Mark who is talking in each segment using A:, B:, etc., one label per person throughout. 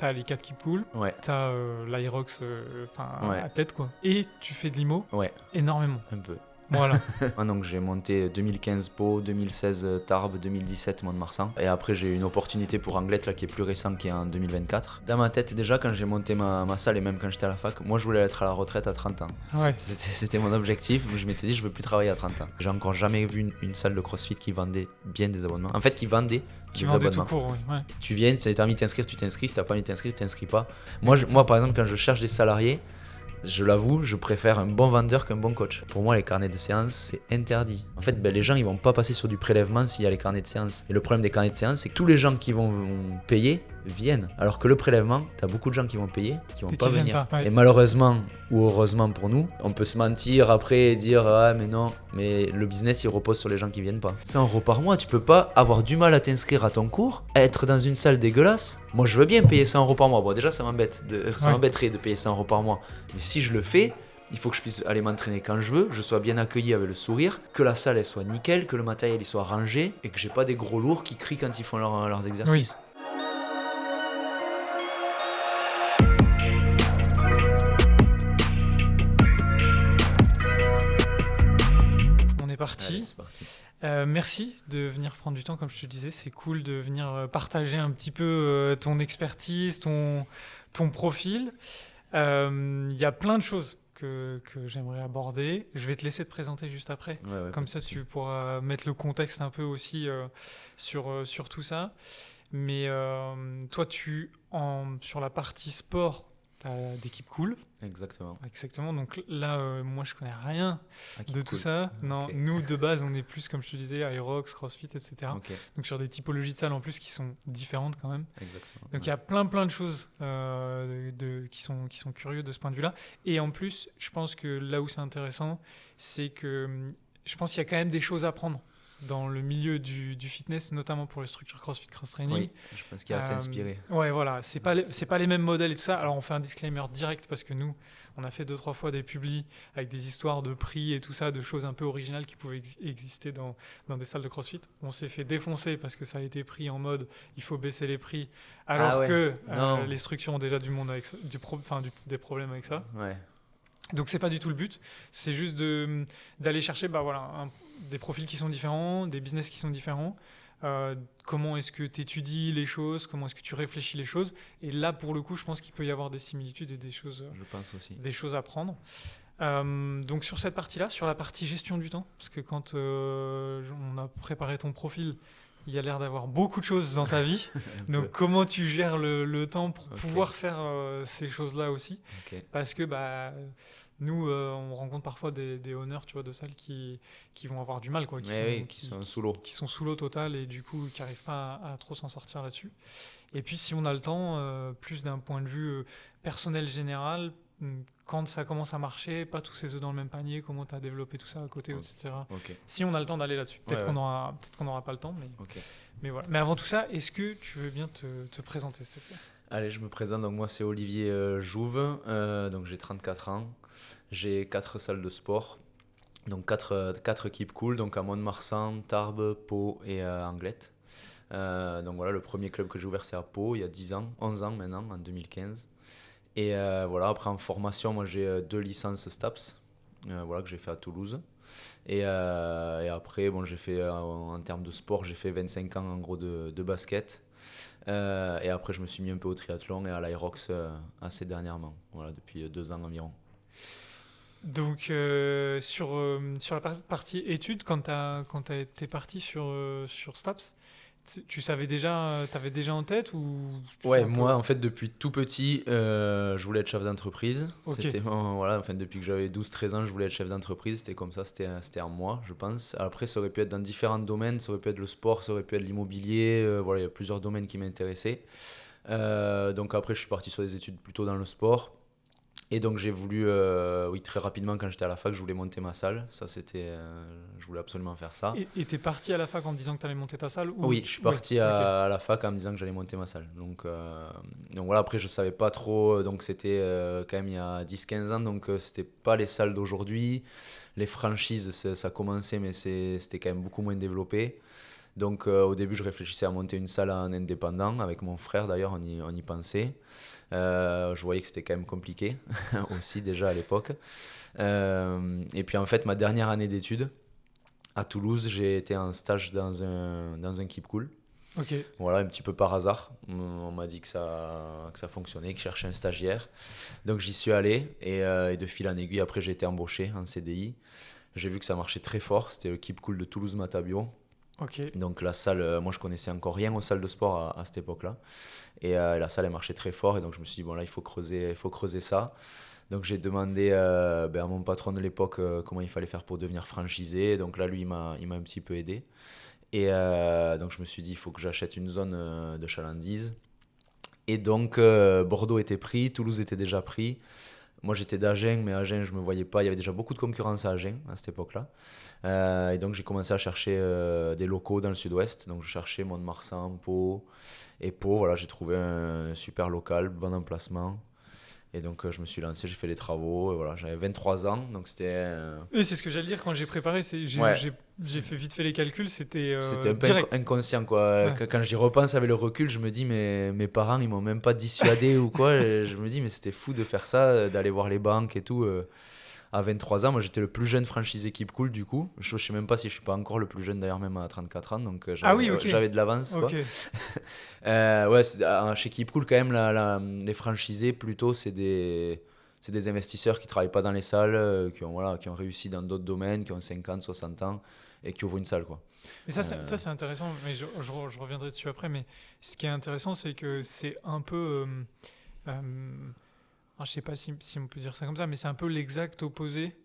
A: t'as les 4 Keep Cool,
B: Ouais,
A: t'as l'Irox,
B: Ouais.
A: athlète quoi. Et tu fais de l'IMO
B: ouais,
A: énormément.
B: un peu.
A: Voilà.
B: Donc j'ai monté 2015 Pau, 2016 Tarbes, 2017 Mont-de-Marsan. Et après j'ai eu une opportunité pour Anglette là, qui est plus récente, qui est en 2024. Dans ma tête déjà, quand j'ai monté ma salle et même quand j'étais à la fac, moi je voulais être à la retraite à 30 ans.
A: Ouais.
B: C'était mon objectif. Je m'étais dit je veux plus travailler à 30 ans. J'ai encore jamais vu une salle de CrossFit qui vendait bien des abonnements. En fait qui vendait
A: Qui
B: des
A: vendait tout
B: abonnements.
A: court, oui. Ouais.
B: Tu viens, tu as envie de t'inscrire, tu t'inscris. Si t'as pas envie de t'inscrire, tu t'inscris pas. Moi par exemple quand je cherche des salariés, je l'avoue, je préfère un bon vendeur qu'un bon coach. Pour moi, les carnets de séance, c'est interdit. En fait, les gens, ils vont pas passer sur du prélèvement s'il y a les carnets de séance. Et le problème des carnets de séance, c'est que tous les gens qui vont payer viennent. Alors que le prélèvement, t'as beaucoup de gens qui vont payer, qui vont
A: Et
B: pas
A: qui viennent
B: venir.
A: pas, ouais.
B: Et malheureusement, ou heureusement pour nous, on peut se mentir après et dire ah mais non, mais le business il repose sur les gens qui viennent pas. 100 € par mois, tu peux pas avoir du mal à t'inscrire à ton cours, être dans une salle dégueulasse. Moi je veux bien payer 100 € par mois. Bon déjà ça m'embêterait de payer 100 € par mois. Mais si je le fais, il faut que je puisse aller m'entraîner quand je veux, je sois bien accueilli avec le sourire, que la salle elle soit nickel, que le matériel il soit rangé et que j'ai pas des gros lourds qui crient quand ils font leurs exercices.
A: On est parti.
B: Allez, c'est parti.
A: Merci de venir prendre du temps, comme je te disais. C'est cool de venir partager un petit peu ton expertise, ton profil. Il y a plein de choses que j'aimerais aborder. Je vais te laisser te présenter juste après.
B: Ouais,
A: Comme ça, tu pourras mettre le contexte un peu aussi sur tout ça. Mais toi, sur la partie sport, tu as des Keep Cool.
B: Exactement.
A: Exactement. Donc là, moi, je connais rien
B: Ah,
A: de tout ça. Non,
B: Ok.
A: nous, de base, on est plus, comme je te disais, Aerox, CrossFit, etc.
B: Ok,
A: Donc sur des typologies de salles en plus qui sont différentes quand même.
B: exactement.
A: Donc il y a plein de choses qui sont curieux de ce point de vue-là. Et en plus, je pense que là où c'est intéressant, c'est que je pense qu'il y a quand même des choses à prendre dans le milieu du fitness, notamment pour les structures CrossFit, cross-training.
B: Oui, je pense qu'il y a à s'inspirer.
A: Ouais, voilà, c'est pas les mêmes modèles et tout ça. Alors on fait un disclaimer direct parce que nous, on a fait 2-3 fois des publis avec des histoires de prix et tout ça, de choses un peu originales qui pouvaient exister dans des salles de CrossFit. On s'est fait défoncer parce que ça a été pris en mode il faut baisser les prix, alors
B: ouais.
A: que
B: Non.
A: les structures ont déjà du monde avec ça, des problèmes avec ça.
B: Ouais.
A: Donc c'est pas du tout le but, c'est juste d'aller chercher des profils qui sont différents, des business qui sont différents. Comment est-ce que tu étudies les choses, comment est-ce que tu réfléchis les choses. Et là, pour le coup, je pense qu'il peut y avoir des similitudes et des choses à prendre. Donc sur cette partie-là, sur la partie gestion du temps, parce que quand on a préparé ton profil, il y a l'air d'avoir beaucoup de choses dans ta vie. Donc comment tu gères le temps pour pouvoir faire ces choses-là aussi. Parce que nous, on rencontre parfois des honneurs, tu vois, de salles qui vont avoir du mal, quoi,
B: qui sont sous l'eau.
A: Qui sont sous l'eau totale et du coup qui n'arrivent pas à trop s'en sortir là-dessus. Et puis si on a le temps, plus d'un point de vue personnel général, quand ça commence à marcher, pas tous ces œufs dans le même panier, comment tu as développé tout ça à côté, etc. Si on a le temps d'aller là-dessus. Peut-être qu'on n'aura pas le temps, mais voilà. Mais avant tout ça, est-ce que tu veux bien te présenter, s'il te plaît ?
B: Allez, je me présente. Donc moi, c'est Olivier Jouve. Donc j'ai 34 ans. J'ai 4 salles de sport. Donc 4 Keep Cool. Donc à Mont-de-Marsan, Tarbes, Pau et Anglette. Donc voilà, le premier club que j'ai ouvert, c'est à Pau, il y a 10 ans, 11 ans maintenant, en 2015. Et voilà, après en formation, moi j'ai 2 licences STAPS, que j'ai fait à Toulouse. Et après, j'ai fait, en termes de sport, j'ai fait 25 ans en gros de basket. Et après, je me suis mis un peu au triathlon et à l'Irox assez dernièrement, voilà, depuis 2 ans environ.
A: Donc, sur la partie études, quand t'es parti sur STAPS, tu savais déjà, t'avais déjà en tête ou...
B: Ouais, moi en fait depuis tout petit, je voulais être chef d'entreprise.
A: Okay.
B: C'était, depuis que j'avais 12-13 ans, je voulais être chef d'entreprise. C'était comme ça, c'était en moi, je pense. Après, ça aurait pu être dans différents domaines. Ça aurait pu être le sport, ça aurait pu être l'immobilier. Il y a plusieurs domaines qui m'intéressaient. Donc après, je suis parti sur des études plutôt dans le sport. Et donc j'ai voulu, très rapidement quand j'étais à la fac, je voulais monter ma salle. Ça c'était, je voulais absolument faire ça.
A: Et t'es parti à la fac en te disant que t'allais monter ta salle ou...
B: Oui, je suis parti à la fac en me disant que j'allais monter ma salle. Donc voilà, après je savais pas trop, donc c'était quand même il y a 10-15 ans, donc c'était pas les salles d'aujourd'hui. Les franchises, ça commençait, mais c'était quand même beaucoup moins développé. Donc au début, je réfléchissais à monter une salle en indépendant, avec mon frère d'ailleurs, on y pensait. Je voyais que c'était quand même compliqué, aussi déjà à l'époque. Et puis en fait, ma dernière année d'études, à Toulouse, j'ai été en stage dans un Keep Cool.
A: Ok.
B: Voilà, un petit peu par hasard. On m'a dit que ça fonctionnait, que je cherchais un stagiaire. Donc j'y suis allé et de fil en aiguille, après j'ai été embauché en CDI. J'ai vu que ça marchait très fort. C'était le Keep Cool de Toulouse-Matabio.
A: Ok.
B: Donc la salle, moi je connaissais encore rien aux salles de sport à cette époque-là. Et la salle elle marchait très fort et donc je me suis dit bon là il faut creuser ça. Donc j'ai demandé à mon patron de l'époque comment il fallait faire pour devenir franchisé. Donc là lui il m'a un petit peu aidé. Et donc je me suis dit il faut que j'achète une zone de chalandise. Et donc Bordeaux était pris, Toulouse était déjà pris. Moi j'étais d'Agen, mais Agen je me voyais pas. Il y avait déjà beaucoup de concurrence à Agen à cette époque-là. Et donc j'ai commencé à chercher des locaux dans le sud-ouest. Donc je cherchais Mont-de-Marsan, Pau. Et Pau, voilà, j'ai trouvé un super local, bon emplacement. Et donc je me suis lancé, j'ai fait les travaux. Et voilà, j'avais 23 ans, donc c'était
A: Et c'est ce que j'allais dire quand j'ai préparé.
B: ouais,
A: J'ai fait vite fait les calculs. C'était
B: c'était un peu
A: direct.
B: inconscient quoi.
A: Ouais.
B: Quand j'y repense avec le recul, je me dis mais mes parents ils m'ont même pas dissuadé ou quoi. Et je me dis mais c'était fou de faire ça, d'aller voir les banques et tout. À 23 ans, moi j'étais le plus jeune franchisé Keep Cool du coup. Je sais même pas si je suis pas encore le plus jeune d'ailleurs, même à 34 ans, donc
A: Ah
B: j'avais
A: oui,
B: ouais,
A: ok.
B: j'avais de l'avance
A: Ok.
B: quoi. Ouais, chez Keep Cool quand même, les franchisés plutôt c'est des investisseurs qui travaillent pas dans les salles, qui ont réussi dans d'autres domaines, qui ont 50, 60 ans et qui ouvrent une salle quoi.
A: Mais
B: Euh,
A: c'est intéressant. Mais je reviendrai dessus après. Mais ce qui est intéressant, c'est que c'est un peu. Alors, je sais pas si on peut dire ça comme ça, mais c'est un peu l'exact opposé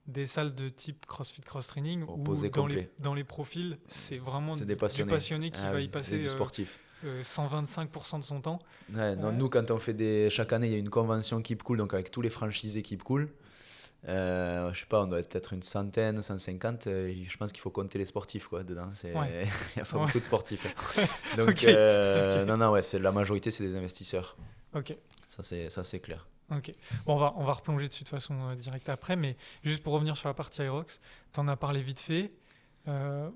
A: des salles de type CrossFit Cross Training où
B: Opposé complet.
A: dans les profils, c'est vraiment
B: C'est des
A: du
B: passionnés.
A: passionné qui
B: Ah
A: va
B: oui,
A: y
B: c'est
A: passer
B: du sportif.
A: 125% de son temps.
B: Ouais, non,
A: Euh,
B: nous, quand on fait chaque année, il y a une convention Keep Cool, donc avec tous les franchisés Keep Cool. Je sais pas, on doit être peut-être une centaine, 150. Je pense qu'il faut compter les sportifs quoi, dedans.
A: ouais,
B: Il n'y a pas
A: ouais,
B: beaucoup de sportifs. Donc,
A: ok, ok,
B: non, non, ouais, la majorité, c'est des investisseurs.
A: ok.
B: Ça, c'est clair.
A: Ok. Bon, on va replonger dessus de façon directe après, mais juste pour revenir sur la partie Aerox, tu en as parlé vite fait.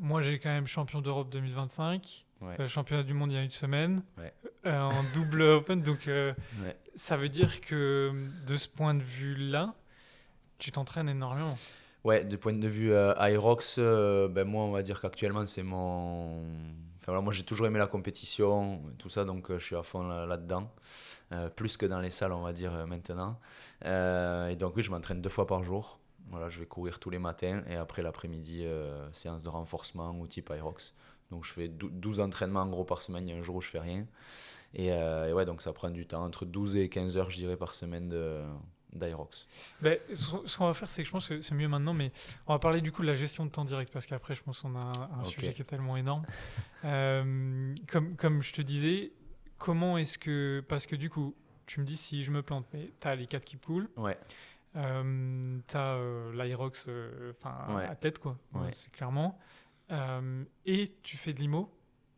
A: Moi, j'ai quand même champion d'Europe 2025,
B: Ouais,
A: championnat du monde il y a une semaine,
B: ouais,
A: en double open, donc
B: ouais.
A: ça veut dire que de ce point de vue-là, tu t'entraînes énormément.
B: Ouais, du point de vue Aerox, ben moi, on va dire qu'actuellement, c'est mon. Enfin, voilà, moi, j'ai toujours aimé la compétition, tout ça, donc je suis à fond là-dedans. Plus que dans les salles, on va dire, maintenant. Et donc, oui, je m'entraîne 2 fois par jour. Voilà, je vais courir tous les matins et après l'après-midi, séance de renforcement ou type Aerox. Donc, je fais 12 entraînements en gros par semaine. Il y a un jour où je fais rien. Et ouais, donc ça prend du temps, entre 12 et 15 heures, je dirais, par semaine d'Aerox.
A: Ben, ce qu'on va faire, c'est que je pense que c'est mieux maintenant, mais on va parler du coup de la gestion de temps direct, parce qu'après, je pense qu'on a un
B: Ok.
A: sujet qui est tellement énorme. Comme je te disais, comment est-ce que... Parce que du coup, tu me dis si je me plante, mais tu as les 4 qui cool,
B: Ouais,
A: tu as l'Aerox, enfin
B: ouais,
A: athlète quoi,
B: ouais,
A: c'est clairement. Et tu fais de l'IMO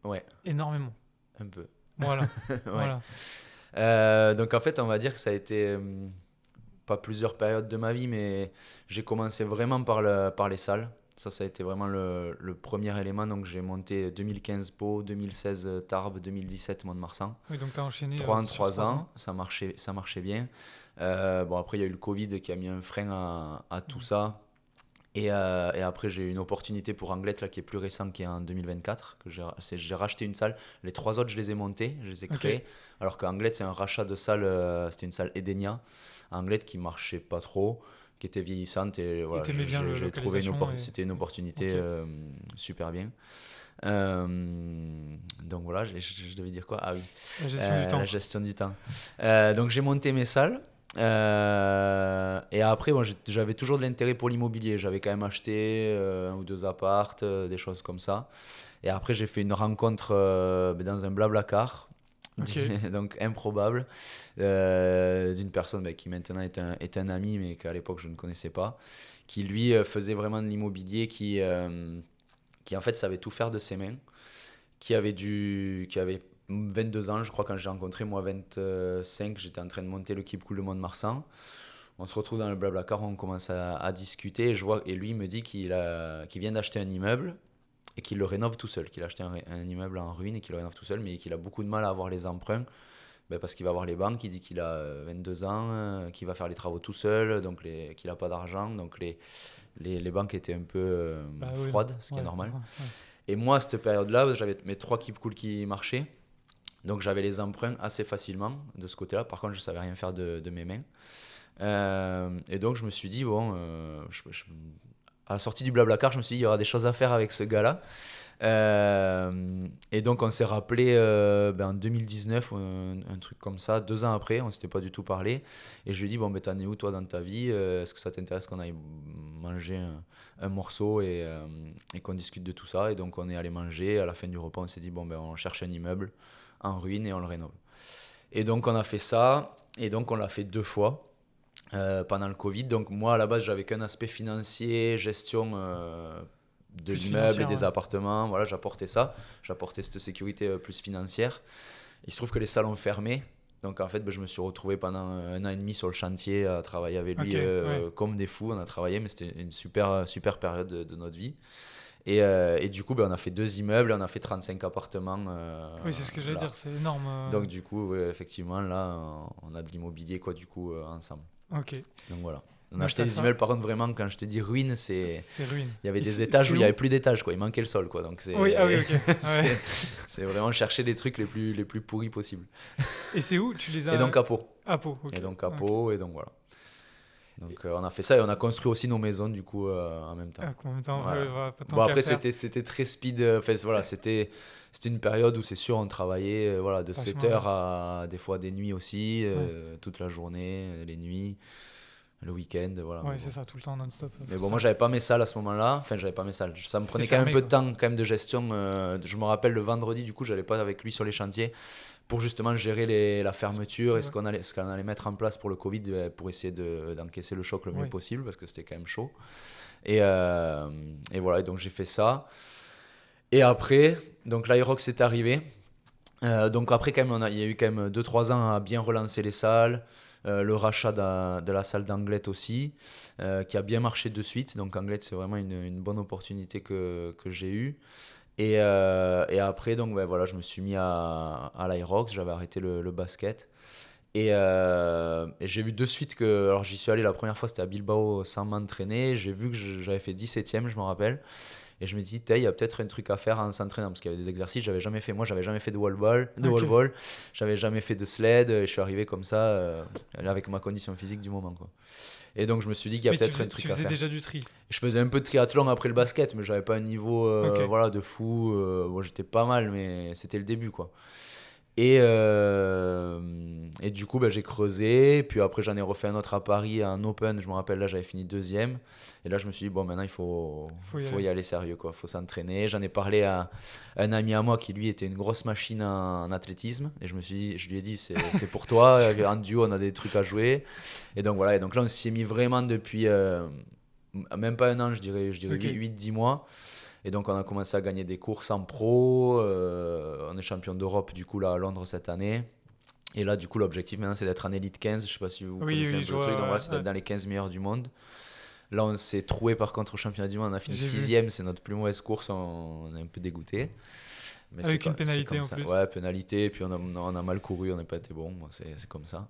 B: ouais,
A: énormément.
B: un peu.
A: Voilà,
B: Ouais.
A: voilà.
B: Donc en fait, on va dire que ça a été pas plusieurs périodes de ma vie, mais j'ai commencé vraiment par les salles. Ça a été vraiment le premier élément. Donc j'ai monté 2015 Pau, 2016 Tarbes, 2017 Mont-de-Marsan.
A: Oui, donc tu as enchaîné
B: 3 en
A: sur
B: 3
A: 3
B: ans,
A: ans.
B: ça marchait bien. Bon, après, il y a eu le Covid qui a mis un frein à tout
A: Mm.
B: ça. Et après, j'ai eu une opportunité pour Anglet, là, qui est plus récente, qui est en 2024. J'ai racheté une salle. Les 3 autres, je les ai montées, je les ai
A: Ok,
B: créées. Alors qu'Anglet, c'est un rachat de salle. C'était une salle Edenia. Anglet qui marchait pas trop, qui était vieillissante. Et
A: et
B: voilà,
A: t'aimais bien la
B: j'ai trouvé
A: localisation
B: c'était une opportunité
A: Ok,
B: super bien. Euh, donc voilà, je devais dire quoi? Ah oui,
A: la gestion du temps.
B: la gestion du temps. Donc j'ai monté mes salles. Et après, bon, j'avais toujours de l'intérêt pour l'immobilier. J'avais quand même acheté un ou deux appartes, des choses comme ça. Et après, j'ai fait une rencontre dans un Blablacar,
A: Ok,
B: donc improbable, d'une personne qui maintenant est un ami, mais qu'à l'époque je ne connaissais pas, qui lui faisait vraiment de l'immobilier, qui en fait savait tout faire de ses mains, qui avait 22 ans, je crois, quand j'ai rencontré, moi 25, j'étais en train de monter le Keep Cool de Mont-de-Marsan. On se retrouve dans le Blablacar, on commence à discuter, et lui il me dit qu'il vient d'acheter un immeuble et qu'il le rénove tout seul, qu'il a acheté un immeuble en ruine et qu'il le rénove tout seul, mais qu'il a beaucoup de mal à avoir les emprunts. Parce qu'il va voir les banques, il dit qu'il a 22 ans, qu'il va faire les travaux tout seul, donc qu'il n'a pas d'argent. Donc les banques étaient un peu
A: Oui,
B: froides, ce qui est
A: ouais,
B: normal.
A: ouais.
B: Et moi, à cette période-là, j'avais mes 3 Keep Cool qui marchaient. Donc j'avais les emprunts assez facilement de ce côté-là. Par contre, je ne savais rien faire de mes mains. Et donc je me suis dit, à la sortie du Blablacar, je me suis dit, il y aura des choses à faire avec ce gars-là. Et donc on s'est rappelé en 2019 un truc comme ça, 2 ans après, on s'était pas du tout parlé, et je lui ai dit t'en es où toi dans ta vie, est-ce que ça t'intéresse qu'on aille manger un morceau et qu'on discute de tout ça. Et donc on est allé manger, à la fin du repas on s'est dit on cherche un immeuble en ruine et on le rénove. Et donc on a fait ça, et donc on l'a fait 2 fois pendant le Covid. Donc moi à la base j'avais qu'un aspect financier, gestion de
A: Plus
B: l'immeuble et
A: financière,
B: des
A: ouais.
B: appartements, voilà, j'apportais cette sécurité plus financière. Il se trouve que les salles ont fermé, donc en fait je me suis retrouvé pendant 1 an et demi sur le chantier à travailler avec lui
A: Ok, ouais.
B: comme des fous. On a travaillé, mais c'était une super période de notre vie. Et du coup on a fait 2 immeubles, on a fait 35 appartements
A: Oui, c'est ce que j'allais
B: là.
A: dire, c'est énorme.
B: Donc du coup ouais, effectivement là on a de l'immobilier quoi, du coup ensemble.
A: Ok.
B: Donc voilà. On a
A: Donc
B: acheté
A: t'as
B: des
A: ça,
B: immeubles, par contre vraiment quand je te dis ruine, c'est
A: c'est ruine.
B: il y avait
A: Et
B: des étages
A: c'est
B: où il n'y avait
A: où?
B: plus d'étages, quoi. Il manquait le sol, quoi. Donc
A: Oui, ah oui, ok. Ouais.
B: c'est, c'est vraiment chercher les trucs les plus pourris possibles.
A: Et c'est où? Tu les
B: Et
A: as
B: donc à Pau.
A: à Pau, ok.
B: Et donc à
A: Ok.
B: Pau, et donc voilà. Donc on a fait ça et on a construit aussi nos maisons, du coup, en même temps.
A: Ah, combien de temps?
B: Voilà.
A: Ouais, voilà, pas tant
B: Bon,
A: qu'à
B: après,
A: faire.
B: c'était très speed. Enfin, voilà, c'était une période où c'est sûr, on travaillait voilà, de
A: Vachement,
B: 7 heures à des fois des nuits aussi,
A: ouais.
B: toute la journée, les nuits, le week-end, voilà.
A: Ouais,
B: Mais
A: c'est
B: bon.
A: ça, tout le temps non-stop.
B: Mais bon, moi, j'avais pas mes salles à ce moment-là. Enfin, j'avais pas mes salles. Ça me
A: C'était
B: prenait quand même un
A: fermé,
B: peu de
A: quoi.
B: temps, quand même, de gestion. Je me rappelle le vendredi, du coup, j'allais pas avec lui sur les chantiers pour justement gérer la fermeture et
A: Ouais.
B: ce qu'on allait mettre en place pour le Covid, pour essayer d'encaisser le choc le mieux
A: Ouais.
B: possible parce que c'était quand même chaud. Et voilà, et donc j'ai fait ça. Et après, donc l'Aerox est arrivé. Donc après, quand même, il y a eu quand même 2-3 ans à bien relancer les salles. Le rachat de la salle d'Anglet aussi, qui a bien marché de suite. Donc Anglet, c'est vraiment une bonne opportunité que j'ai eue. Et après, donc, voilà, je me suis mis à l'Aerox, j'avais arrêté le basket. Et j'ai vu de suite que, alors j'y suis allé la première fois, c'était à Bilbao sans m'entraîner. J'ai vu que j'avais fait 17e, je me rappelle. Et je me dis, il y a peut-être un truc à faire en s'entraînant, parce qu'il y avait des exercices que j'avais jamais fait. Moi, j'avais jamais fait de wall ball,
A: Ok.
B: j'avais jamais fait de sled. Et je suis arrivé comme ça, avec ma condition physique du moment, quoi. Et donc, je me suis dit qu'il y a
A: Mais
B: peut-être un truc
A: tu
B: à
A: faisais
B: faire.
A: déjà du tri.
B: Je faisais un peu de triathlon après le basket, mais j'avais pas un niveau
A: Ok.
B: voilà, de fou. Bon, j'étais pas mal, mais c'était le début, quoi. Et du coup, j'ai creusé. Puis après, j'en ai refait un autre à Paris, un Open. Je me rappelle, là, j'avais fini 2e. Et là, je me suis dit, bon, maintenant, il faut y aller sérieux, quoi. Il faut s'entraîner. J'en ai parlé à un ami à moi qui, lui, était une grosse machine en athlétisme. Et je lui ai dit, c'est pour toi. En duo, on a des trucs à jouer. Et donc, voilà. Et donc là, on s'y est mis vraiment depuis même pas un an, je dirais
A: Ok.
B: 8-10 mois. Et donc, on a commencé à gagner des courses en pro. On est champion d'Europe, du coup, là, à Londres cette année. Et là, du coup, l'objectif maintenant, c'est d'être en élite 15. Je ne sais pas si vous
A: Oui,
B: connaissez un
A: oui,
B: peu
A: je
B: le truc. Donc,
A: vois.
B: voilà, c'est d'être
A: Ouais.
B: dans les 15 meilleurs du monde. Là, on s'est troué par contre au championnat du monde. On a fini
A: J'ai vu.
B: 6e. C'est notre plus mauvaise course. On est un peu dégoûté. Mais
A: Avec une
B: c'est
A: pénalité
B: comme
A: en
B: ça.
A: plus.
B: Ouais, pénalité. Puis on a mal couru. On n'a pas été bon. Bon, c'est comme ça.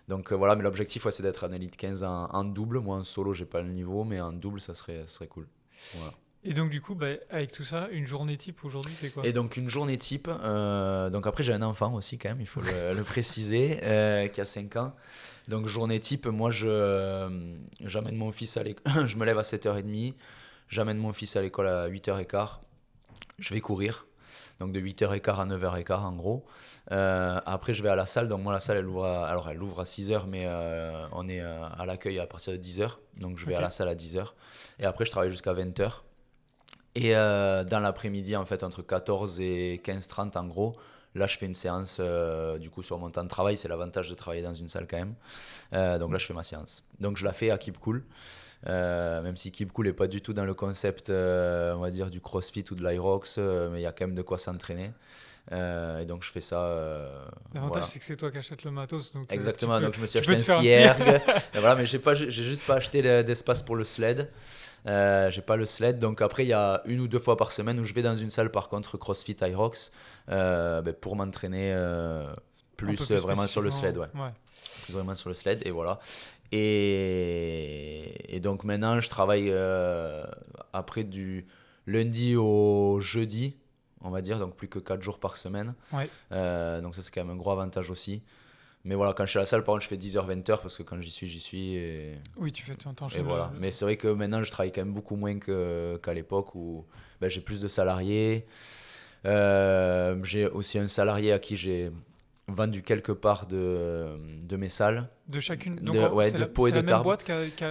B: Donc, voilà. Mais l'objectif, ouais, c'est d'être en élite 15 en double. Moi, en solo, j'ai pas le niveau. Mais en double, ça serait cool. Voilà.
A: Et donc, du coup, avec tout ça, une journée type aujourd'hui, c'est quoi?
B: Et donc une journée type, donc après j'ai un enfant aussi quand même, il faut le préciser, qui a 5 ans. Donc journée type, moi j'amène mon fils à l'école, je me lève à 7h30, j'amène mon fils à l'école à 8h15, je vais courir, donc de 8h15 à 9h15 en gros. Après je vais à la salle, donc moi la salle elle ouvre à 6h, mais on est à l'accueil à partir de 10h, donc je vais
A: Ok.
B: à la salle à 10h. Et après je travaille jusqu'à 20h. Et dans l'après-midi, en fait, entre 14 et 15h30 en gros, là je fais une séance du coup sur mon temps de travail. C'est l'avantage de travailler dans une salle quand même. Donc là je fais ma séance. Donc je la fais à Keep Cool. Même si Keep Cool n'est pas du tout dans le concept, on va dire, du CrossFit ou de l'Aerox, mais il y a quand même de quoi s'entraîner. Et donc je fais ça.
A: L'avantage,
B: Voilà.
A: c'est que c'est toi qui achètes le matos. Donc,
B: Exactement, donc je me suis
A: tu peux
B: acheté un
A: te faire un
B: ski
A: petit.
B: erg. Et voilà, mais j'ai juste pas acheté d'espace pour le sled. J'ai pas le sled, donc après il y a 1 ou 2 fois par semaine où je vais dans une salle par contre CrossFit Irox pour m'entraîner
A: Un peu
B: plus
A: plus
B: vraiment sur le sled,
A: spécifiquement.
B: ouais.
A: Ouais.
B: Plus vraiment sur le sled et voilà. Et donc maintenant je travaille après du lundi au jeudi, on va dire, donc plus que 4 jours par semaine.
A: Ouais.
B: Donc ça c'est quand même un gros avantage aussi. Mais voilà, quand je suis à la salle, par contre, je fais 10h, 20h parce que quand j'y suis.
A: Oui, tu fais,
B: Et
A: t'enchaînes
B: voilà.
A: le
B: Mais
A: truc.
B: c'est vrai que maintenant, je travaille quand même beaucoup moins qu'à l'époque où ben, j'ai plus de salariés. J'ai aussi un salarié à qui j'ai vendu quelque part de mes salles,
A: De chacune. Donc,
B: ouais,
A: c'est
B: de
A: la,
B: Pau et
A: c'est
B: de
A: la même
B: Tarbes.
A: boîte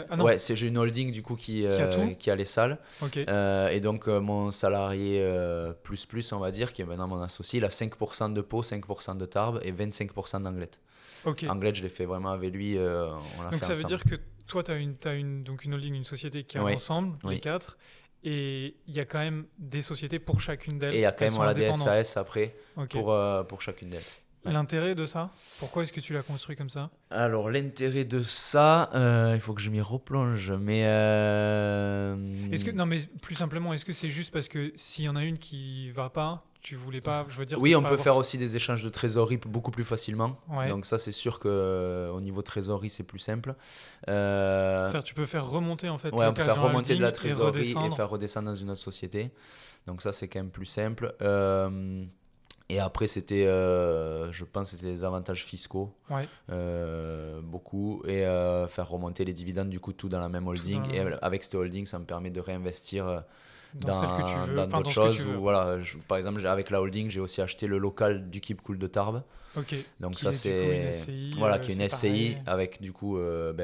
A: Ah non,
B: Ouais, j'ai une holding du coup
A: qui a tout.
B: qui a les salles.
A: Ok.
B: Et donc, mon salarié on va dire, qui est maintenant mon associé, il a 5% de Pau, 5% de Tarbes et 25% d'Anglette.
A: Ok.
B: Anglette, je l'ai fait vraiment avec lui, on l'a
A: Donc
B: fait
A: ça veut
B: ensemble.
A: dire que toi, donc une holding, une société qui est
B: Oui,
A: ensemble, les
B: oui.
A: 4, et il y a quand même des sociétés pour chacune
B: Et il
A: d'elles.
B: y a quand
A: Elles
B: même
A: sont
B: voilà, des
A: indépendantes.
B: SAS après
A: Ok.
B: pour chacune d'elles. Ouais.
A: L'intérêt de ça, pourquoi est-ce que tu l'as construit comme ça?
B: Alors, l'intérêt de ça, il faut que je m'y replonge. Mais
A: Non, mais plus simplement, est-ce que c'est juste parce que s'il y en a une qui va pas, tu voulais pas, je veux dire,
B: oui, on
A: pas
B: peut
A: avoir.
B: faire aussi des échanges de trésorerie beaucoup plus facilement.
A: Ouais.
B: Donc, ça, c'est sûr qu'au niveau trésorerie, c'est plus simple.
A: C'est-à-dire, tu peux faire remonter en fait
B: Ouais,
A: le
B: on peut
A: cash
B: faire
A: dans la
B: remonter de
A: holding
B: la
A: et
B: trésorerie et
A: redescendre.
B: faire redescendre dans une autre société. Donc, ça, c'est quand même plus simple. Et après, je pense que c'était des avantages fiscaux,
A: Ouais.
B: beaucoup, et faire remonter les dividendes, du coup, tout dans la même
A: Tout dans
B: holding.
A: la
B: Et
A: même.
B: avec cette holding, ça me permet de réinvestir
A: Dans celle que tu veux,
B: dans
A: enfin
B: d'autres
A: dans ce que tu
B: choses.
A: veux.
B: Ou, voilà, par exemple, avec la holding, j'ai aussi acheté le local du Keep Cool de Tarbes.
A: Ok.
B: Donc
A: Qui
B: ça,
A: est du coup une
B: c'est
A: SCI,
B: voilà, qui est une
A: c'est
B: SCI
A: pareil.
B: avec du coup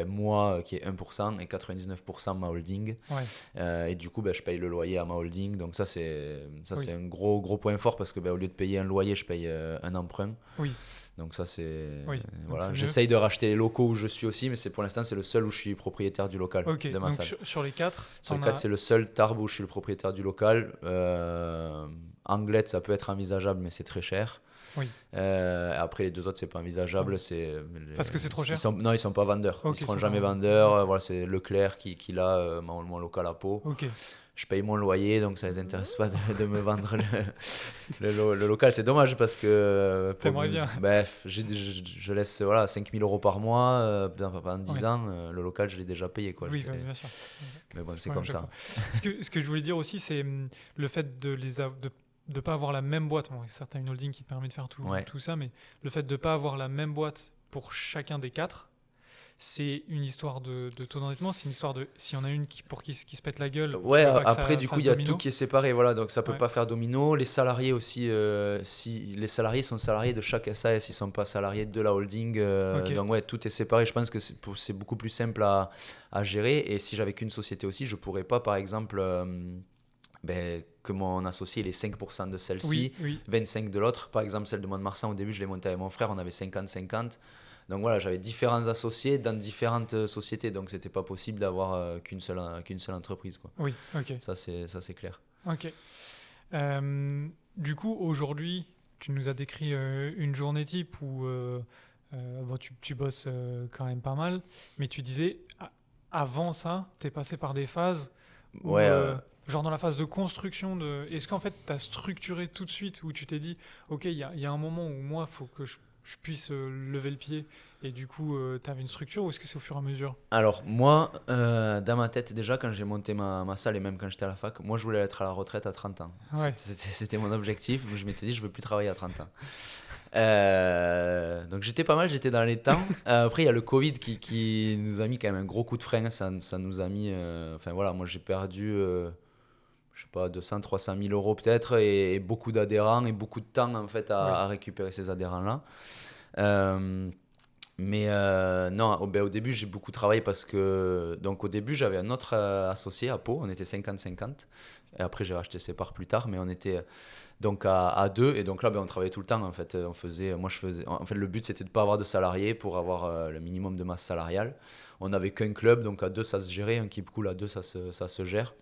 B: moi qui est 1% et 99% ma holding.
A: Ouais.
B: Et du coup, je paye le loyer à ma holding. Donc ça, c'est
A: Oui.
B: un gros point fort parce que au lieu de payer un loyer, je paye un emprunt.
A: Oui.
B: Donc ça,
A: Oui. Donc
B: voilà.
A: c'est mieux.
B: J'essaye de racheter les locaux où je suis aussi, mais pour l'instant, c'est le seul où je suis propriétaire du local
A: Ok.
B: de ma
A: Donc
B: salle.
A: sur les 4,
B: Sur le
A: t'en
B: 4,
A: as.
B: c'est le seul Tarbes où je suis le propriétaire du local. Anglette, ça peut être envisageable, mais c'est très cher.
A: Oui.
B: Après, les 2 autres, c'est pas envisageable.
A: Parce que c'est trop cher.
B: Non, ils sont pas vendeurs.
A: Ok,
B: Ils seront
A: ils sont
B: jamais
A: pas
B: vendeurs.
A: vendeurs. Ok.
B: Voilà, c'est Leclerc qui a mon local à Pau.
A: Ok.
B: Je paye mon loyer, donc ça les intéresse pas de me vendre le local. C'est dommage parce que
A: T'aimerais bien.
B: bref, je laisse voilà, 5 000 euros par mois pendant 10
A: Ouais.
B: ans. Le local, je l'ai déjà payé. Quoi.
A: Oui, bien sûr.
B: Mais bon, c'est
A: Ouais,
B: comme
A: je
B: ça.
A: crois. Ce que je voulais dire aussi, c'est le fait de pas avoir la même boîte. Bon, certes, t'as une holding qui te permet de faire
B: Ouais.
A: tout ça, mais le fait de pas avoir la même boîte pour chacun des 4, c'est une histoire de taux d'endettement. C'est une histoire de s'il y en a une qui se pète la gueule,
B: Ouais,
A: tu veux pas que
B: après,
A: ça
B: du coup,
A: fasse
B: il y a
A: domino.
B: tout qui est séparé, voilà, donc ça peut
A: Ouais.
B: pas faire domino. Les salariés aussi, si les salariés sont salariés de chaque SAS, ils sont pas salariés de la holding,
A: Ok.
B: donc ouais, tout est séparé. Je pense que c'est beaucoup plus simple à gérer. Et si j'avais qu'une société aussi, je pourrais pas, par exemple, que mon associé il ait 5% de celle-ci,
A: Oui.
B: 25% de l'autre. Par exemple, celle de Mont-de-Marsan, au début, je l'ai montée avec mon frère, on avait 50-50. Donc voilà, j'avais différents associés dans différentes sociétés, donc c'était pas possible d'avoir qu'une seule entreprise, quoi.
A: Oui. Ok.
B: Ça c'est clair.
A: Ok. Du coup, aujourd'hui, tu nous as décrit une journée type où bon, tu bosses quand même pas mal, mais tu disais, avant ça, tu es passé par des phases où,
B: Ouais,
A: genre dans la phase de construction, est-ce qu'en fait, tu as structuré tout de suite, où tu t'es dit, ok, il y a un moment où moi, il faut que je puisse lever le pied, et du coup, tu avais une structure, ou est-ce que c'est au fur et à mesure?
B: alors moi, dans ma tête déjà, quand j'ai monté ma salle et même quand j'étais à la fac, moi je voulais être à la retraite à 30 ans.
A: Ouais.
B: C'était mon objectif. Je m'étais dit, je veux plus travailler à 30 ans. Donc j'étais pas mal, j'étais dans les temps. Après, il y a le Covid qui nous a mis quand même un gros coup de frein. Ça nous a mis. Enfin voilà, moi j'ai perdu, je sais pas, 200-300 000 euros peut-être, et beaucoup d'adhérents et beaucoup de temps en fait
A: Oui.
B: à récupérer ces adhérents-là. Mais non, au début, j'ai beaucoup travaillé parce que. Donc, au début, j'avais un autre associé à Pau, on était 50-50. Et après, j'ai racheté ses parts plus tard, mais on était donc à 2. Et donc là, on travaillait tout le temps en fait. En fait, le but, c'était de ne pas avoir de salariés pour avoir le minimum de masse salariale. On n'avait qu'un club, donc à 2, ça se gérait. Un keep cool à 2, ça se gère.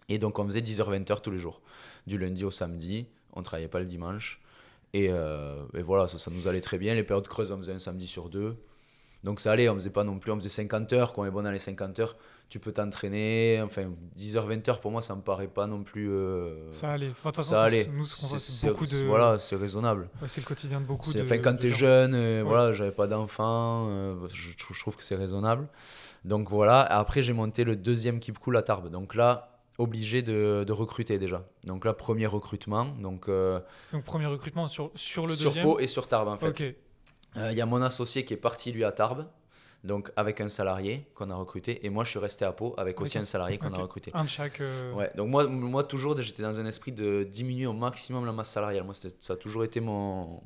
B: Et donc, on faisait 10h-20h tous les jours. Du lundi au samedi, on ne travaillait pas le dimanche. Et voilà, ça nous allait très bien. Les périodes creuses, on faisait un samedi sur 2. Donc ça allait, on faisait pas non plus, on faisait 50 heures. Quand on est bon dans les 50 heures, tu peux t'entraîner. Enfin, 10 heures, 20 heures, pour moi, ça me paraît pas non plus.
A: Ça allait. Enfin, de toute façon,
B: Ça allait.
A: nous, ce qu'on voit, c'est beaucoup de.
B: Voilà, c'est raisonnable.
A: Ouais, c'est le quotidien de beaucoup
B: Enfin, quand
A: de
B: t'es
A: gens.
B: jeune,
A: Ouais.
B: voilà, j'avais pas d'enfant, je trouve que c'est raisonnable. Donc voilà, après j'ai monté le deuxième Keep Cool à Tarbes. Donc là, obligé de recruter déjà. Donc là, premier recrutement. Donc,
A: Donc, premier recrutement sur le
B: sur
A: deuxième.
B: Pau et sur Tarbes en fait.
A: Ok.
B: Il y a mon associé qui est parti lui à Tarbes, donc avec un salarié qu'on a recruté. Et moi je suis resté à Pau avec aussi un salarié qu'on a recruté.
A: Un de chaque.
B: Ouais, donc moi toujours j'étais dans un esprit de diminuer au maximum la masse salariale. Moi ça a toujours été mon...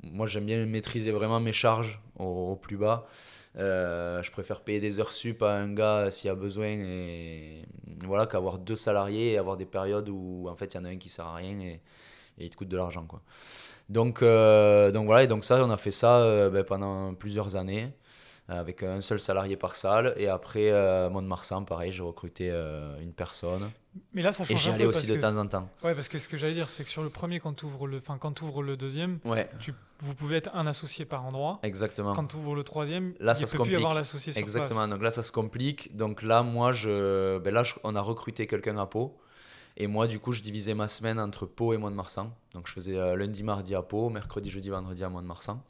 B: Moi j'aime bien maîtriser vraiment mes charges au plus bas. Je préfère payer des heures sup à un gars s'il y a besoin et voilà, qu'avoir 2 salariés et avoir des périodes où en fait il y en a un qui sert à rien et il te coûte de l'argent quoi. Donc voilà, et donc ça on a fait ça pendant plusieurs années avec un seul salarié par salle. Et après, à Mont-de-Marsan, pareil, j'ai recruté une personne.
A: Mais là, ça
B: Et
A: change
B: j'y
A: un
B: allais
A: peu
B: aussi de temps en temps.
A: Ouais, parce que ce que j'allais dire, c'est que sur le premier, quand tu ouvres le deuxième,
B: Ouais,
A: vous pouvez être un associé par endroit.
B: exactement.
A: Quand tu ouvres le troisième,
B: Là,
A: il
B: ça
A: ne
B: se
A: peut plus y avoir
B: complique.
A: l'associé sur
B: Exactement.
A: place.
B: Donc là, ça se complique. Donc là, moi, on a recruté quelqu'un à Pau. Et moi, du coup, je divisais ma semaine entre Pau et Mont-de-Marsan. Donc je faisais lundi, mardi à Pau, mercredi, jeudi, vendredi à Mont-de-Marsan.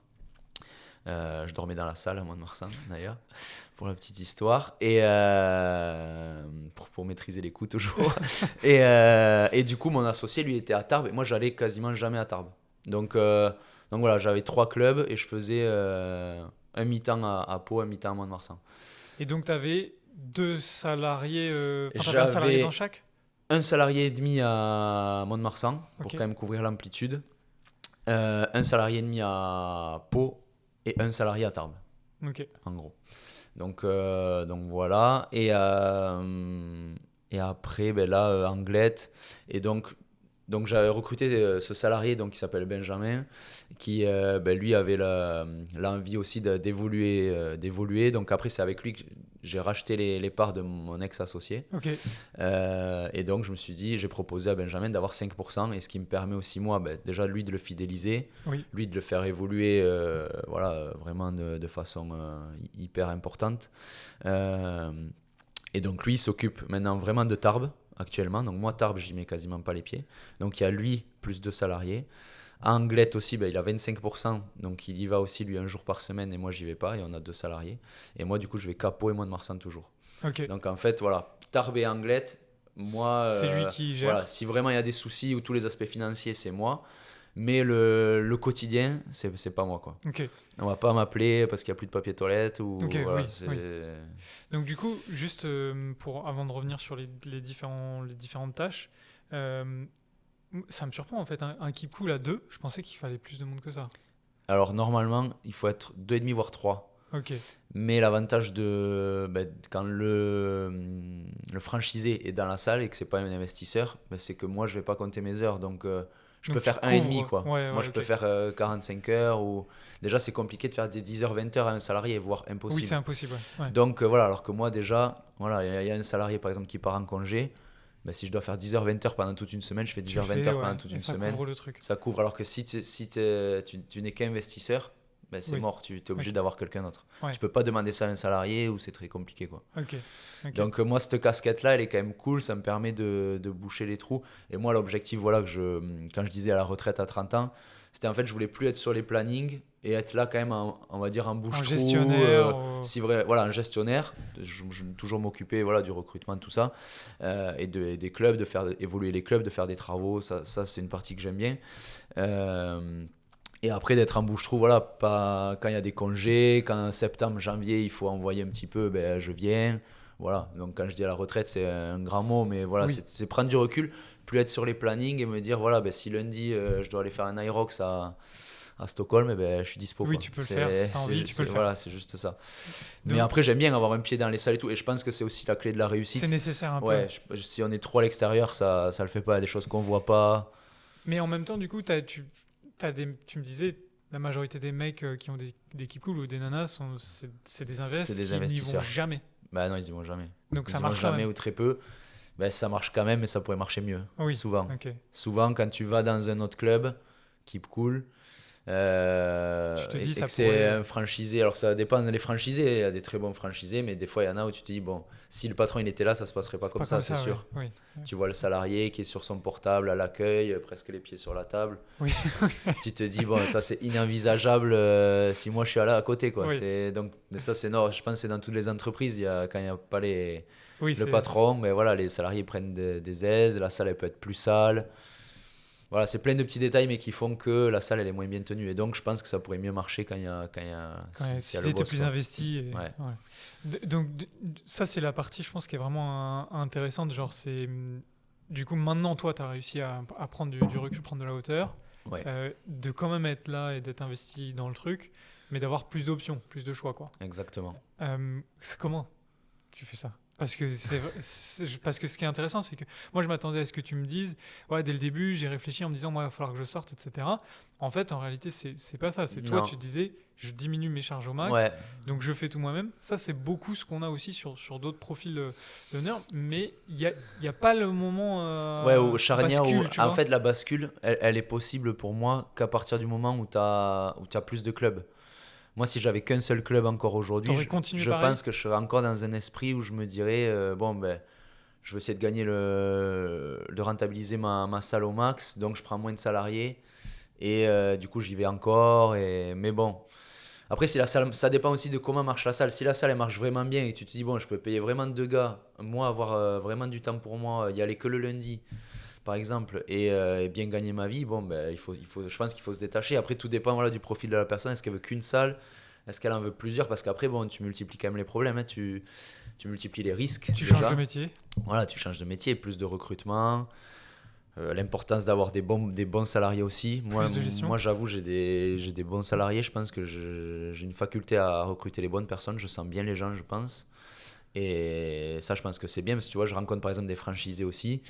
B: Je dormais dans la salle à Mont-de-Marsan, d'ailleurs, pour la petite histoire. Et pour maîtriser les coûts, toujours. Et du coup, mon associé, lui, était à Tarbes. Et moi, j'allais quasiment jamais à Tarbes. Donc voilà, j'avais 3 clubs et je faisais un mi-temps à Pau, un mi-temps à Mont-de-Marsan.
A: Et donc, tu avais 2 salariés. Enfin, tu avais un salarié
B: J'avais
A: dans chaque.
B: un salarié et demi à Mont-de-Marsan pour
A: Ok.
B: quand même couvrir l'amplitude. Un salarié et demi à Pau et un salarié à Tarbes,
A: Ok.
B: en gros. Donc voilà. Et après, ben là, Anglette. Et donc j'avais recruté ce salarié donc, qui s'appelle Benjamin, qui lui avait l'envie aussi d'évoluer. Donc après, c'est avec lui que j'ai racheté les parts de mon ex-associé.
A: Ok.
B: Et donc je me suis dit, j'ai proposé à Benjamin d'avoir 5%, et ce qui me permet aussi moi, déjà lui de le fidéliser,
A: Oui.
B: lui de le faire évoluer voilà, vraiment de façon hyper importante. Et donc lui il s'occupe maintenant vraiment de Tarbes actuellement. Donc moi Tarbes j'y mets quasiment pas les pieds. Donc il y a lui plus 2 salariés. À Anglette aussi, il a 25%, donc il y va aussi lui un jour par semaine et moi j'y vais pas, et on a 2 salariés. Et moi du coup je vais Capo et Mont-de-Marsan toujours.
A: Ok.
B: Donc en fait voilà, Tarbes et Anglette, moi
A: C'est lui qui gère.
B: voilà, si vraiment il y a des soucis ou tous les aspects financiers c'est moi, mais le quotidien c'est pas moi quoi.
A: Ok.
B: On va pas m'appeler parce qu'il y a plus de papier toilette ou
A: Ok,
B: voilà,
A: oui, oui. Donc du coup, juste avant de revenir sur les différentes tâches, ça me surprend en fait, un keep cool à 2, je pensais qu'il fallait plus de monde que ça.
B: Alors normalement, il faut être 2,5 voire 3.
A: Ok,
B: Mais l'avantage quand le franchisé est dans la salle et que c'est pas un investisseur, c'est que moi je vais pas compter mes heures, donc je
A: Donc
B: peux
A: tu
B: faire 1,5
A: couvres.
B: quoi.
A: Ouais,
B: Moi
A: ouais,
B: je
A: ok.
B: peux faire 45 heures ou déjà c'est compliqué de faire des 10 heures 20 heures à un salarié, voire
A: Oui,
B: impossible.
A: c'est impossible. Ouais.
B: Donc voilà, alors que moi déjà, voilà, il y a un salarié par exemple qui part en congé, si je dois faire 10 heures 20 heures pendant toute une semaine, je fais 10
A: Tu
B: heures
A: le
B: 20
A: fais,
B: heures
A: ouais,
B: pendant toute
A: et
B: une
A: ça
B: semaine.
A: couvre le truc.
B: Ça couvre, alors que si tu n'es qu'investisseur, c'est
A: Oui.
B: mort, tu es obligé
A: Ok.
B: d'avoir quelqu'un d'autre.
A: Ouais.
B: Tu peux pas demander ça à un salarié ou c'est très compliqué quoi.
A: Ok. Ok.
B: Donc moi cette casquette là elle est quand même cool, ça me permet de boucher les trous. Et moi l'objectif voilà quand je disais à la retraite à 30 ans, c'était en fait je voulais plus être sur les plannings et être là quand même on va dire en
A: Un
B: bouche-trou,
A: gestionnaire.
B: si vrai, voilà, un gestionnaire. Je toujours m'occuper voilà, du recrutement, tout ça, et des clubs, de faire évoluer les clubs, de faire des travaux, ça c'est une partie que j'aime bien. Et après d'être en bouche-trou, voilà, pas quand il y a des congés, quand en septembre, janvier, il faut envoyer un petit peu, je viens. Voilà, donc quand je dis à la retraite, c'est un grand mot, mais voilà,
A: Oui.
B: c'est prendre du recul, plus être sur les plannings et me dire, voilà, si lundi, je dois aller faire un Irox à Stockholm, je suis dispo.
A: Oui,
B: Quoi.
A: tu peux le faire, si t'as envie, tu peux le faire.
B: Voilà, c'est juste ça.
A: Donc-
B: Mais après, j'aime bien avoir un pied dans les salles et tout, et je pense que c'est aussi la clé de la réussite.
A: C'est nécessaire un peu.
B: Ouais, si on est trop à l'extérieur, ça le fait pas, il y a des choses qu'on voit pas.
A: Mais en même temps, du coup, tu me disais, la majorité des mecs qui ont des keep cool ou des nanas, c'est des
B: C'est des
A: qui n'y vont
B: investisseurs.
A: jamais.
B: Bah non, ils y vont jamais.
A: Donc
B: Ils
A: ça
B: y vont
A: marche quand
B: jamais
A: même.
B: ou très peu. Ça marche quand même, mais ça pourrait marcher mieux.
A: Oui.
B: Souvent.
A: Ok.
B: Souvent, quand tu vas dans un autre club, Keep Cool.
A: Tu te dis,
B: Et
A: ça
B: que c'est
A: pourrait.
B: un franchisé. Alors ça dépend des franchisés, il y a des très bons franchisés, mais des fois il y en a où tu te dis, bon, si le patron il était là, ça se passerait pas
A: C'est
B: comme
A: pas
B: ça,
A: comme
B: c'est
A: ça, oui.
B: sûr.
A: Oui,
B: Tu vois le salarié qui est sur son portable à l'accueil, presque les pieds sur la table.
A: oui.
B: Tu te dis, bon, ça c'est inenvisageable si moi je suis là à côté, quoi.
A: Oui,
B: Donc, mais ça c'est non, je pense que c'est dans toutes les entreprises, quand il n'y a pas
A: oui,
B: le patron, mais voilà, les salariés prennent des aises, la salle elle peut être plus sale. Voilà, c'est plein de petits détails, mais qui font que la salle elle est moins bien tenue. Et donc je pense que ça pourrait mieux marcher
A: ouais,
B: s'il y a
A: si
B: le
A: tu
B: boss,
A: plus
B: quoi.
A: investi.
B: Ouais,
A: Ouais. Donc, ça, c'est la partie, je pense, qui est vraiment intéressante. Genre, du coup, maintenant, toi, tu as réussi à prendre du recul, prendre de la hauteur,
B: ouais,
A: de quand même être là et d'être investi dans le truc, mais d'avoir plus d'options, plus de choix, quoi.
B: exactement.
A: Comment tu fais ça? Parce que ce qui est intéressant, c'est que moi, je m'attendais à ce que tu me dises, ouais, dès le début, j'ai réfléchi en me disant, moi, il va falloir que je sorte, etc. En fait, en réalité, c'est pas ça. C'est toi,
B: Non,
A: tu disais, je diminue mes charges au max,
B: ouais,
A: donc je fais tout moi-même. Ça, c'est beaucoup ce qu'on a aussi sur d'autres profils d'honneur, mais il y a pas le moment
B: ouais, au charnière,
A: bascule, tu
B: en
A: vois.
B: fait, la bascule, elle est possible pour moi qu'à partir du moment où t'as plus de clubs. Moi, si j'avais qu'un seul club encore aujourd'hui,
A: T'aurais continué
B: je
A: pareil?
B: pense que je serais encore dans un esprit où je me dirais, bon, ben, je vais essayer de gagner de rentabiliser ma salle au max, donc je prends moins de salariés. Et du coup, j'y vais encore. Mais bon, après, si la salle, ça dépend aussi de comment marche la salle. Si la salle elle marche vraiment bien et tu te dis, bon, je peux payer vraiment 2 gars, moi, avoir vraiment du temps pour moi, y aller que le lundi, par exemple, et bien gagner ma vie, bon, ben, je pense qu'il faut se détacher. Après, tout dépend voilà, du profil de la personne. Est-ce qu'elle veut qu'une salle? Est-ce qu'elle en veut plusieurs? Parce qu'après, bon, tu multiplies quand même les problèmes, hein. Tu multiplies les risques
A: Tu changes de
B: déjà.
A: métier,
B: Voilà, tu changes de métier, plus de recrutement. L'importance d'avoir des bons salariés aussi. Moi,
A: plus de gestion.
B: moi j'avoue, j'ai des bons salariés. Je pense que j'ai une faculté à recruter les bonnes personnes. Je sens bien les gens, je pense. Et ça, je pense que c'est bien. Parce que tu vois, je rencontre par exemple des franchisés aussi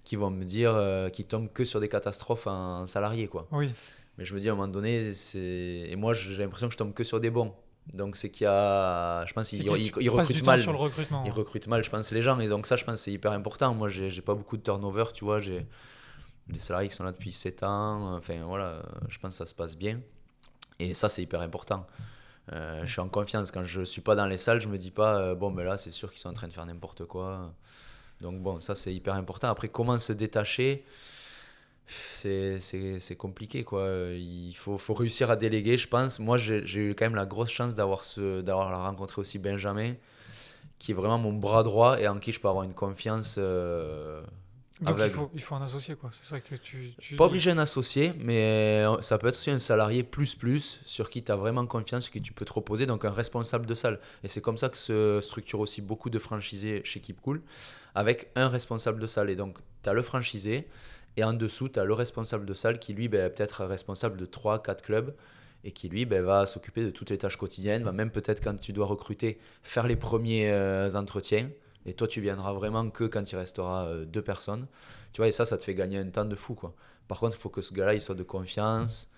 B: qui vont me dire qu'ils tombent que sur des catastrophes en salariés, quoi.
A: Oui,
B: Mais je me dis à un moment donné, et moi, j'ai l'impression que je tombe que sur des bons. Donc c'est qu'il y a, je pense
A: c'est
B: qu'ils
A: que tu
B: ils
A: passes du
B: recrutent
A: temps
B: mal.
A: sur le recrutement.
B: Ils recrutent mal, je pense, les gens. Et donc ça, je pense que c'est hyper important. Moi, j'ai pas beaucoup de turnover, tu vois. J'ai des salariés qui sont là depuis 7 ans. Enfin, voilà, je pense que ça se passe bien. Et ça, c'est hyper important. Je suis en confiance. Quand je suis pas dans les salles, je me dis pas, bon, mais là, c'est sûr qu'ils sont en train de faire n'importe quoi. Donc, bon, ça, c'est hyper important. Après, comment se détacher? C'est compliqué, quoi. Faut réussir à déléguer, je pense. Moi, j'ai eu quand même la grosse chance d'avoir rencontré aussi Benjamin, qui est vraiment mon bras droit et en qui je peux avoir une confiance
A: Donc
B: aveugle.
A: il faut un associé, quoi. C'est ça que tu
B: Pas
A: dis.
B: obligé un associé, mais ça peut être aussi un salarié plus sur qui tu as vraiment confiance, sur qui tu peux te reposer, donc un responsable de salle. Et c'est comme ça que se structure aussi beaucoup de franchisés chez Keep Cool, avec un responsable de salle. Et donc, tu as le franchisé, et en dessous, tu as le responsable de salle qui, lui, ben, peut-être responsable de 3 4 clubs, et qui, lui, ben, va s'occuper de toutes les tâches quotidiennes, va même peut-être quand tu dois recruter, faire les premiers entretiens. Et toi, tu viendras vraiment que quand il restera 2 personnes. Tu vois, et ça te fait gagner un temps de fou, quoi. Par contre, il faut que ce gars-là, il soit de confiance.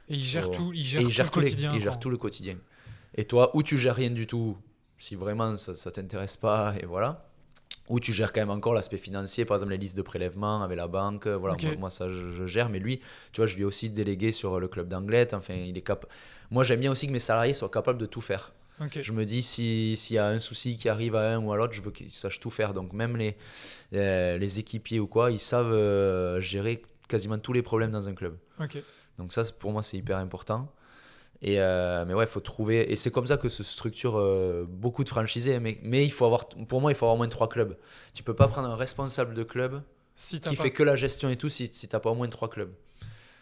A: Et il
B: Et
A: gère tout le quotidien,
B: il gère
A: quoi.
B: tout le quotidien. Et toi, ou tu gères rien du tout, si vraiment ça t'intéresse pas, et voilà. Ou tu gères quand même encore l'aspect financier, par exemple les listes de prélèvements avec la banque. Voilà,
A: Ok,
B: moi ça, je gère. Mais lui, tu vois, je lui ai aussi délégué sur le club d'Anglette. Enfin, moi, j'aime bien aussi que mes salariés soient capables de tout faire.
A: ok.
B: Je me dis, s'il y a un souci qui arrive à un ou à l'autre, je veux qu'ils sachent tout faire. Donc, même les équipiers ou quoi, ils savent gérer quasiment tous les problèmes dans un club.
A: Ok.
B: Donc, ça, pour moi, c'est hyper important. Mais ouais, il faut trouver. Et c'est comme ça que se structure beaucoup de franchisés. Mais pour moi, il faut avoir au moins 3 clubs. Tu peux pas prendre un responsable de club
A: Si t'as
B: qui
A: pas.
B: fait que la gestion et tout si tu n'as pas au moins 3 clubs.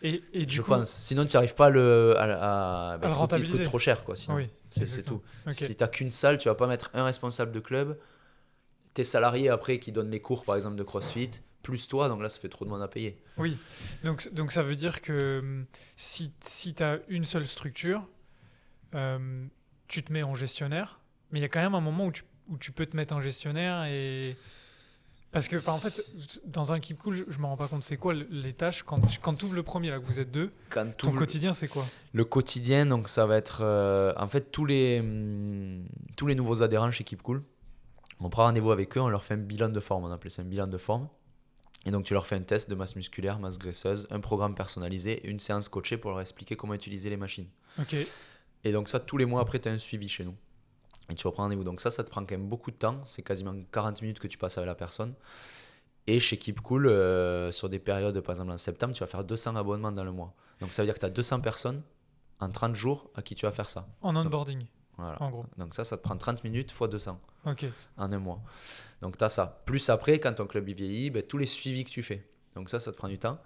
A: Et du
B: Je
A: coup,
B: pense. Sinon, tu n'arrives pas
A: à le
B: il te coûte
A: rentabiliser.
B: trop cher, quoi. Sinon,
A: Oui,
B: c'est
A: exactement.
B: tout.
A: Ok.
B: Si tu n'as qu'une salle, tu vas pas mettre un responsable de club, tes salariés après qui donnent les cours, par exemple, de CrossFit, plus toi. Donc là, ça fait trop de monde à payer.
A: Oui. Donc ça veut dire que si tu as une seule structure, tu te mets en gestionnaire, mais il y a quand même un moment où tu peux te mettre en gestionnaire et. Parce que, enfin, en fait, dans un Keep Cool, je me rends pas compte, c'est quoi les tâches quand tu ouvres le premier, là, que vous êtes deux,
B: Quand
A: ton
B: tout
A: quotidien, c'est quoi?
B: le quotidien, donc ça va être en fait tous les nouveaux adhérents chez Keep Cool. On prend rendez-vous avec eux, on leur fait un bilan de forme. On appelle ça un bilan de forme. Et donc, tu leur fais un test de masse musculaire, masse graisseuse, un programme personnalisé, une séance coachée pour leur expliquer comment utiliser les machines.
A: Ok.
B: Et donc, ça, tous les mois après, tu as un suivi chez nous. Et tu reprends rendez-vous. Donc, ça te prend quand même beaucoup de temps. C'est quasiment 40 minutes que tu passes avec la personne. Et chez Keep Cool, sur des périodes, par exemple en septembre, tu vas faire 200 abonnements dans le mois. Donc, ça veut dire que tu as 200 personnes en 30 jours à qui tu vas faire ça.
A: En
B: Donc,
A: onboarding,
B: voilà.
A: en gros.
B: Donc, ça te prend 30 minutes fois 200
A: Ok.
B: en un mois. Donc, tu as ça. Plus après, quand ton club il vieillit, tous les suivis que tu fais. Donc, ça te prend du temps.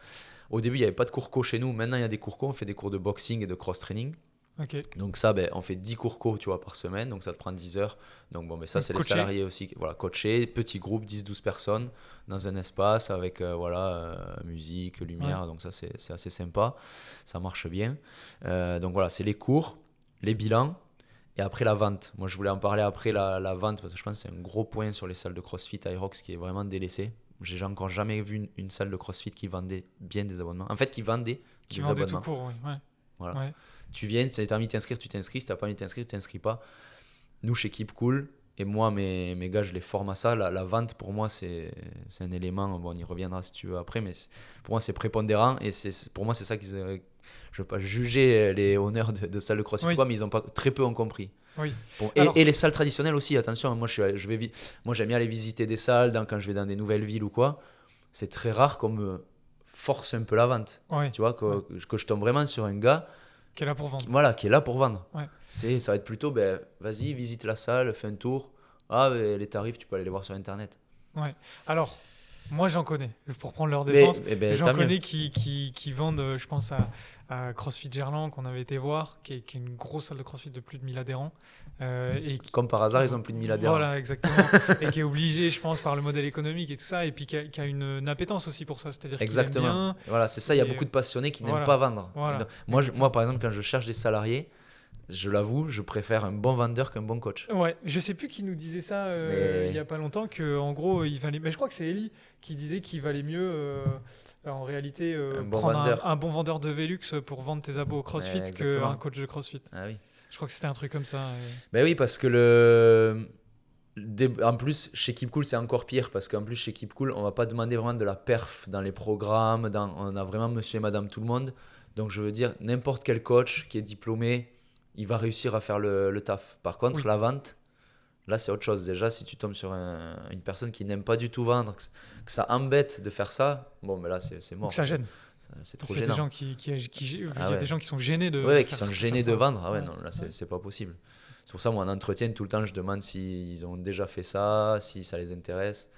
B: Au début, il n'y avait pas de cours co chez nous. Maintenant, il y a des cours co. On fait des cours de boxing et de cross-training.
A: Ok.
B: Donc, ça, on fait 10 cours co, tu vois, par semaine. Donc, ça te prend 10 heures. Donc, ça, c'est les salariés aussi. Voilà, coachés, petit groupe, 10-12 personnes dans un espace avec musique, lumière.
A: Ouais.
B: Donc, ça, c'est assez sympa. Ça marche bien. Donc, voilà, c'est les cours, les bilans. Et après la vente, moi je voulais en parler après la vente parce que je pense que c'est un gros point sur les salles de CrossFit Hyrox qui est vraiment délaissé. J'ai encore jamais vu une salle de CrossFit qui vendait bien des abonnements. En fait, qui vendait
A: Qui
B: des
A: vendait
B: abonnements.
A: tout court, oui. Ouais.
B: Voilà.
A: Ouais.
B: Tu viens, tu as envie de t'inscrire, tu t'inscris. Si tu n'as pas envie de t'inscrire, tu t'inscris pas. Nous, chez Keep Cool, et moi, mes gars, je les forme à ça. La vente, pour moi, c'est un élément. Bon, on y reviendra si tu veux après, mais pour moi, c'est prépondérant. Et pour moi, c'est ça qu'ils. Je ne veux pas juger les honneurs de salles de CrossFit,
A: Oui.
B: mais très peu ont compris.
A: Oui.
B: Bon,
A: Alors-
B: et les salles traditionnelles aussi, attention, moi j'aime bien aller visiter des salles quand je vais dans des nouvelles villes ou quoi. C'est très rare qu'on me force un peu la vente.
A: Ouais.
B: Tu vois, que je tombe vraiment sur un gars
A: Qui est là pour vendre.
B: qui est là pour vendre.
A: Ouais.
B: Ça va être plutôt, vas-y, visite la salle, fais un tour. Ah, les tarifs, tu peux aller les voir sur Internet.
A: Ouais. Alors, moi j'en connais, pour prendre leur
B: Mais-
A: défense.
B: tant
A: J'en
B: mieux.
A: connais qui vendent, je pense à CrossFit Gerland qu'on avait été voir, qui est une grosse salle de CrossFit de plus de 1000 adhérents.
B: Comme par hasard, ils ont plus de 1000 adhérents.
A: Voilà, exactement. Et qui est obligé, je pense, par le modèle économique et tout ça, et puis qui a une appétence aussi pour ça. C'est-à-dire qu'il aime
B: Exactement.
A: bien.
B: Voilà, c'est ça, il y a
A: Et,
B: beaucoup de passionnés qui
A: voilà.
B: n'aiment pas vendre.
A: Voilà.
B: Donc,
A: Exactement.
B: moi, par exemple, quand je cherche des salariés, je l'avoue, je préfère un bon vendeur qu'un bon coach.
A: Ouais, je sais plus qui nous disait ça
B: Mais-
A: il y a pas longtemps que en gros il valait. Mais je crois que c'est Ellie qui disait qu'il valait mieux en réalité
B: Un bon
A: prendre
B: vendeur.
A: un bon vendeur de Velux pour vendre tes abos au CrossFit
B: exactement.
A: qu'un coach de CrossFit.
B: Ah oui.
A: Je crois que c'était un truc comme ça.
B: Ben oui, parce que en plus, chez Keep Cool, c'est encore pire. Parce qu'en plus, chez Keep Cool, on va pas demander vraiment de la perf dans les programmes. On a vraiment monsieur et madame tout le monde. Donc, je veux dire, n'importe quel coach qui est diplômé, il va réussir à faire le taf. Par contre,
A: Oui.
B: la vente, là, c'est autre chose. Déjà, si tu tombes sur une personne qui n'aime pas du tout vendre, que ça embête de faire ça, bon, mais là, c'est mort.
A: Donc ça gêne.
B: C'est
A: Parce
B: trop
A: qu'il y a des
B: gênant.
A: gens il y
B: Ah
A: a
B: ouais.
A: des gens qui sont gênés de.
B: Ouais,
A: de
B: qui
A: faire-
B: sont gênés
A: faire
B: de
A: ça.
B: vendre. Ah ouais,
A: Ouais.
B: non, là, c'est pas possible. C'est pour ça, moi, en entretien, tout le temps, je demande s'ils ont déjà fait ça, si ça les intéresse.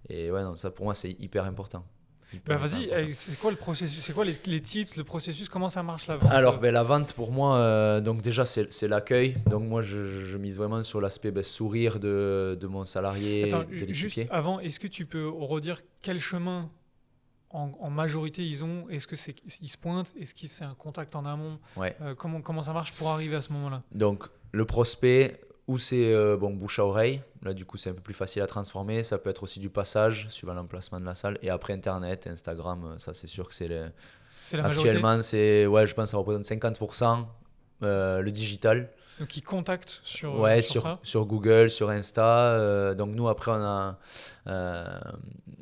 B: Et ouais, non, ça, pour moi, c'est hyper important.
A: Bah
B: Hyper,
A: vas-y,
B: hyper important.
A: c'est quoi le processus? C'est quoi les tips, le processus? Comment ça marche la vente?
B: Alors, la vente, pour moi, donc déjà, c'est l'accueil. Donc, moi, je mise vraiment sur l'aspect sourire de mon salarié,
A: Attends,
B: de
A: juste
B: l'équipier.
A: avant, est-ce que tu peux redire quel chemin en majorité ils ont? Est-ce que ils se pointent? Est-ce que c'est un contact en amont?
B: Ouais.
A: Comment ça marche pour arriver à ce moment-là?
B: Donc, le prospect, ou c'est bouche à oreille. Là, du coup, c'est un peu plus facile à transformer. Ça peut être aussi du passage, suivant l'emplacement de la salle. Et après, Internet, Instagram, ça, c'est sûr que c'est
A: C'est la majorité.
B: actuellement, je pense que ça représente 50%. Le digital,
A: Donc ils contactent sur,
B: ouais,
A: sur ça.
B: sur Google, sur Insta. Donc nous, après, on a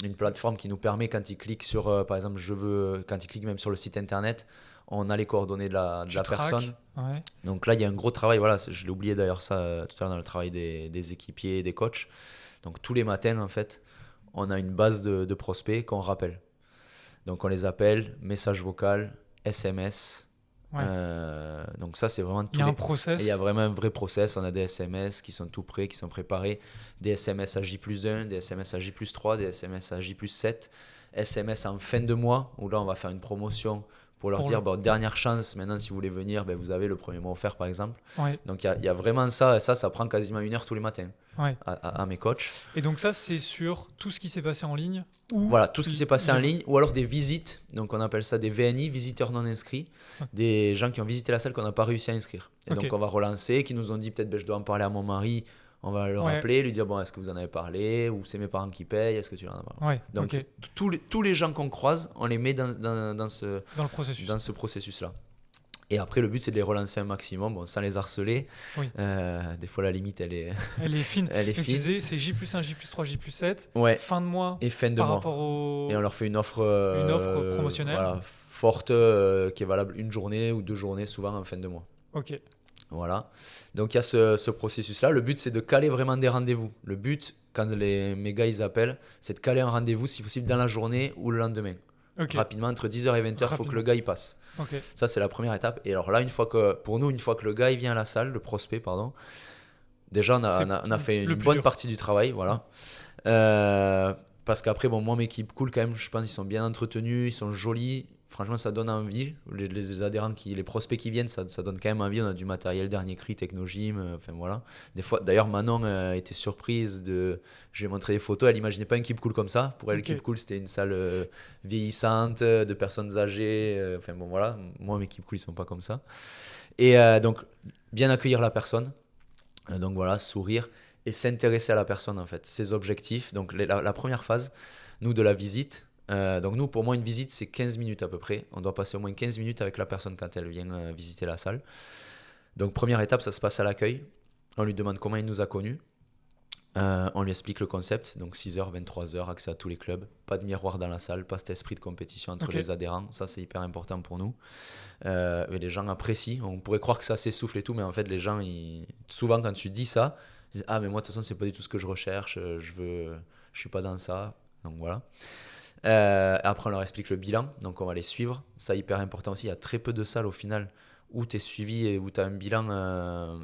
B: une plateforme qui nous permet, quand ils cliquent sur, par exemple, quand ils cliquent même sur le site internet, on a les coordonnées de la
A: Tu traques.
B: personne.
A: Ouais.
B: Donc là, il y a un gros travail. Voilà, je l'ai oublié d'ailleurs ça tout à l'heure dans le travail des équipiers et des coachs. Donc tous les matins, en fait, on a une base de prospects qu'on rappelle. Donc on les appelle, message vocal, SMS.
A: Ouais.
B: Donc ça, c'est vraiment
A: Il
B: tous
A: y a un
B: les...
A: process.
B: Et il y a vraiment un vrai process. On a des SMS qui sont tout prêts, qui sont préparés. Des SMS à J+1, des SMS à J+3, des SMS à J+7. SMS en fin de mois, où là, on va faire une promotion pour leur
A: Pour
B: dire, dernière chance, maintenant, si vous voulez venir, vous avez le premier mois offert, par exemple.
A: Ouais.
B: Donc, il y a vraiment ça. Et ça prend quasiment 1 heure tous les matins
A: Ouais.
B: à mes coachs.
A: Et donc ça, c'est sur tout ce qui s'est passé en ligne ou
B: Voilà, tout ce qui s'est passé en
A: le-
B: ligne, ou alors des visites. Donc, on appelle ça des VNI, visiteurs non inscrits. Des gens qui ont visité la salle qu'on n'a pas réussi à inscrire. Et
A: Ok.
B: donc, on va relancer, qui nous ont dit peut-être, je dois en parler à mon mari. On va le
A: Ouais.
B: rappeler, lui dire, est-ce que vous en avez parlé? Ou c'est mes parents qui payent? Est-ce que tu en as parlé?
A: Ouais.
B: Donc,
A: Ok.
B: tous les gens qu'on croise, on les met dans ce
A: Dans le processus.
B: dans ce processus-là. Et après, le but, c'est de les relancer un maximum, bon, sans les harceler.
A: Oui.
B: Des fois, la limite,
A: Elle est fine.
B: elle est
A: Donc tu
B: fine.
A: disais, c'est J+1, J+3, J+7,
B: Ouais,
A: fin de mois
B: et fin de
A: par
B: mois.
A: rapport
B: Et on
A: au...
B: leur fait une offre,
A: une offre promotionnelle.
B: voilà, forte, qui est valable une journée ou 2 journées, souvent en fin de mois.
A: Ok.
B: Voilà. Donc il y a ce processus-là. Le but, c'est de caler vraiment des rendez-vous. Le but, quand mes gars ils appellent, c'est de caler un rendez-vous, si possible, dans la journée ou le lendemain.
A: Ok.
B: Rapidement, entre 10h et 20h, il faut que le
A: Rapidement.
B: gars il passe.
A: Ok.
B: Ça, c'est la première étape. Et alors là, pour nous, une fois que le gars il vient à la salle, le prospect, pardon, déjà
A: C'est
B: on a fait
A: le
B: une
A: plus
B: bonne
A: dur.
B: partie du travail. Voilà. Euh, Parce qu'après, bon, moi, mes équipes cool quand même, je pense qu'ils sont bien entretenus, ils sont jolis. Franchement, ça donne envie. Les adhérents, les prospects qui viennent, ça donne quand même envie. On a du matériel dernier cri, Technogym, enfin voilà. Des fois, d'ailleurs, Manon était surprise je lui ai montré des photos, elle imaginait pas une Keep Cool comme ça. Pour elle,
A: Ok.
B: Keep Cool, c'était une salle vieillissante, de personnes âgées. Enfin bon, voilà. Moi, mes Keep Cool, ils sont pas comme ça. Et donc, bien accueillir la personne. Donc voilà, sourire et s'intéresser à la personne en fait, ses objectifs. Donc la première phase, nous de la visite. Donc nous, pour moi, une visite, c'est 15 minutes à peu près. On doit passer au moins 15 minutes avec la personne quand elle vient visiter la salle. Donc première étape, ça se passe à l'accueil. On lui demande comment il nous a connus. On lui explique le concept, donc 6h, 23h, accès à tous les clubs, pas de miroir dans la salle, pas cet esprit de compétition entre
A: Ok.
B: les adhérents, ça c'est hyper important pour nous. Et les gens apprécient, on pourrait croire que ça s'essouffle et tout, mais en fait les gens, souvent quand tu dis ça, ils disent ah mais moi de toute façon c'est pas du tout ce que je recherche, je suis pas dans ça, donc voilà. Après on leur explique le bilan, donc on va les suivre, ça hyper important aussi, il y a très peu de salles au final où tu es suivi et où tu as un bilan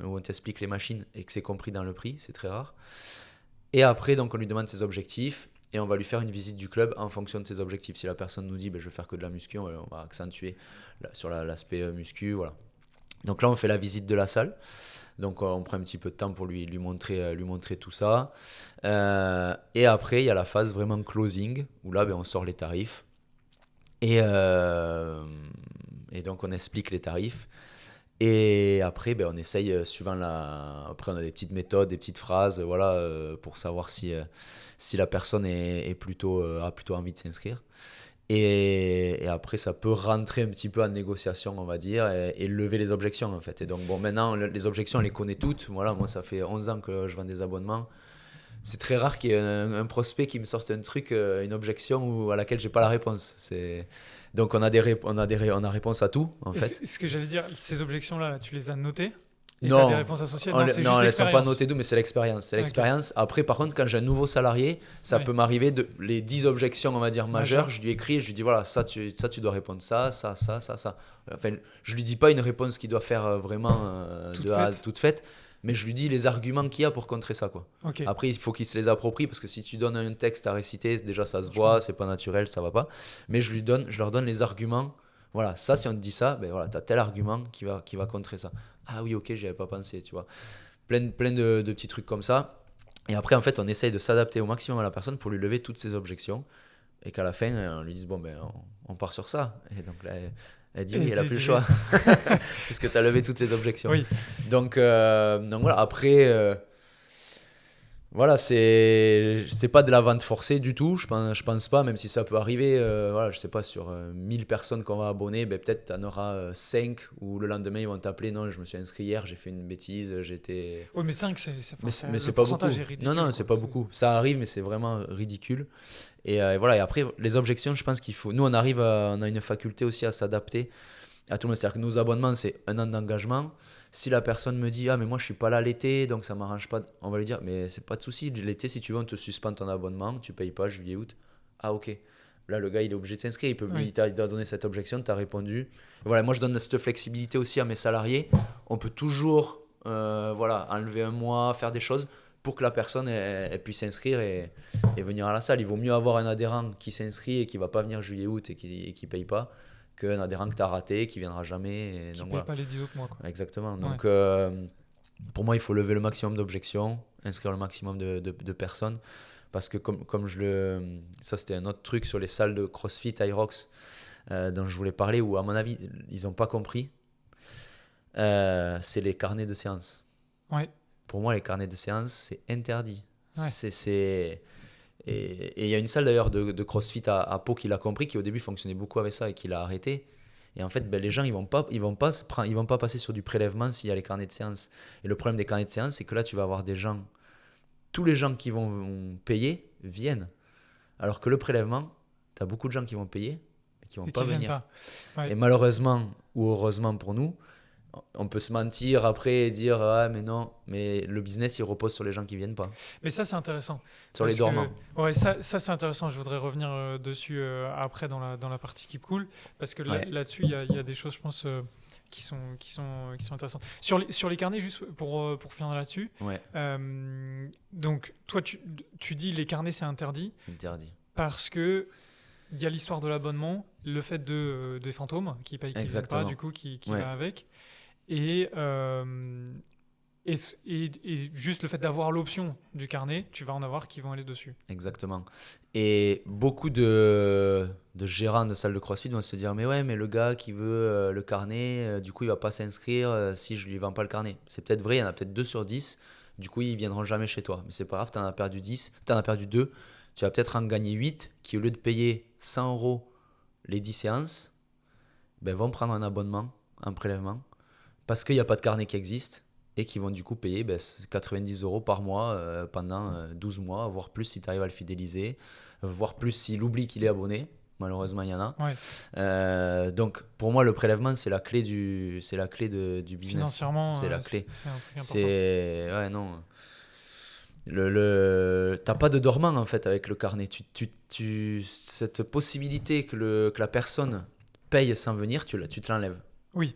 B: où on t'explique les machines et que c'est compris dans le prix, c'est très rare. Et après, donc, on lui demande ses objectifs et on va lui faire une visite du club en fonction de ses objectifs. Si la personne nous dit je vais faire que de la muscu, on va accentuer sur l'aspect muscu. Voilà. Donc là, on fait la visite de la salle. Donc on prend un petit peu de temps pour lui montrer tout ça. Et après, il y a la phase vraiment closing où là, on sort les tarifs. Et donc on explique les tarifs. Et après, on essaye, suivant Après, on a des petites méthodes, des petites phrases, voilà, pour savoir si la personne a plutôt envie de s'inscrire. Et après, ça peut rentrer un petit peu en négociation, on va dire, et lever les objections, en fait. Et donc, bon, maintenant, les objections, on les connaît toutes. Voilà, moi, ça fait 11 ans que je vends des abonnements. C'est très rare qu'il y ait un prospect qui me sorte un truc, une objection à laquelle j'ai pas la réponse. Donc on a réponse à tout en
A: Et
B: fait.
A: ce que j'allais dire, ces objections-là, là, tu les as notées et tu as des
B: Non,
A: réponses associées? Non, c'est
B: non,
A: juste
B: elles sont pas
A: l'expérience.
B: notées d'où, mais c'est l'expérience. C'est
A: Ok.
B: l'expérience. Après, par contre, quand j'ai un nouveau salarié, ça
A: Ouais.
B: peut m'arriver les 10 objections, on va dire, majeures.
A: Majeur.
B: Je lui écris et je lui dis voilà, ça tu dois répondre ça. Enfin, je lui dis pas une réponse qui doit faire vraiment
A: Toute
B: de A à
A: faite.
B: toute faite, mais je lui dis les arguments qu'il y a pour contrer ça, quoi.
A: Ok.
B: Après, il faut qu'il se les approprie parce que si tu donnes un texte à réciter, déjà ça se
A: Je
B: voit,
A: comprends.
B: c'est pas naturel, ça va pas. Mais je leur donne les arguments. Voilà, ça, si on te dit ça, voilà, tu as tel argument qui va contrer ça. Ah oui, ok, j'y avais pas pensé, tu vois. Plein de petits trucs comme ça. Et après, en fait, on essaye de s'adapter au maximum à la personne pour lui lever toutes ses objections. Et qu'à la fin, on lui dise, bon, on part sur ça. Et donc là, elle dit oui, elle a plus le choix. Puisque tu as levé toutes les objections.
A: Oui.
B: Donc voilà, après, voilà, c'est pas de la vente forcée du tout, je pense pas, même si ça peut arriver. Voilà, je sais pas, sur 1000 personnes qu'on va abonner, peut-être tu en auras 5 où le lendemain ils vont t'appeler. Non, je me suis inscrit hier, j'ai fait une bêtise, j'étais.
A: Oui, mais 5,
B: Mais
A: le
B: c'est pas beaucoup.
A: pourcentage est ridicule.
B: Non, c'est pas beaucoup. Ça arrive, mais c'est vraiment ridicule. Et voilà, et après, les objections, je pense qu'il faut. Nous, on a une faculté aussi à s'adapter à tout le monde. C'est-à-dire que nos abonnements, c'est un an d'engagement. Si la personne me dit ah mais moi je suis pas là l'été donc ça m'arrange pas, on va lui dire mais c'est pas de souci, l'été si tu veux on te suspend ton abonnement, tu payes pas juillet août. Ah ok, là le gars il est obligé de s'inscrire,
A: Oui.
B: il t'a donné cette objection, tu as répondu. Et voilà, moi je donne cette flexibilité aussi à mes salariés, on peut toujours voilà, enlever un mois, faire des choses pour que la personne elle puisse s'inscrire et venir à la salle. Il vaut mieux avoir un adhérent qui s'inscrit et qui va pas venir juillet août et qui paye pas qu'un adhérent que tu as raté, qui viendra jamais.
A: Qui
B: Donc,
A: ne paye
B: voilà.
A: pas les 10 autres mois. Quoi.
B: Exactement.
A: Ouais.
B: Donc, pour moi, il faut lever le maximum d'objections, inscrire le maximum de personnes. Parce que, ça, c'était un autre truc sur les salles de CrossFit, Irox, dont je voulais parler, où, à mon avis, ils n'ont pas compris. C'est les carnets de séance.
A: Ouais.
B: Pour moi, les carnets de séance, c'est interdit.
A: Ouais.
B: Et il y a une salle d'ailleurs de CrossFit à Pau qui l'a compris, qui au début fonctionnait beaucoup avec ça et qui l'a arrêté. Et en fait, ben, les gens, ils vont pas passer sur du prélèvement s'il y a les carnets de séance. Et le problème des carnets de séance, c'est que là, tu vas avoir des gens, tous les gens qui vont payer viennent. Alors que le prélèvement, tu as beaucoup de gens qui vont payer et qui vont
A: Et
B: pas
A: qui viennent
B: venir.
A: pas. Ouais.
B: Et malheureusement ou heureusement pour nous, on peut se mentir après et dire ah mais non, mais le business il repose sur les gens qui viennent pas,
A: Mais ça, c'est intéressant.
B: sur les
A: Parce que,
B: dormants.
A: ouais, ça c'est intéressant. Je voudrais revenir dessus après dans la partie Keep Cool. Parce que
B: Ouais,
A: là-dessus, il y a des choses, je pense, qui sont intéressantes. Sur les carnets, juste pour finir là-dessus.
B: ouais,
A: Donc, toi, tu dis les carnets, c'est interdit
B: interdit.
A: parce que il y a l'histoire de l'abonnement, le fait des fantômes qui payent, qui ne viennent pas,
B: Exactement.
A: du coup, qui
B: Ouais.
A: va avec. Et, et juste le fait d'avoir l'option du carnet, tu vas en avoir qui vont aller dessus.
B: Exactement. Et beaucoup de gérants de salles de CrossFit vont se dire mais ouais, mais le gars qui veut le carnet, du coup il va pas s'inscrire si je lui vends pas le carnet. C'est peut-être vrai, il y en a peut-être 2 sur 10, du coup ils viendront jamais chez toi. Mais c'est pas grave, tu en as perdu 10, tu en as perdu 2, tu vas peut-être en gagner 8 qui au lieu de payer 100 euros les 10 séances, ben, vont prendre un abonnement, un prélèvement, parce qu'il n'y a pas de carnet qui existe et qui vont du coup payer 90 euros par mois pendant 12 mois, voire plus si tu arrives à le fidéliser, voire plus s'il oublie qu'il est abonné. Malheureusement, il y en a.
A: Ouais.
B: Donc, pour moi, le prélèvement, c'est la clé du business.
A: Financièrement,
B: C'est la clé.
A: c'est un truc important.
B: C'est. Ouais, non. T'as pas de dormant en fait avec le carnet. Cette possibilité que la personne paye sans venir, tu te l'enlèves.
A: Oui,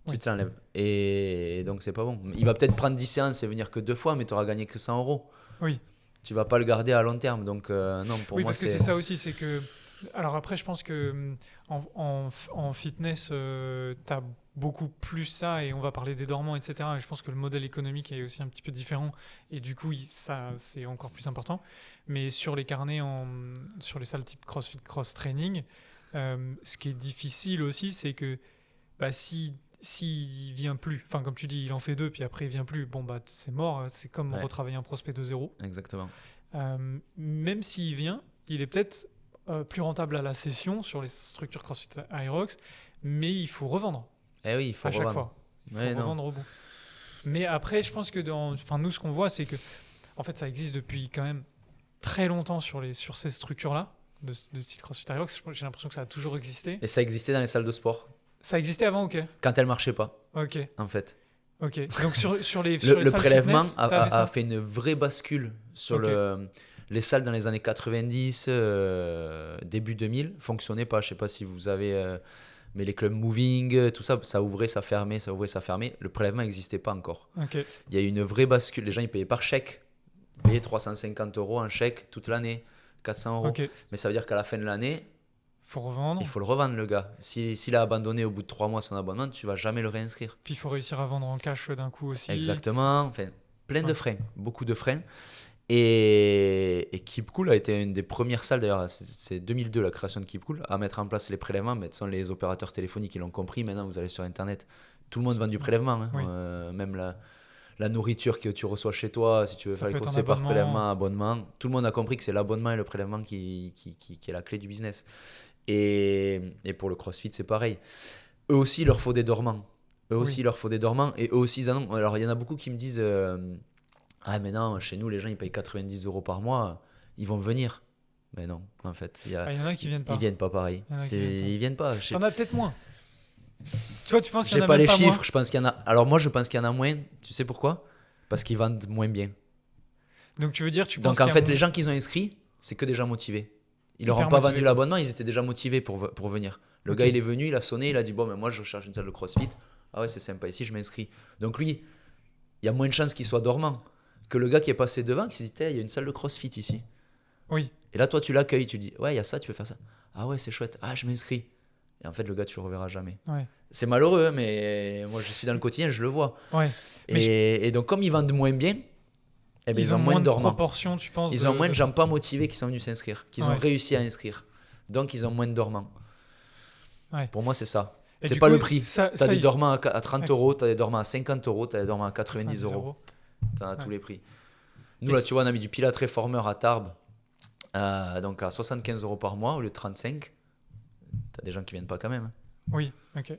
B: Tu
A: Oui.
B: te l'enlèves. Et donc, c'est pas bon. Il va peut-être prendre 10 séances et venir que 2 fois, mais tu auras gagné que 100 euros.
A: oui.
B: Tu vas pas le garder à long terme. Donc, non, pour
A: Oui,
B: moi,
A: parce que c'est ça aussi, c'est que... Alors après, je pense que en fitness, tu as beaucoup plus ça, et on va parler des dormants, etc. Et je pense que le modèle économique est aussi un petit peu différent, et du coup, ça, c'est encore plus important. Mais sur les carnets, sur les salles type CrossFit, cross-training, ce qui est difficile aussi, c'est que bah, s'il vient plus, enfin comme tu dis, il en fait 2, puis après il vient plus, bon bah c'est mort, c'est comme
B: Ouais.
A: retravailler un prospect de zéro.
B: Exactement.
A: Même s'il vient, il est peut-être plus rentable à la session sur les structures CrossFit Aerox, mais il faut revendre
B: Eh oui, il faut
A: à chaque
B: revendre.
A: fois. Il faut
B: Ouais, non.
A: revendre au bout. Mais après, je pense que enfin, nous, ce qu'on voit, c'est que en fait, ça existe depuis quand même très longtemps sur ces structures-là, de style CrossFit Aerox. J'ai l'impression que ça a toujours existé.
B: Et ça existait dans les salles de sport
A: Ça existait avant, ok.
B: quand elles marchaient pas,
A: Ok,
B: en fait.
A: ok. Donc sur les
B: Le
A: salles
B: prélèvement
A: fitness, t'avais ça.
B: a fait une vraie bascule sur
A: Ok.
B: les salles dans les années 90, début 2000, fonctionnaient pas. Je sais pas si vous avez, mais les clubs moving, tout ça, ça ouvrait, ça fermait, ça ouvrait, ça fermait. Le prélèvement n'existait pas encore.
A: Ok.
B: Il y a eu une vraie bascule. Les gens ils payaient par chèque, ils payaient 350 euros en chèque toute l'année, 400 euros.
A: Ok.
B: Mais ça veut dire qu'à la fin de l'année,
A: Faut revendre.
B: il faut le revendre le gars. S'il a abandonné au bout de 3 mois son abonnement, tu vas jamais le réinscrire.
A: Puis il faut réussir à vendre en cash d'un coup aussi.
B: Exactement, enfin, plein de
A: Ouais.
B: freins, beaucoup de freins. Et Keep Cool a été une des premières salles, d'ailleurs, c'est 2002 la création de Keep Cool, à mettre en place les prélèvements. Mais ce sont les opérateurs téléphoniques qui l'ont compris. Maintenant, vous allez sur Internet, tout le monde vend du prélèvement. Hein.
A: Oui.
B: Même la nourriture que tu reçois chez toi, si tu veux
A: Ça
B: faire les
A: peut être
B: courses,
A: un
B: c'est par
A: abonnement.
B: prélèvement, abonnement. Tout le monde a compris que c'est l'abonnement et le prélèvement qui est la clé du business. Et pour le CrossFit, c'est pareil. Eux aussi, il leur faut des dormants. Eux aussi,
A: Oui.
B: il leur faut des dormants. Et eux aussi, ils en ont. Alors, il y en a beaucoup qui me disent ah, mais non, chez nous, les gens, ils payent 90 euros par mois. Ils vont venir. Mais non, en fait.
A: Il y en a qui viennent pas.
B: Ils viennent pas pareil.
A: Il y en a qui viennent pas.
B: Ils viennent pas.
A: T'en as peut-être moins. Toi, tu penses qu'il y
B: J'ai
A: en a
B: pas
A: même
B: les
A: pas
B: chiffres.
A: moins.
B: Je pense qu'il y en a. Alors, moi, je pense qu'il y en a moins. Tu sais pourquoi? Parce qu'ils vendent moins bien.
A: Donc tu veux dire, tu penses
B: Donc, en
A: qu'il y a
B: fait,
A: moins-
B: les gens qu'ils ont inscrits, c'est que des gens motivés. Ils leur
A: Hyper
B: ont pas
A: motivés,
B: vendu
A: quoi.
B: l'abonnement, ils étaient déjà motivés pour venir. Le
A: Ok.
B: gars, il est venu, il a sonné, il a dit bon, mais moi, je cherche une salle de CrossFit. Ah ouais, c'est sympa ici, je m'inscris. Donc, lui, il y a moins de chances qu'il soit dormant que le gars qui est passé devant, qui s'est dit il y a une salle de CrossFit ici.
A: Oui.
B: Et là, toi, tu l'accueilles, tu dis ouais, il y a ça, tu veux faire ça. Ah ouais, c'est chouette. Ah, je m'inscris. Et en fait, le gars, tu le reverras jamais.
A: Ouais.
B: C'est malheureux, mais moi, je suis dans le quotidien, je le vois.
A: Ouais. Mais
B: Et donc, comme ils vendent moins bien, eh ben,
A: ils ont moins de
B: dormants.
A: proportions, tu penses.
B: Ils ont moins de gens pas motivés qui sont venus s'inscrire, qui ont
A: Ouais.
B: réussi à inscrire. Donc, ils ont moins de dormants.
A: Ouais.
B: Pour moi, c'est ça.
A: Et
B: C'est
A: du
B: pas
A: coup,
B: le prix.
A: ça-
B: Tu as
A: ça,
B: des
A: il-
B: dormants à 30
A: Ouais.
B: euros, tu as des dormants à 50 euros, tu as des dormants à 90
A: 90
B: euros. Tu as
A: Ouais.
B: tous les prix. Nous,
A: Et
B: là,
A: c'est-
B: tu vois, on a mis du Pilates Reformer à Tarbes, donc à 75 euros par mois au lieu de 35. Tu as des gens qui viennent pas quand même.
A: Oui, ok.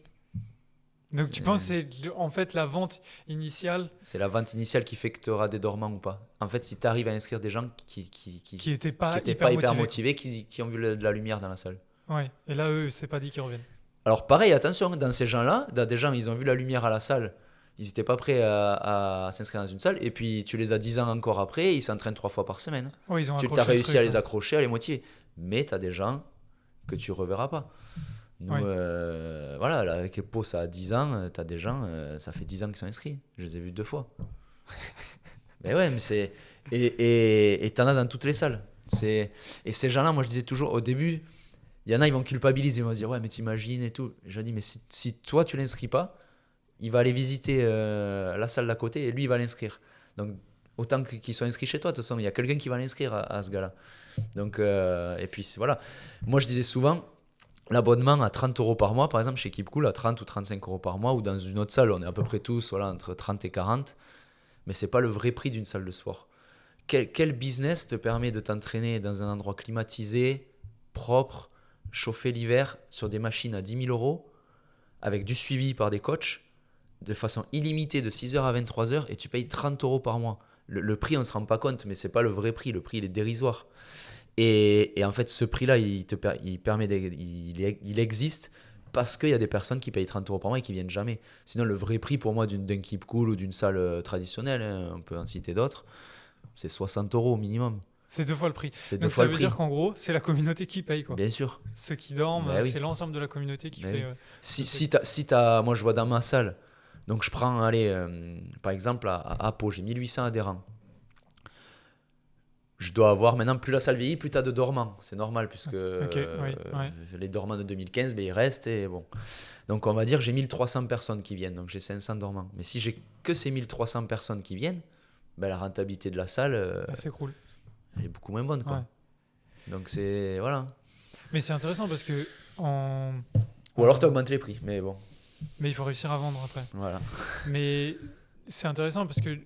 A: Donc tu penses que c'est en fait la vente initiale
B: C'est la vente initiale qui fait que tu auras des dormants ou pas. En fait, si tu arrives à inscrire des gens
A: qui n'était
B: qui
A: pas
B: étaient
A: hyper
B: pas hyper
A: motivée, quoi.
B: motivés, qui ont vu de la lumière dans la salle.
A: Ouais. Et là, eux, c'est pas dit qu'ils reviennent.
B: Alors pareil, attention, dans ces gens-là, dans des gens, ils ont vu la lumière à la salle, ils n'étaient pas prêts à s'inscrire dans une salle, et puis tu les as 10 ans encore après, ils s'entraînent 3 fois par semaine.
A: Ouais, ils ont
B: Tu as
A: accroché le
B: réussi
A: truc.
B: à les
A: Ouais.
B: accrocher, à les motiver. Mais tu as des gens que tu reverras pas. Nous,
A: Ouais.
B: voilà, là, avec Pau, ça a 10 ans, tu as des gens, ça fait 10 ans qu'ils sont inscrits. Je les ai vus 2 fois. Mais ouais, mais c'est. Et t'en as dans toutes les salles. Et ces gens-là, moi je disais toujours, au début, il y en a, ils vont culpabiliser, ils vont se dire, ouais, mais t'imagines et tout. Je dis, mais si toi, tu l'inscris pas, il va aller visiter la salle d'à côté et lui, il va l'inscrire. Donc, autant qu'il soit inscrit chez toi, de toute façon, il y a quelqu'un qui va l'inscrire à ce gars-là. Donc, et puis voilà. Moi, je disais souvent, l'abonnement à 30 euros par mois, par exemple, chez Keep Cool, à 30 ou 35 euros par mois, ou dans une autre salle, on est à peu près tous voilà, entre 30 et 40, mais c'est pas le vrai prix d'une salle de sport. Quel business te permet de t'entraîner dans un endroit climatisé, propre, chauffé l'hiver, sur des machines à 10 000 euros, avec du suivi par des coachs, de façon illimitée de 6h à 23h, et tu payes 30 euros par mois. Le prix, on ne se rend pas compte, mais c'est pas le vrai prix. Le prix, il est dérisoire. Et en fait, ce prix-là, il permet il existe parce qu'il y a des personnes qui payent 30 euros par mois et qui viennent jamais. Sinon, le vrai prix pour moi d'un Keep Cool ou d'une salle traditionnelle, hein, on peut en citer d'autres, c'est 60 euros au minimum.
A: C'est 2 fois le prix.
B: C'est deux
A: Donc
B: fois
A: ça
B: le
A: veut
B: prix.
A: dire qu'en gros, c'est la communauté qui paye, quoi.
B: Bien sûr.
A: Ceux qui dorment,
B: Ben oui.
A: c'est l'ensemble de la communauté qui
B: Ben
A: fait
B: oui.
A: ce
B: Si
A: truc.
B: moi je vois dans ma salle, donc je prends, allez, par exemple à Pau, j'ai 1800 adhérents. Je dois avoir maintenant, plus la salle vieillit, plus tu as de dormants. C'est normal, puisque
A: Ok, oui, ouais.
B: les dormants de 2015, ben, ils restent. Et bon. Donc on va dire j'ai 1300 personnes qui viennent, donc j'ai 500 dormants. Mais si j'ai que ces 1300 personnes qui viennent, ben, la rentabilité de la salle,
A: Elle s'écroule.
B: elle est beaucoup moins bonne.
A: Ouais.
B: Quoi. Donc c'est. Voilà.
A: Mais c'est intéressant parce que en,
B: Ou alors tu
A: en-
B: augmentes les prix, mais bon,
A: mais il faut réussir à vendre après.
B: voilà.
A: Mais c'est intéressant parce que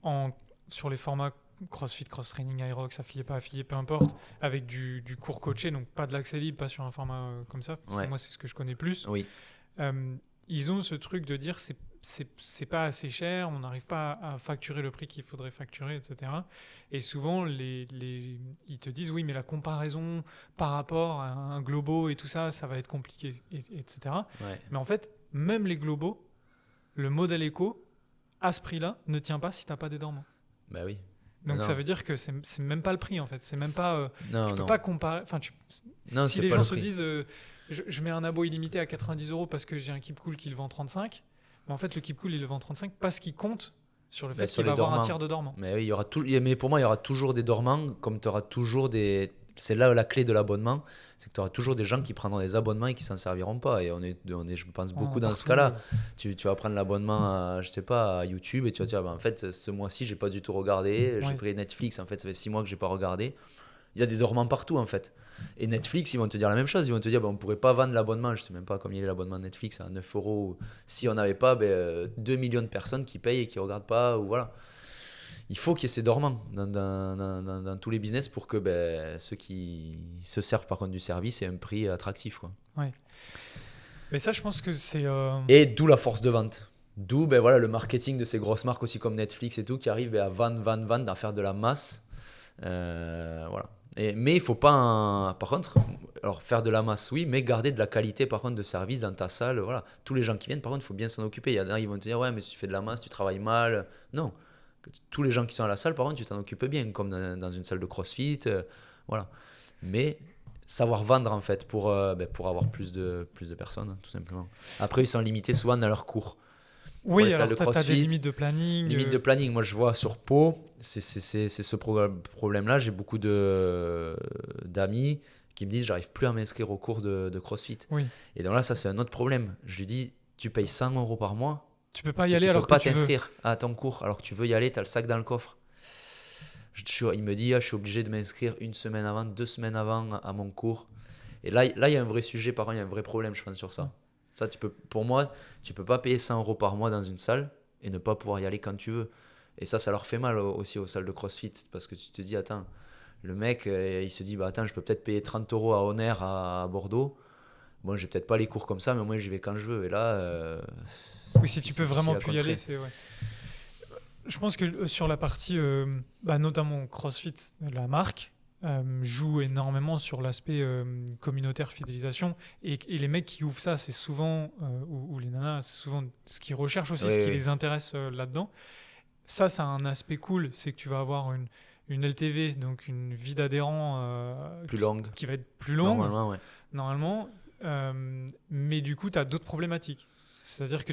A: en, sur les formats CrossFit, cross-training, Irox, affilié, pas affilié, peu importe, avec du cours coaché, donc pas de l'accès libre, pas sur un format comme ça, parce que
B: Ouais.
A: moi c'est ce que je connais plus,
B: Oui.
A: ils ont ce truc de dire c'est pas assez cher, on n'arrive pas à facturer le prix qu'il faudrait facturer, etc. Et souvent, ils te disent oui, mais la comparaison par rapport à un globo et tout ça, ça va être compliqué, etc.
B: Ouais.
A: Mais en fait, même les globaux, le modèle éco, à ce prix-là, ne tient pas si tu n'as pas des dormants.
B: Bah oui.
A: Donc
B: Non.
A: ça veut dire que c'est même pas le prix en fait. C'est même pas.
B: Non,
A: Tu peux
B: non.
A: pas comparer. Enfin,
B: Non,
A: si
B: c'est
A: les
B: pas
A: gens
B: le
A: se
B: prix.
A: disent je mets un abo illimité à 90 euros parce que j'ai un Keep Cool qui le vend 35, mais en fait le Keep Cool il le vend 35 parce qu'il compte sur le fait
B: Sur
A: qu'il va
B: les
A: avoir un
B: dormants.
A: tiers de dormants.
B: Mais oui, mais pour moi, il y aura toujours des dormants, comme tu auras toujours des. C'est là la clé de l'abonnement, c'est que tu auras toujours des gens qui prendront des abonnements et qui s'en serviront pas. Et on est, je pense,
A: On en a
B: beaucoup dans ce
A: partout,
B: cas-là. Tu vas prendre l'abonnement à, je sais pas, à YouTube et tu vas te dire, en fait, ce mois-ci, j'ai pas du tout regardé. J'ai
A: Ouais.
B: pris Netflix, en fait, ça fait 6 mois que j'ai pas regardé. Il y a des dormants partout, en fait. Et Netflix, ils vont te dire la même chose. Ils vont te dire, on pourrait pas vendre l'abonnement. Je sais même pas combien il est l'abonnement Netflix, à 9 euros. Si on n'avait pas 2 millions de personnes qui payent et qui regardent pas, ou voilà. Il faut qu'il y ait ces dormants dans tous les business pour que ceux qui se servent par contre du service aient un prix attractif. Quoi.
A: Ouais. Mais ça, je pense que c'est.
B: Et d'où la force de vente. D'où voilà, le marketing de ces grosses marques aussi comme Netflix et tout qui arrivent à vendre, à faire de la masse. Voilà. Mais il faut pas. Par contre, alors faire de la masse, oui, mais garder de la qualité par contre de service dans ta salle. Voilà. Tous les gens qui viennent, par contre, il faut bien s'en occuper. Il y en a, ils vont te dire, ouais, mais si tu fais de la masse, tu travailles mal. Non. Tous les gens qui sont à la salle, par contre, tu t'en occupes bien, comme dans une salle de CrossFit. Voilà. Mais savoir vendre, en fait, pour avoir plus de personnes, tout simplement. Après, ils sont limités souvent dans leurs cours. Pour les
A: Oui,
B: salles
A: alors
B: de
A: tu as des
B: CrossFit,
A: limites de planning.
B: limite de planning. Moi, je vois sur Pau, c'est ce problème-là. J'ai beaucoup d'amis qui me disent j'arrive plus à m'inscrire au cours de CrossFit.
A: Oui.
B: Et donc là, ça, c'est un autre problème. Je lui dis, tu payes 100 euros par mois.
A: Tu peux pas y
B: Et
A: aller
B: tu
A: alors
B: peux
A: que
B: pas
A: tu veux.
B: t'inscrire à ton cours alors que tu veux y aller, tu as le sac dans le coffre. Il me dit, je suis obligé de m'inscrire 1 semaine avant, 2 semaines avant à mon cours. Et là, il y a un vrai sujet, par contre, il y a un vrai problème, je pense, sur ça. Ça, pour moi, tu peux pas payer 100 euros par mois dans une salle et ne pas pouvoir y aller quand tu veux. Et ça leur fait mal aussi aux salles de CrossFit parce que tu te dis, attends, le mec, il se dit, attends, je peux peut-être payer 30 euros à Honor à Bordeaux. Bon, j'ai peut-être pas les cours comme ça, mais au moins j'y vais quand je veux. Et là,
A: Oui, si tu peux vraiment plus y aller, c'est ouais. Je pense que sur la partie, notamment CrossFit, la marque joue énormément sur l'aspect communautaire, fidélisation. Et les mecs qui ouvrent ça, c'est souvent, ou les nanas, c'est souvent ce qu'ils recherchent aussi,
B: Oui,
A: ce qui
B: oui.
A: les intéresse là-dedans. Ça a un aspect cool, c'est que tu vas avoir une LTV, donc une vie d'adhérent
B: Plus longue,
A: qui va être plus longue,
B: normalement, ouais.
A: normalement. Mais du coup, tu as d'autres problématiques. C'est-à-dire que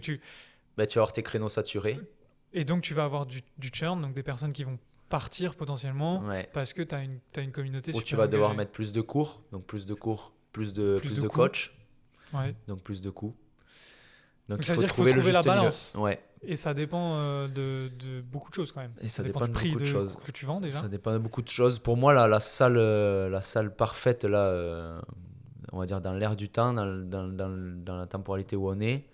B: Bah, tu vas avoir tes créneaux saturés.
A: Et donc, tu vas avoir du churn, donc des personnes qui vont partir potentiellement
B: Ouais.
A: parce que tu as une communauté
B: Ou tu
A: super
B: vas devoir
A: engagée.
B: mettre plus de cours, donc plus de cours, plus de
A: Coûts.
B: coachs,
A: Ouais.
B: donc plus de coûts. Donc
A: Donc,
B: il
A: ça veut
B: faut
A: dire qu'il faut
B: trouver le
A: trouver la
B: juste milieu.
A: balance.
B: Ouais.
A: Et ça dépend de beaucoup de choses quand même.
B: Et ça
A: dépend
B: dépend
A: du
B: de
A: prix
B: beaucoup de choses.
A: que tu vends déjà.
B: Ça dépend de beaucoup de choses. Pour moi, la salle parfaite, là, on va dire dans l'air du temps, dans la temporalité où on est,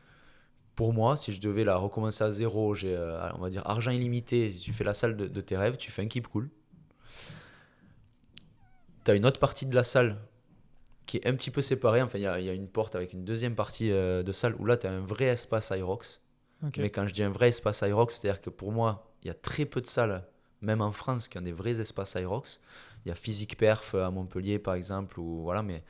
B: pour moi, si je devais la recommencer à zéro, j'ai, on va dire, argent illimité, si tu fais la salle de tes rêves, tu fais un Keep Cool. Tu as une autre partie de la salle qui est un petit peu séparée. Enfin, il y a une porte avec une deuxième partie de salle où là, tu as un vrai espace Aerox.
A: Ok.
B: Mais quand je dis un vrai espace Aerox, c'est-à-dire que pour moi, il y a très peu de salles, même en France, qui ont des vrais espaces Aerox. Il y a Physique Perf à Montpellier, par exemple, ou voilà, mais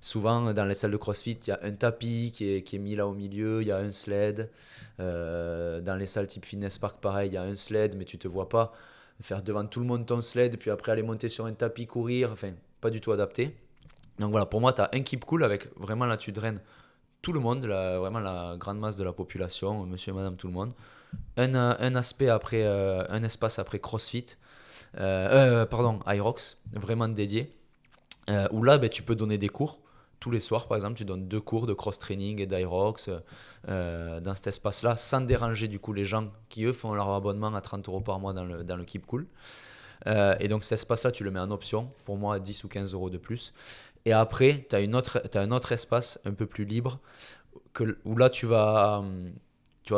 B: souvent dans les salles de CrossFit, il y a un tapis qui est mis là au milieu, il y a un sled. Dans les salles type Fitness Park, pareil, il y a un sled, mais tu te vois pas faire devant tout le monde ton sled, puis après aller monter sur un tapis, courir, enfin, pas du tout adapté. Donc voilà, pour moi, tu as un Keep Cool avec vraiment là, tu draines tout le monde, vraiment la grande masse de la population, monsieur et madame, tout le monde. Un aspect après, un espace après CrossFit, pardon, Aerox, vraiment dédié, où là, ben, tu peux donner des cours. Tous les soirs, par exemple, tu donnes 2 cours de cross-training et d'Aerox dans cet espace-là, sans déranger du coup les gens qui, eux, font leur abonnement à 30 € par mois dans le Keep Cool. Et donc cet espace-là, tu le mets en option, pour moi, 10 ou 15 € de plus. Et après, tu as un autre espace un peu plus libre, où là, tu vas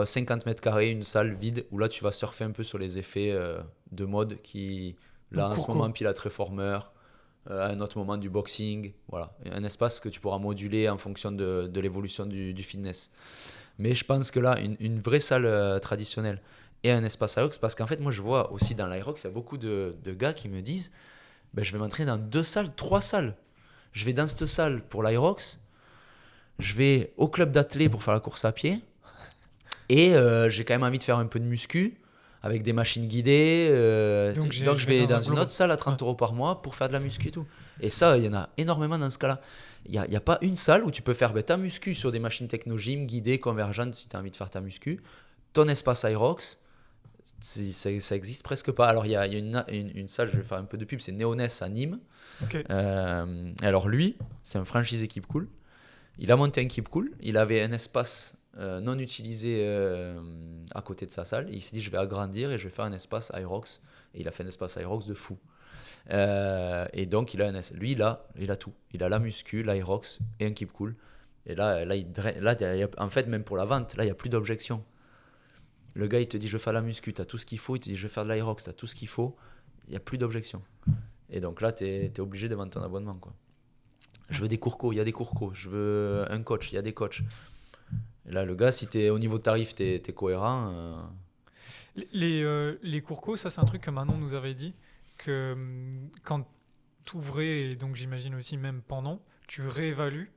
B: 50 mètres carrés, une salle vide, où là, tu vas surfer un peu sur les effets de mode qui, là,
A: Donc,
B: en ce moment, Pilates Reformer, à un autre moment, du boxing. Voilà, un espace que tu pourras moduler en fonction de l'évolution du fitness. Mais je pense que là, une vraie salle traditionnelle et un espace Aerox, parce qu'en fait, moi, je vois aussi dans l'Aerox, il y a beaucoup de gars qui me disent ben, je vais m'entraîner dans 2 salles, 3 salles. Je vais dans cette salle pour l'Aerox, je vais au club d'athlé pour faire la course à pied, et j'ai quand même envie de faire un peu de muscu avec des machines guidées.
A: Donc,
B: Donc je vais
A: dans un
B: dans une
A: global.
B: autre salle à 30 € par mois pour faire de la muscu et tout. Et ça, il y en a énormément dans ce cas-là. Il n'y a pas une salle où tu peux faire ta muscu sur des machines techno-gym guidées, convergentes si tu as envie de faire ta muscu. Ton espace Aerox, ça existe presque pas. Alors il y a une salle, je vais faire un peu de pub, c'est Neoness à Nîmes.
A: Ok.
B: Alors lui, c'est un franchise Keep Cool. Il a monté un Keep Cool. Il avait un espace non utilisé à côté de sa salle. Et il s'est dit, je vais agrandir et je vais faire un espace Aerox. Et il a fait un espace Aerox de fou. Et donc, lui, il a tout. Il a la muscu, l'Aerox et un Keep Cool. Et là, en fait, même pour la vente, là, il n'y a plus d'objection. Le gars, il te dit, je veux faire la muscu, tu as tout ce qu'il faut. Il te dit, je veux faire de l'Aerox, tu as tout ce qu'il faut. Il n'y a plus d'objection. Et donc là, tu es obligé de vendre ton abonnement, quoi. Je veux des cours co, il y a des cours co. Je veux un coach, il y a des coachs. Et là, le gars, si tu es au niveau de tarif, tu es cohérent.
A: Les cours co, ça c'est un truc que Manon nous avait dit, que quand tu ouvrais, et donc j'imagine aussi même pendant, tu réévalues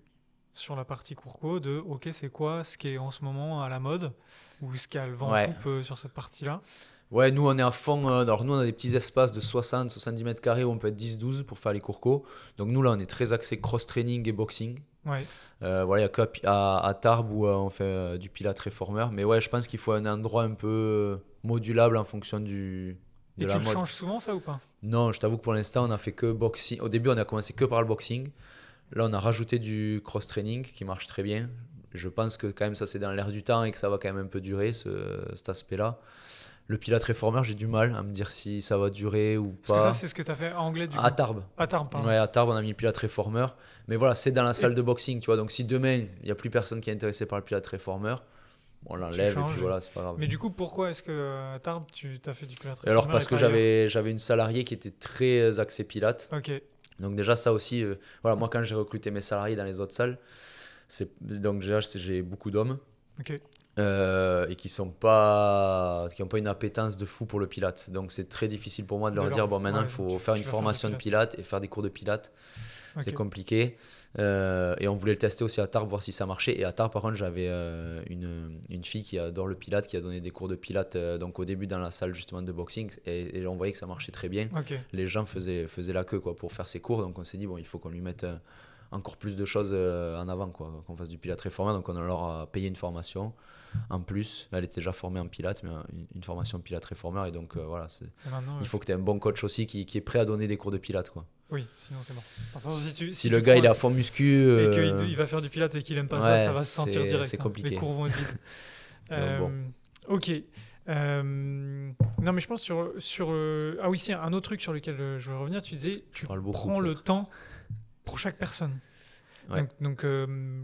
A: sur la partie cours co de ok, c'est quoi ce qui est en ce moment à la mode ou ce qui a le vent en
B: Ouais.
A: poupe sur cette partie-là.
B: Ouais, nous, on est à fond. Alors, nous, on a des petits espaces de 60-70 mètres carrés où on peut être 10-12 pour faire les cours co. Donc, nous, là, on est très axé cross-training et boxing.
A: Ouais.
B: Voilà, il n'y a qu'à Tarbes où on fait du Pilates Reformer. Mais ouais, je pense qu'il faut un endroit un peu modulable en fonction de
A: Et
B: la
A: tu le
B: mode.
A: changes souvent ça ou pas?
B: Non, je t'avoue que pour l'instant, on a fait que boxing. Au début, on a commencé que par le boxing. Là, on a rajouté du cross-training qui marche très bien. Je pense que quand même, ça, c'est dans l'air du temps et que ça va quand même un peu durer, cet aspect-là. Le Pilates Reformer, j'ai du mal à me dire si ça va durer ou
A: Parce que ça,
B: pas.
A: c'est ce que tu as fait en anglais du
B: À
A: coup.
B: Tarbes.
A: À Tarbes, pardon.
B: Ouais, à Tarbes, on a mis le Pilates Reformer. Mais voilà, c'est dans la salle de boxing, tu vois. Donc si demain, il n'y a plus personne qui est intéressé par le Pilates Reformer, on l'enlève et
A: changes.
B: puis voilà, c'est pas grave.
A: Mais du coup, pourquoi est-ce que à Tarbes, tu t'as fait du Pilates
B: Et alors,
A: Reformer
B: parce
A: et
B: que
A: pas ailleurs?
B: j'avais une salariée qui était très axée Pilates.
A: Ok.
B: Donc déjà, ça aussi, voilà, moi, quand j'ai recruté mes salariés dans les autres salles, Donc déjà, j'ai beaucoup d'hommes
A: Ok.
B: et qui n'ont pas une appétence de fou pour le pilate. Donc c'est très difficile pour moi de leur dire, bon maintenant il faut faire une formation de pilate et faire des cours de pilate. C'est
A: Ok.
B: compliqué. Et on voulait le tester aussi à Tarbes, voir si ça marchait. Et à Tarbes, par contre, j'avais une fille qui adore le pilate, qui a donné des cours de pilate donc au début dans la salle justement de boxing. Et on voyait que ça marchait très bien.
A: Ok.
B: Les gens faisaient la queue quoi, pour faire ses cours. Donc on s'est dit, bon, il faut qu'on lui mette encore plus de choses en avant, quoi, qu'on fasse du pilate réformé. Donc on leur a payé une formation. En plus, elle était déjà formée en pilate, mais une formation pilate réformeur. Et donc voilà,
A: Et maintenant,
B: il faut que tu aies un bon coach aussi qui est prêt à donner des cours de pilate, quoi.
A: oui, sinon c'est mort. Par contre,
B: Si le gars il est à fond muscu,
A: et qu'il va faire du pilate et qu'il aime pas ça va se sentir direct.
B: c'est
A: hein.
B: compliqué.
A: Les cours vont être vides.
B: Donc, bon.
A: Ok. Non, mais je pense ah oui, c'est un autre truc sur lequel je veux revenir. Tu disais, tu
B: parle beaucoup,
A: prends le
B: peut-être.
A: temps pour chaque personne.
B: Ouais.
A: Donc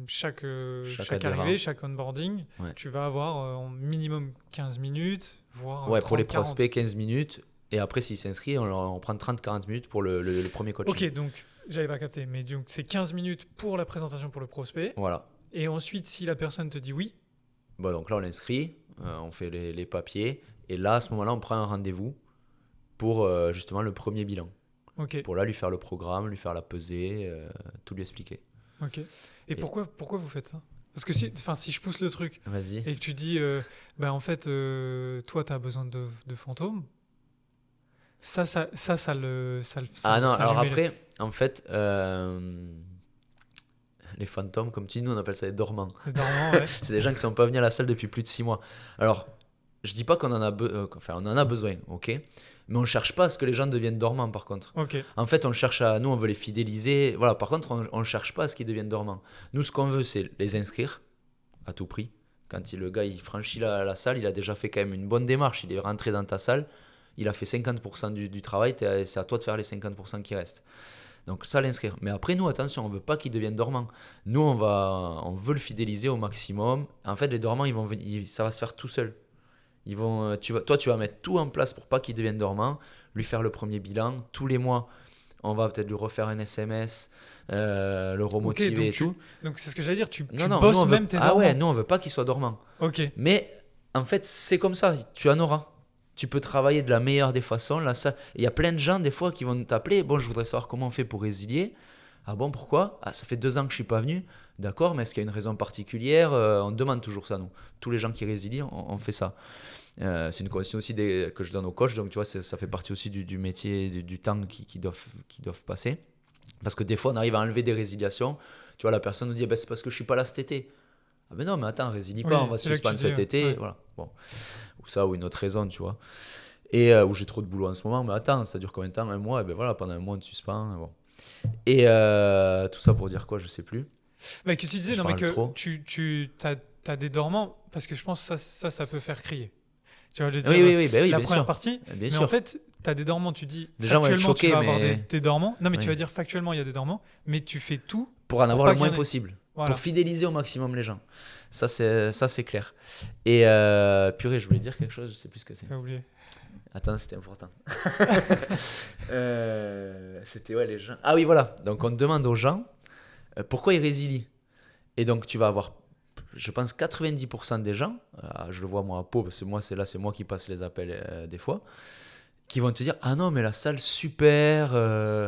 A: chaque
B: adhérent.
A: arrivée, chaque onboarding,
B: Ouais.
A: tu vas avoir en minimum 15 minutes, voire
B: Ouais,
A: 30,
B: pour les
A: 40.
B: prospects, 15 minutes. Et après, s'ils s'inscrivent, on prend 30-40 minutes pour le premier coaching.
A: Ok, donc j'avais pas capté, mais donc c'est 15 minutes pour la présentation pour le prospect.
B: Voilà.
A: Et ensuite, si la personne te dit oui,
B: Bon, donc là, on l'inscrit, on fait les papiers. Et là, à ce moment-là, on prend un rendez-vous pour justement le premier bilan.
A: ok.
B: Pour là, lui faire le programme, lui faire la pesée, tout lui expliquer.
A: Ok. Et pourquoi vous faites ça? Parce que si je pousse le truc
B: Vas-y.
A: et que tu dis, en fait, toi, tu as besoin de fantômes, ça le.
B: Ah non,
A: ça
B: alors
A: lui met
B: après, en fait, les fantômes, comme tu dis, nous on appelle ça des dormants.
A: le dormant, ouais.
B: C'est des gens qui sont pas venus à la salle depuis plus de 6 mois. Alors, je dis pas qu'on en a, on en a besoin, ok? Mais on cherche pas à ce que les gens deviennent dormants par contre.
A: Ok.
B: En fait, nous, on veut les fidéliser. Voilà, par contre, on ne cherche pas à ce qu'ils deviennent dormants. Nous, ce qu'on veut, c'est les inscrire à tout prix. Quand le gars il franchit la salle, il a déjà fait quand même une bonne démarche. Il est rentré dans ta salle, il a fait 50% du travail. C'est à toi de faire les 50% qui restent. Donc, ça, l'inscrire. Mais après, nous, attention, on ne veut pas qu'ils deviennent dormants. Nous, on veut le fidéliser au maximum. En fait, les dormants, ça va se faire tout seul. Toi, tu vas mettre tout en place pour pas qu'il devienne dormant, lui faire le premier bilan. Tous les mois, on va peut-être lui refaire un SMS, le remotiver et tout.
A: Donc c'est ce que j'allais dire, tu
B: Non,
A: bosses
B: nous,
A: même tes dormants.
B: Ah ouais, nous, on veut pas qu'il soit dormant.
A: Ok.
B: Mais en fait, c'est comme ça, tu en auras. Tu peux travailler de la meilleure des façons. Il y a plein de gens, des fois, qui vont t'appeler. Bon, je voudrais savoir comment on fait pour résilier. Ah bon, pourquoi? Ah, ça fait 2 ans que je suis pas venu. D'accord, mais est-ce qu'il y a une raison particulière? On demande toujours ça, nous. Tous les gens qui résilient, on fait ça. C'est une condition aussi que je donne aux coachs, donc tu vois, ça fait partie aussi du métier, du temps qui doivent passer. Parce que des fois, on arrive à enlever des résiliations. Tu vois, la personne nous dit, c'est parce que je suis pas là cet été. Ah ben non, mais attends, résilie pas, on va se suspendre cet été.
A: Ouais.
B: Voilà. Bon. Ou ça, ou une autre raison, tu vois. Et où j'ai trop de boulot en ce moment, mais attends, ça dure combien de temps? 1 mois? Et ben voilà, pendant 1 mois, on te suspend. Bon. Et tout ça pour dire quoi? Je sais plus.
A: Que tu disais,
B: Je
A: non, mais
B: parle
A: que
B: trop.
A: tu as des dormants, parce que je pense que ça peut faire crier. Tu vas le dire,
B: Oui, bah oui,
A: la
B: bien
A: première
B: sûr.
A: partie.
B: Bien
A: Mais
B: sûr.
A: en fait, tu as des dormants, tu dis
B: Les gens vont être
A: factuellement, tu
B: choqués,
A: vas avoir
B: mais-
A: des dormants. Non, mais tu
B: Oui.
A: vas dire factuellement, il y a des dormants, mais tu fais tout.
B: Pour en
A: Pour
B: avoir
A: pas
B: le moins
A: qu'il y en ait.
B: possible.
A: Voilà.
B: Pour fidéliser au maximum les gens. Ça, c'est clair. Et purée, je voulais dire quelque chose, je sais plus ce que c'est.
A: T'as oublié.
B: Attends, c'était important. C'était les gens. Ah oui, voilà. Donc, on demande aux gens pourquoi ils résilient. Et donc, tu vas avoir, je pense, 90% des gens, je le vois moi à Pau, parce que c'est moi qui passe les appels des fois, qui vont te dire, ah non, mais la salle super,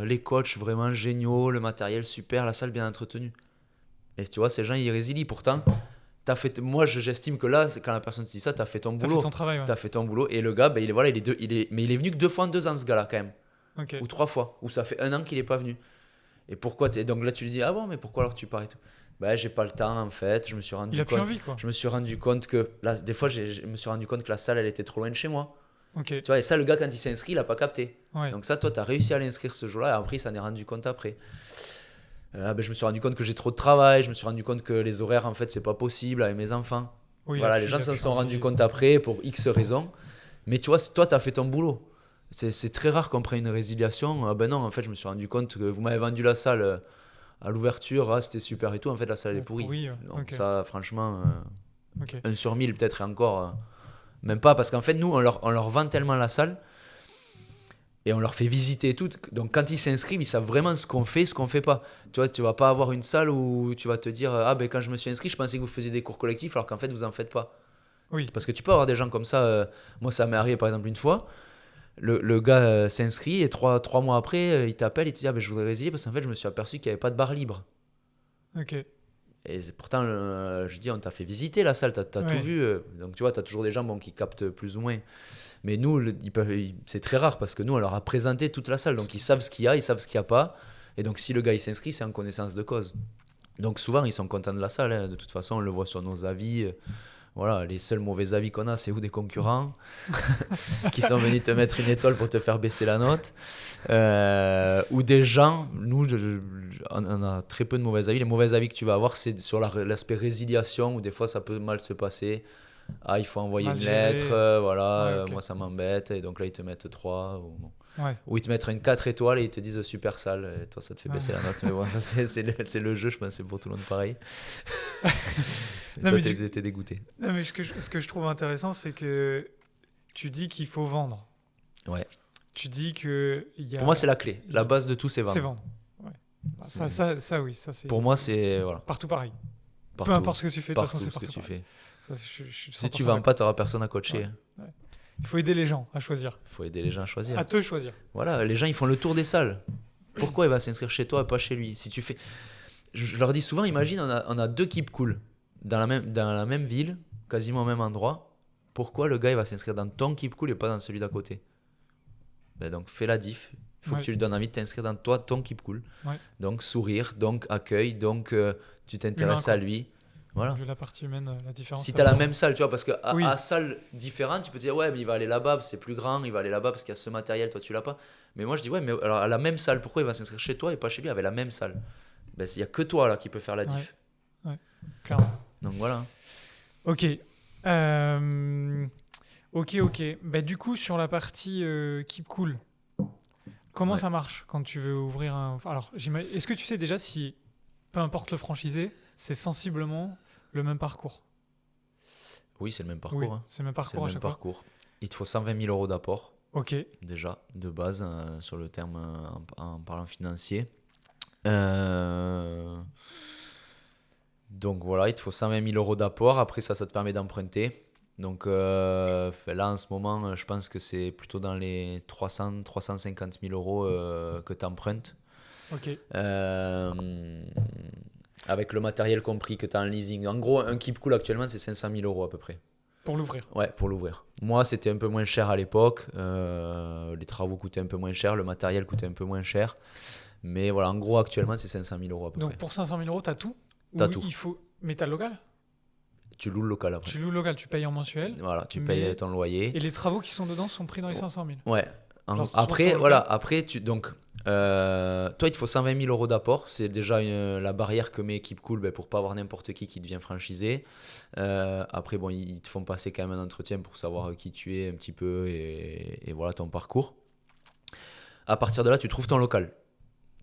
B: les coachs vraiment géniaux, le matériel super, la salle bien entretenue. Et tu vois, ces gens, ils résilient. Pourtant, moi, j'estime que là, quand la personne te dit ça, tu as fait ton
A: T'as
B: boulot.
A: fait ton travail, ouais.
B: Tu as fait ton boulot. Et le gars, mais il est venu que 2 fois en 2 ans, ce gars-là, quand même.
A: Ok.
B: Ou 3 fois. Ou ça fait 1 an qu'il n'est pas venu. Et pourquoi donc là, tu lui dis, ah bon, mais pourquoi alors tu pars et tout? J'ai pas le temps, en fait. Je me suis rendu
A: Il a plus
B: compte.
A: envie, quoi.
B: Je me suis rendu compte que, là, des fois, je me suis rendu compte que la salle, elle était trop loin de chez moi.
A: Ok.
B: Tu vois, et ça, le gars, quand il s'est inscrit, il n'a pas capté.
A: Ouais.
B: Donc ça, toi, tu as réussi à l'inscrire ce jour-là. Et après, il s'en est rendu compte après. Je me suis rendu compte que j'ai trop de travail. Je me suis rendu compte que les horaires, en fait, c'est pas possible avec mes enfants.
A: Oui,
B: Voilà,
A: il a
B: les
A: plus-
B: gens
A: il a
B: s'en
A: plus
B: sont
A: envie.
B: rendus compte après pour X raisons. Mais tu vois, toi, tu as fait ton boulot. C'est très rare qu'on prenne une résiliation. Ah ben non, en fait, je me suis rendu compte que vous m'avez vendu la salle à l'ouverture. Ah, c'était super et tout. En fait, la salle elle est pourrie.
A: Pourri, ouais.
B: Donc
A: Ok.
B: ça, franchement,
A: Ok.
B: 1 sur 1000 peut-être et encore. Même pas, parce qu'en fait, nous, on leur vend tellement la salle. Et on leur fait visiter et tout. Donc quand ils s'inscrivent, ils savent vraiment ce qu'on fait, ce qu'on fait pas. Tu vois, tu vas pas avoir une salle où tu vas te dire ah ben quand je me suis inscrit, je pensais que vous faisiez des cours collectifs alors qu'en fait vous en faites pas.
A: Oui.
B: Parce que tu peux avoir des gens comme ça. Moi ça m'est arrivé par exemple une fois. Le gars s'inscrit et trois mois après il t'appelle et te dit ah ben je voudrais résilier parce qu'en fait je me suis aperçu qu'il n'y avait pas de bar libre.
A: Ok.
B: Et pourtant je dis on t'a fait visiter la salle, t'as tout
A: Ouais.
B: vu. Donc tu vois t'as toujours des gens qui captent plus ou moins. Mais nous, c'est très rare parce que nous, on leur a présenté toute la salle. Donc, ils savent ce qu'il y a, ils savent ce qu'il n'y a pas. Et donc, si le gars il s'inscrit, c'est en connaissance de cause. Donc, souvent, ils sont contents de la salle. Hein. De toute façon, on le voit sur nos avis. Voilà, les seuls mauvais avis qu'on a, c'est ou des concurrents qui sont venus te mettre une étoile pour te faire baisser la note. Ou des gens, nous, on a très peu de mauvais avis. Les mauvais avis que tu vas avoir, c'est sur l'aspect résiliation où des fois, ça peut mal se passer. Ah, il faut envoyer
A: Mal
B: une
A: géré.
B: lettre, voilà,
A: Ouais, ok.
B: moi ça m'embête, et donc là ils te mettent 3,
A: Ouais.
B: ou ils te mettent un 4 étoiles et ils te disent super sale, et toi ça te fait baisser la note, mais bon, ça, c'est le jeu, je pense, c'est pour tout le monde pareil. Et
A: Non,
B: toi
A: mais
B: t'es dégoûté.
A: Non, mais ce que je trouve intéressant, c'est que tu dis qu'il faut vendre.
B: Ouais.
A: Tu dis que il y a.
B: Pour moi c'est la clé,
A: il y
B: la
A: a-
B: base de tout c'est
A: C'est
B: vendre.
A: vendre. Ouais. Bah,
B: C'est-
A: ça, oui, ça c'est.
B: Pour moi c'est, voilà,
A: Partout pareil.
B: partout,
A: Peu importe ce que tu fais, de toute
B: partout
A: façon, c'est
B: ce que
A: partout
B: tu
A: pareil.
B: fais.
A: Ça, je suis
B: Si tu
A: 100%
B: vends
A: d'accord.
B: pas, t'auras personne à coacher.
A: Ouais. Ouais. Il faut aider les gens à choisir,
B: Faut aider les gens à choisir.
A: à te choisir.
B: Voilà, les gens ils font le tour des salles. Pourquoi il va s'inscrire chez toi et pas chez lui? Si tu fais, je leur dis souvent, imagine on a deux keep cool dans la même ville, quasiment au même endroit. Pourquoi le gars il va s'inscrire dans ton keep cool et pas dans celui d'à côté? Ben donc fais la diff. Il faut
A: Ouais.
B: que tu lui donnes envie de t'inscrire dans toi, ton keep cool.
A: Ouais.
B: Donc sourire, donc accueil, donc tu t'intéresses
A: Humain,
B: à
A: quoi.
B: lui. Voilà.
A: La partie humaine, la différence.
B: Si
A: c'est
B: tu as la
A: vraiment-
B: même salle, tu vois, parce que
A: Oui.
B: à salle différente, tu peux te dire, ouais, mais il va aller là-bas, c'est plus grand, il va aller là-bas parce qu'il y a ce matériel, toi tu l'as pas. Mais moi je dis, ouais, mais alors à la même salle, pourquoi il va s'inscrire chez toi et pas chez lui avec la même salle? Ben, il n'y a que toi là qui peut faire la diff.
A: Clairement.
B: Donc voilà.
A: Ok. Ok. Bah, du coup, sur la partie Keep Cool, comment
B: Ouais.
A: ça marche quand tu veux ouvrir un. Alors, est-ce que tu sais déjà si, peu importe le franchisé, c'est sensiblement le même parcours?
B: Oui, c'est le même parcours.
A: Oui,
B: Hein.
A: c'est le même
B: C'est
A: parcours
B: le
A: à
B: même
A: chaque fois.
B: parcours. Il te faut 120 000 euros d'apport,
A: Ok.
B: déjà, de base, sur le terme en parlant financier. Donc voilà, il te faut 120 000 euros d'apport. Après ça te permet d'emprunter. Donc là, en ce moment, je pense que c'est plutôt dans les 350 000 euros que tu empruntes.
A: Ok.
B: Avec le matériel compris que tu as en leasing. En gros, un Keep Cool actuellement, c'est 500 000 euros à peu près.
A: Pour l'ouvrir.
B: Ouais, pour l'ouvrir. Moi, c'était un peu moins cher à l'époque. Les travaux coûtaient un peu moins cher, le matériel coûtait un peu moins cher. Mais voilà, en gros, actuellement, c'est 500 000 euros à peu
A: Donc
B: près.
A: pour 500 000 euros, t'as tout?
B: T'as
A: Ou
B: tout.
A: il faut. Mais t'as le local?
B: Tu loues le local après.
A: Tu loues le local, tu payes en mensuel.
B: Voilà, tu
A: Mais-
B: payes ton loyer.
A: Et les travaux qui sont dedans sont pris dans les 500 000.
B: Ouais.
A: Genre, sur ton
B: Après,
A: local.
B: voilà, après, donc, toi, il te faut 120 000 euros d'apport. C'est déjà la barrière que met Keep Cool pour pas avoir n'importe qui devient franchisé. Après, bon, ils te font passer quand même un entretien pour savoir qui tu es un petit peu et voilà ton parcours. À partir de là, tu trouves ton local.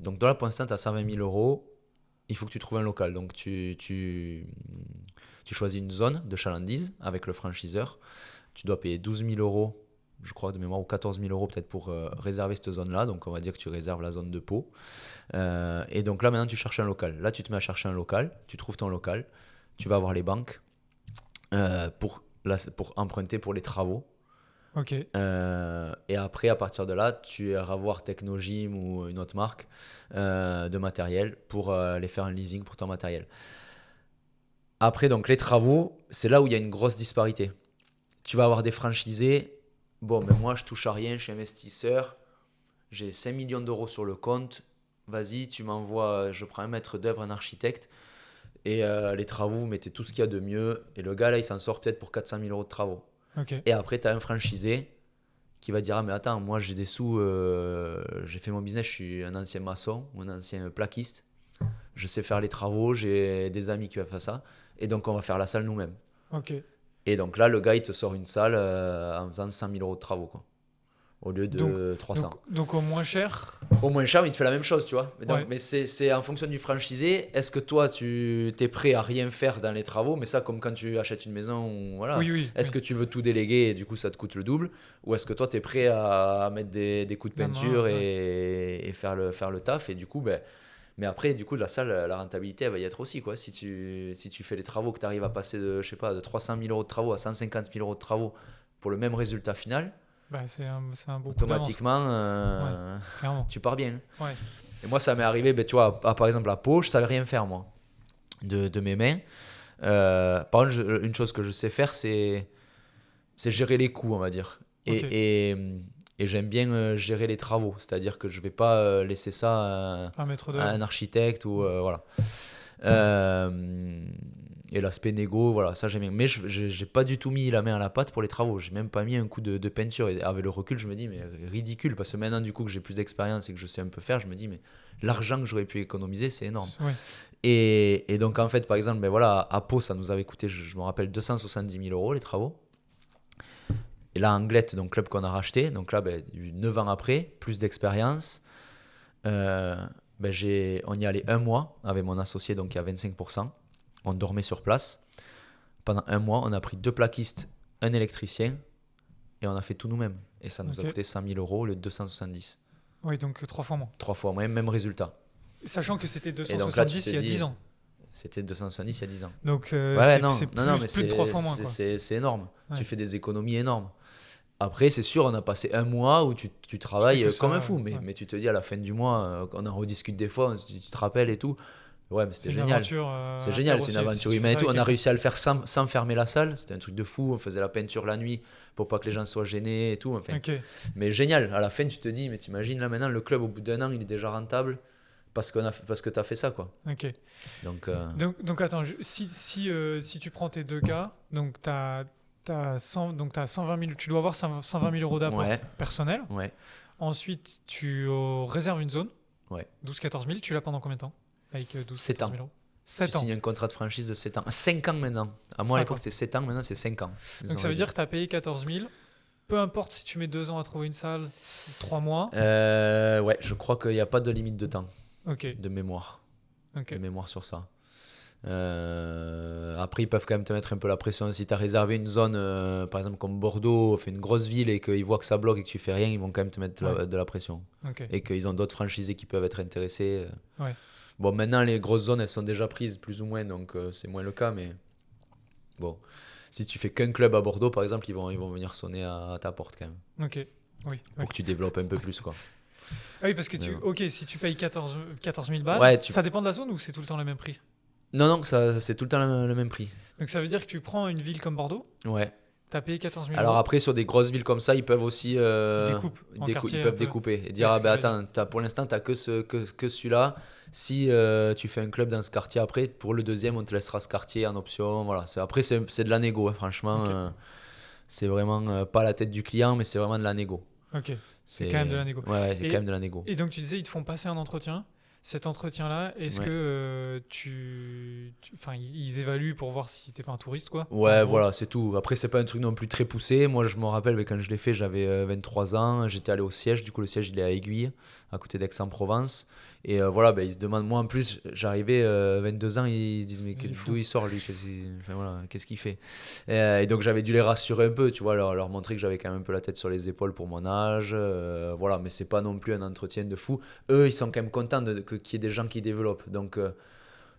B: Donc, là, pour l'instant, tu as 120 000 euros. Il faut que tu trouves un local. Donc, tu choisis une zone de chalandise avec le franchiseur. Tu dois payer 12 000 euros, je crois, de mémoire, ou 14 000 euros peut-être pour réserver cette zone-là. Donc, on va dire que tu réserves la zone de Pau. Et donc là, maintenant, tu cherches un local. Là, tu te mets à chercher un local. Tu trouves ton local. Tu vas voir les banques pour emprunter pour les travaux.
A: Ok.
B: Et après, à partir de là, tu iras voir Technogym ou une autre marque de matériel pour aller faire un leasing pour ton matériel. Après, donc les travaux, c'est là où il y a une grosse disparité. Tu vas avoir des franchisés. Bon, mais moi, je touche à rien, je suis investisseur. J'ai 5 millions d'euros sur le compte. Vas-y, tu m'envoies, je prends un maître d'œuvre, un architecte. Et les travaux, vous mettez tout ce qu'il y a de mieux. Et le gars, là, il s'en sort peut-être pour 400 000 euros de travaux.
A: Ok.
B: Et après, tu as un franchisé qui va dire ah, mais attends, moi j'ai des sous, j'ai fait mon business, je suis un ancien maçon ou un ancien plaquiste. Je sais faire les travaux, j'ai des amis qui vont faire ça. Et donc, on va faire la salle nous-mêmes.
A: Ok.
B: Et donc là, le gars, il te sort une salle en faisant 100 000 euros de travaux, quoi, au lieu de 300.
A: Donc au moins cher,
B: au moins cher, mais il te fait la même chose, tu vois. Donc,
A: Ouais.
B: mais c'est en fonction du franchisé. Est-ce que toi, tu es prêt à rien faire dans les travaux? Mais ça, comme quand tu achètes une maison, voilà.
A: Oui, oui,
B: Est-ce
A: oui.
B: que tu veux tout déléguer et du coup, ça te coûte le double? Ou est-ce que toi, tu es prêt à mettre des coups de
A: La main,
B: peinture
A: ouais.
B: et faire le taf? Et du coup, ben, mais après, du coup, la salle, la rentabilité, elle va y être aussi, quoi. Si tu fais les travaux, que tu arrives à passer de, je sais pas, de 300 000 euros de travaux à 150 000 euros de travaux pour le même résultat final,
A: Bah, c'est un beau coup d'avance, quoi.
B: automatiquement,
A: Ouais, clairement.
B: tu pars bien.
A: Ouais.
B: Et moi, ça m'est arrivé, ben, tu vois, par exemple, à Pau, je savais rien faire, moi, de mes mains. Par contre, une chose que je sais faire, c'est gérer les coûts, on va dire.
A: Ok.
B: Et j'aime bien gérer les travaux. C'est-à-dire que je vais pas laisser ça
A: Un maître
B: à
A: d'œuvre.
B: un architecte ou voilà. Euh, et l'aspect négo, voilà, ça j'aime bien. Mais j'ai pas du tout mis la main à la pâte pour les travaux. J'ai même pas mis un coup de peinture. Et avec le recul, je me dis, mais ridicule. Parce que maintenant, du coup, que j'ai plus d'expérience et que je sais un peu faire, je me dis, mais l'argent que j'aurais pu économiser, c'est énorme.
A: Ouais.
B: Et donc, en fait, par exemple, ben voilà, à Pau, ça nous avait coûté, je me rappelle, 270 000 euros les travaux. Et là, Anglette, donc club qu'on a racheté, donc là, ben, 9 ans après, plus d'expérience, ben, on y allait un mois avec mon associé, donc il y a 25%. On dormait sur place. Pendant un mois, on a pris 2 plaquistes, un électricien, et on a fait tout nous-mêmes. Et ça nous a
A: Ok.
B: coûté 100 000 euros, le 270.
A: Oui, donc 3 fois moins.
B: 3 fois moins, même résultat.
A: Sachant que c'était
B: Et donc là, tu
A: 270
B: te
A: il y a
B: dis,
A: 10 ans.
B: c'était 270 il y a 10 ans.
A: Donc
B: Ouais, ouais,
A: c'est
B: non, mais
A: plus de 3 fois moins, quoi.
B: c'est énorme.
A: Ouais.
B: Tu fais des économies énormes. Après, c'est sûr, on a passé un mois où tu
A: Tu fais
B: travailles
A: que
B: comme un
A: ça.
B: fou,
A: Ouais.
B: mais tu te dis à la fin du mois, on en rediscute des fois, tu te rappelles et tout. Ouais, mais
A: C'est
B: c'était
A: une
B: génial.
A: aventure
B: C'est
A: à
B: génial,
A: faire
B: c'est une
A: aussi, si
B: aventure
A: tu fais
B: humaine et
A: ça
B: tout.
A: avec
B: On a
A: quelqu'un.
B: réussi à le faire sans fermer la salle. C'était un truc de fou. On faisait la peinture la nuit pour pas que les gens soient gênés et tout. Enfin,
A: Ok.
B: mais génial. À la fin, tu te dis, mais t'imagines là maintenant, le club au bout d'un an, il est déjà rentable parce que tu as fait ça, quoi.
A: Ok.
B: Donc,
A: Donc attends, si tu prends tes deux cas, donc t'as 120 000, tu dois avoir 120 000 euros d'apport
B: ouais,
A: personnel.
B: ouais,
A: Ensuite, tu réserves une zone,
B: ouais.
A: 12-14 000. Tu l'as pendant combien de temps? Avec
B: 7
A: 12-14
B: ans.
A: 000 euros.
B: Tu
A: 7 ans.
B: signes un contrat de franchise de 7 ans. 5 ans maintenant. À moi, à
A: 5
B: l'époque,
A: ans.
B: c'était 7 ans. Maintenant, c'est 5 ans. Ils
A: Donc
B: ont
A: ça veut
B: réduit.
A: dire que tu as payé 14 000. Peu importe si tu mets 2 ans à trouver une salle, 3 mois.
B: Ouais, je crois qu'il n'y a pas de limite de temps,
A: Ok.
B: de mémoire.
A: Ok.
B: De mémoire sur ça. Après, ils peuvent quand même te mettre un peu la pression. Si tu as réservé une zone, par exemple comme Bordeaux, fait une grosse ville et qu'ils voient que ça bloque et que tu fais rien, ils vont quand même te mettre de la pression.
A: Ok.
B: Et qu'ils ont d'autres franchisés qui peuvent être intéressés.
A: Ouais.
B: Bon, maintenant, les grosses zones, elles sont déjà prises plus ou moins, donc c'est moins le cas. Mais bon, si tu fais qu'un club à Bordeaux, par exemple, ils vont venir sonner à ta porte quand même.
A: Ok. Oui.
B: Pour
A: Oui.
B: que tu développes un peu plus, quoi.
A: Ah oui, parce que
B: Mais bon.
A: ok, si tu payes 14 000 balles,
B: Ouais,
A: ça dépend de la zone ou c'est tout le temps le même prix?
B: Non, c'est tout le temps le même prix.
A: Donc ça veut dire que tu prends une ville comme Bordeaux,
B: Ouais.
A: tu as payé 14 000
B: Alors
A: euros,
B: après, sur des grosses villes comme ça, ils peuvent aussi
A: découpe en quartier
B: ils
A: un
B: peuvent
A: peu.
B: découper et
A: Ouais,
B: dire
A: c'est
B: ah
A: ce
B: ben
A: que j'allais
B: attends, pour l'instant, tu n'as que celui-là. Si tu fais un club dans ce quartier après, pour le deuxième, on te laissera ce quartier en option. Voilà. Après, c'est de la négo, hein, franchement.
A: Ok.
B: C'est vraiment pas la tête du client, mais c'est vraiment de la négo.
A: Ok. C'est quand même de la négo.
B: Ouais, c'est
A: Et,
B: quand même de la négo.
A: et donc tu disais, ils te font passer un entretien. Cet entretien-là, est-ce
B: Ouais.
A: que enfin, ils évaluent pour voir si t'es pas un touriste, quoi, en
B: Ouais,
A: gros.
B: voilà, c'est tout. Après, c'est pas un truc non plus très poussé. Moi, je me rappelle, mais quand je l'ai fait, j'avais 23 ans. J'étais allé au siège. Du coup, le siège, il est à Aiguille, à côté d'Aix-en-Provence. Et voilà, ben, ils se demandent, moi en plus, j'arrivais 22 ans, ils se disent, mais
A: Il est fou.
B: d'où il sort lui? Enfin, voilà, qu'est-ce qu'il fait? Et donc, j'avais dû les rassurer un peu, tu vois, leur montrer que j'avais quand même un peu la tête sur les épaules pour mon âge. Voilà, mais c'est pas non plus un entretien de fou. Eux, ils sont quand même contents qu'il y ait des gens qui développent. Donc,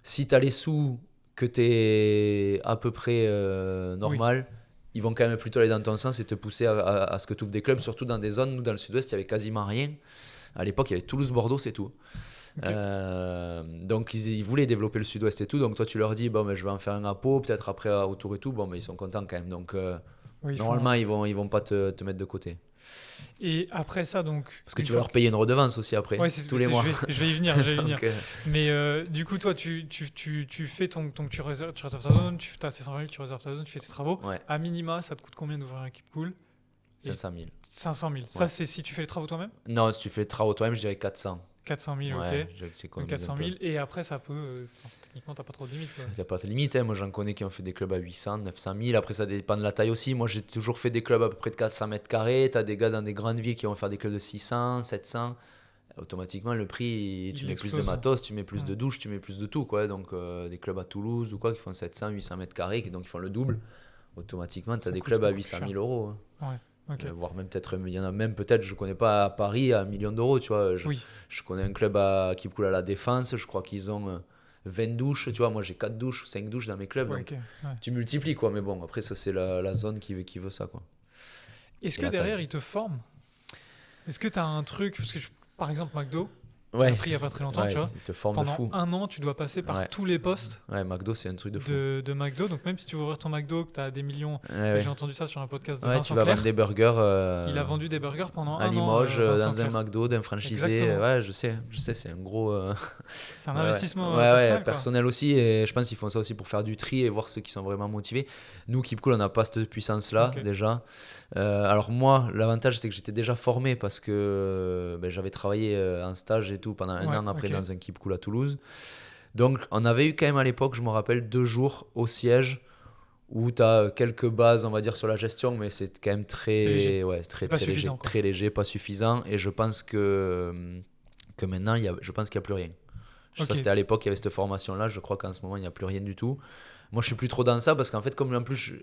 B: si tu as les sous, que tu es à peu près
A: Oui.
B: normal, ils vont quand même plutôt aller dans ton sens et te pousser à ce que tu ouvres des clubs, surtout dans des zones, nous dans le sud-ouest, il n'y avait quasiment rien. À l'époque, il y avait Toulouse-Bordeaux, c'est tout.
A: Ok.
B: Donc ils voulaient développer le sud-ouest et tout. Donc toi, tu leur dis, bon, ben, je vais en faire un à Pau, peut-être après autour et tout. Bon, mais ils sont contents quand même. Donc
A: Oui, ils
B: normalement,
A: font-
B: ils vont pas te mettre de côté.
A: Et après ça, donc.
B: Parce que
A: une
B: tu vas
A: fois
B: leur payer une redevance aussi après,
A: Ouais,
B: tous les mois.
A: je vais y venir, je vais y venir.
B: Donc,
A: Mais du coup, toi, tu fais tu réserves ta zone, tu as tes 120 000, tu réserves ta zone, tu fais tes travaux.
B: ouais,
A: À minima, ça te coûte combien d'ouvrir un Keep Cool?
B: 500 000.
A: 500 000. Ça,
B: Ouais.
A: c'est si tu fais les travaux toi-même?
B: Non, si tu fais les travaux toi-même, je dirais 400.
A: 400 000,
B: Ouais,
A: ok. Donc
B: j'économise
A: 400
B: un
A: 000.
B: peu.
A: Et après, ça peut. Techniquement, t'as pas trop de limites, quoi.
B: Il n'y a pas de limite, hein. Moi j'en connais qui ont fait des clubs à 800, 900 000. Après ça dépend de la taille aussi. Moi j'ai toujours fait des clubs à peu près de 400 mètres carrés. Tu as des gars dans des grandes villes qui vont faire des clubs de 600, 700. automatiquement le prix, tu
A: Il
B: mets plus de
A: explose.
B: matos, tu mets plus
A: Ouais.
B: de douches, tu mets plus de tout, quoi. Donc des clubs à Toulouse ou quoi qui font 700, 800 mètres carrés, donc ils font le double. Automatiquement, tu as
A: Ça
B: des
A: coûte
B: clubs à
A: beaucoup plus
B: 800
A: cher.
B: 000 euros.
A: Ouais, ok.
B: Voire même peut-être, il y en a même peut-être, je connais pas à Paris, à 1 million d'euros, tu vois.
A: Oui,
B: Je connais un club qui coule à la Défense, je crois qu'ils ont 20 douches, tu vois. Moi j'ai 4 douches, 5 douches dans mes clubs,
A: ouais,
B: donc
A: ok. Ouais.
B: tu multiplies, quoi. Mais bon, après, ça, c'est la zone qui veut ça, quoi.
A: Est-ce
B: Et
A: que
B: la
A: derrière,
B: taille.
A: ils te forment? Est-ce que tu as un truc, parce que par exemple, McDo, j'ai
B: Ouais,
A: appris il n'y a pas très longtemps, tu
B: ouais,
A: vois,
B: ils te forment de
A: pendant
B: fou.
A: 1 an, tu dois passer par
B: Ouais,
A: tous les postes
B: ouais, McDo, c'est un truc de fou.
A: de McDo. Donc même si tu veux ouvrir ton McDo, que tu as des millions,
B: Ouais,
A: et j'ai
B: ouais.
A: entendu ça sur un podcast de
B: Ouais, tu
A: Vincent
B: vas vendre
A: Clerc,
B: des burgers
A: il a vendu des burgers pendant
B: à
A: 1 an,
B: Limoges,
A: Vincent
B: dans un
A: Clerc.
B: McDo, d'un franchisé.
A: Exactement.
B: Ouais, je sais, c'est un gros.
A: C'est un
B: Ouais, ouais.
A: investissement
B: Ouais, ouais,
A: personnel, quoi.
B: personnel aussi. Et je pense qu'ils font ça aussi pour faire du tri et voir ceux qui sont vraiment motivés. Nous, Keep Cool, on n'a pas cette puissance-là,
A: Ok.
B: déjà. Alors, moi, l'avantage, c'est que j'étais déjà formé parce que ben, j'avais travaillé en stage et tout pendant un
A: Ouais,
B: an après
A: ok.
B: dans un Keep Cool à Toulouse. Donc, on avait eu quand même à l'époque, je me rappelle, 2 jours au siège où tu as quelques bases, on va dire, sur la gestion, mais c'est quand même
A: C'est léger.
B: très, ouais,
A: C'est
B: très,
A: pas
B: très léger,
A: suffisant, quoi.
B: très léger, pas suffisant. Et je pense que maintenant, je pense qu'il n'y a plus rien. Ça,
A: Ok.
B: c'était à l'époque, il y avait cette formation-là. Je crois qu'en ce moment, il n'y a plus rien du tout. Moi, je suis plus trop dans ça parce qu'en fait, comme en plus,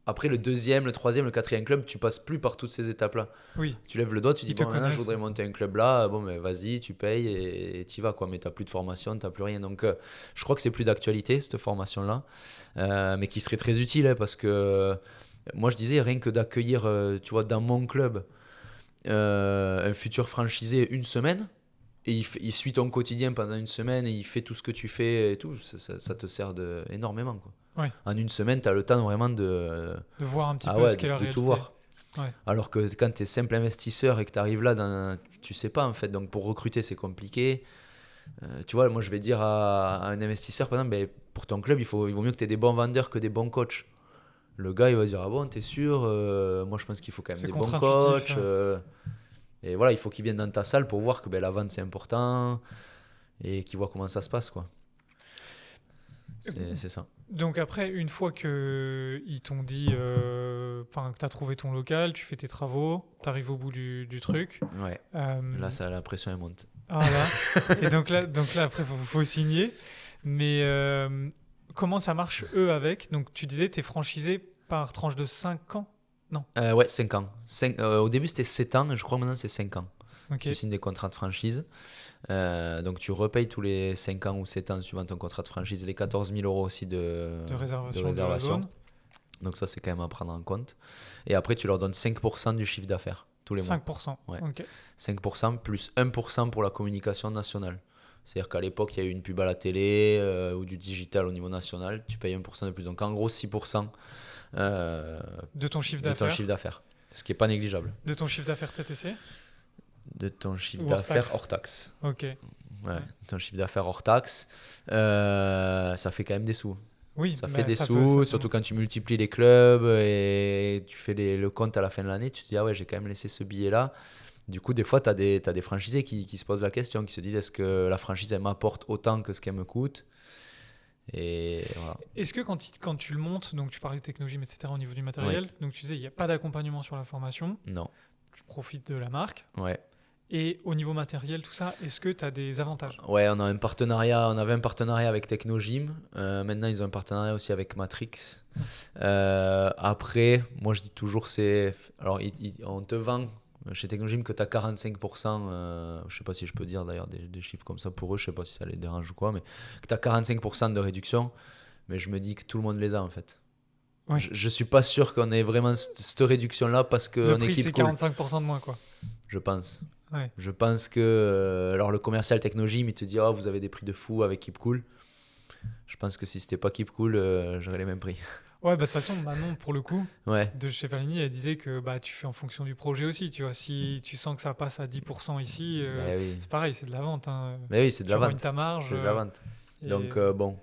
B: après le deuxième, le troisième, le quatrième club, tu passes plus par toutes ces étapes-là.
A: Oui,
B: Tu lèves le doigt, tu dis,
A: ils te
B: bon, maintenant, je
A: connaissent.
B: voudrais monter un club là. Bon, mais vas-y, tu payes et tu y vas, quoi. Mais tu n'as plus de formation, tu n'as plus rien. Donc, je crois que c'est plus d'actualité, cette formation-là. Mais qui serait très utile hein, parce que moi, je disais, rien que d'accueillir, tu vois, dans mon club, un futur franchisé une semaine et il suit ton quotidien pendant une semaine et il fait tout ce que tu fais et tout, ça te sert énormément, quoi.
A: Ouais.
B: En une semaine, tu as le temps vraiment
A: De voir un petit
B: ah
A: peu
B: ouais,
A: ce qu'est la
B: de tout
A: réalité.
B: voir.
A: Ouais.
B: Alors que quand tu es simple investisseur et que tu arrives là, tu sais pas en fait, donc pour recruter c'est compliqué. Tu vois, moi je vais dire à un investisseur par exemple, ben, pour ton club il vaut mieux que tu aies des bons vendeurs que des bons coachs. Le gars il va dire ah bon, t'es sûr. Moi je pense qu'il faut quand même
A: C'est
B: des bons
A: contre-intuitif.
B: coachs. Et voilà, il faut qu'ils viennent dans ta salle pour voir que ben, la vente c'est important et qu'ils voient comment ça se passe, quoi. C'est ça.
A: Donc après, une fois que ils t'ont dit, que tu as trouvé ton local, tu fais tes travaux, tu arrives au bout du truc.
B: Ouais. Là, la pression elle monte.
A: Voilà. Et donc là après, faut signer. Mais comment ça marche, eux, avec? Donc tu disais, tu es franchisé par tranche de 5 ans? Non.
B: Ouais, 5 ans. Au début, c'était 7 ans, et je crois que maintenant, c'est 5 ans.
A: Ok.
B: Tu signes des contrats de franchise. Donc, tu repayes tous les 5 ans ou 7 ans suivant ton contrat de franchise les 14 000 euros aussi de
A: De réservation. De la
B: réservation.
A: zone.
B: Donc, ça, c'est quand même à prendre en compte. Et après, tu leur donnes 5% du chiffre d'affaires tous les mois.
A: 5%.
B: Ouais.
A: Ok.
B: 5% plus 1% pour la communication nationale. C'est-à-dire qu'à l'époque, il y a eu une pub à la télé ou du digital au niveau national. Tu payes 1% de plus. Donc, en gros, 6%
A: De ton chiffre
B: de ton
A: d'affaires.
B: chiffre d'affaires. Ce qui n'est pas négligeable.
A: De ton chiffre d'affaires TTC.
B: De ton chiffre
A: Ou hors
B: d'affaires
A: taxe.
B: hors taxe.
A: Ok.
B: Ouais, ton chiffre d'affaires hors taxe. Ça fait quand même des sous.
A: Oui.
B: Ça
A: bah,
B: fait des
A: ça
B: sous,
A: peut
B: surtout
A: monter.
B: quand tu multiplies les clubs et tu fais le compte à la fin de l'année. Tu te dis, ah ouais, j'ai quand même laissé ce billet-là. Du coup, des fois, tu as des franchisés qui se posent la question, qui se disent, est-ce que la franchise, elle m'apporte autant que ce qu'elle me coûte? Et voilà.
A: Est-ce que quand tu le montes, donc tu parlais de technologie, etc., au niveau du matériel, donc tu disais, il n'y a pas d'accompagnement sur la formation,
B: Non.
A: tu profites de la marque.
B: Ouais.
A: Et au niveau matériel, tout ça, est-ce que tu as des avantages?
B: Ouais, on avait un partenariat avec Technogym. Maintenant, ils ont un partenariat aussi avec Matrix. Après, moi, je dis toujours, alors, on te vend chez Technogym que tu as 45%. Je sais pas si je peux dire d'ailleurs des chiffres comme ça pour eux. Je sais pas si ça les dérange ou quoi, mais que tu as 45% de réduction. Mais je me dis que tout le monde les a en fait.
A: Ouais.
B: Je suis pas sûr qu'on ait vraiment cette réduction-là parce
A: Le
B: qu'on
A: prix,
B: équipe
A: c'est
B: cool.
A: 45% de moins, quoi.
B: Je pense.
A: Ouais.
B: Je pense que alors le commercial Technogym il te dit vous avez des prix de fou avec Keep Cool. Je pense que si c'était pas Keep Cool, j'aurais les mêmes prix.
A: Ouais, bah de toute façon, Manon, pour le coup,
B: Ouais.
A: de chez Palini, elle disait que bah, tu fais en fonction du projet aussi. Tu vois, si tu sens que ça passe à 10% ici,
B: Bah oui.
A: c'est pareil, c'est de la vente. Hein.
B: Bah oui, c'est de
A: Tu
B: la
A: rognes
B: vente.
A: ta marge.
B: C'est de la vente.
A: Et-
B: Donc bon.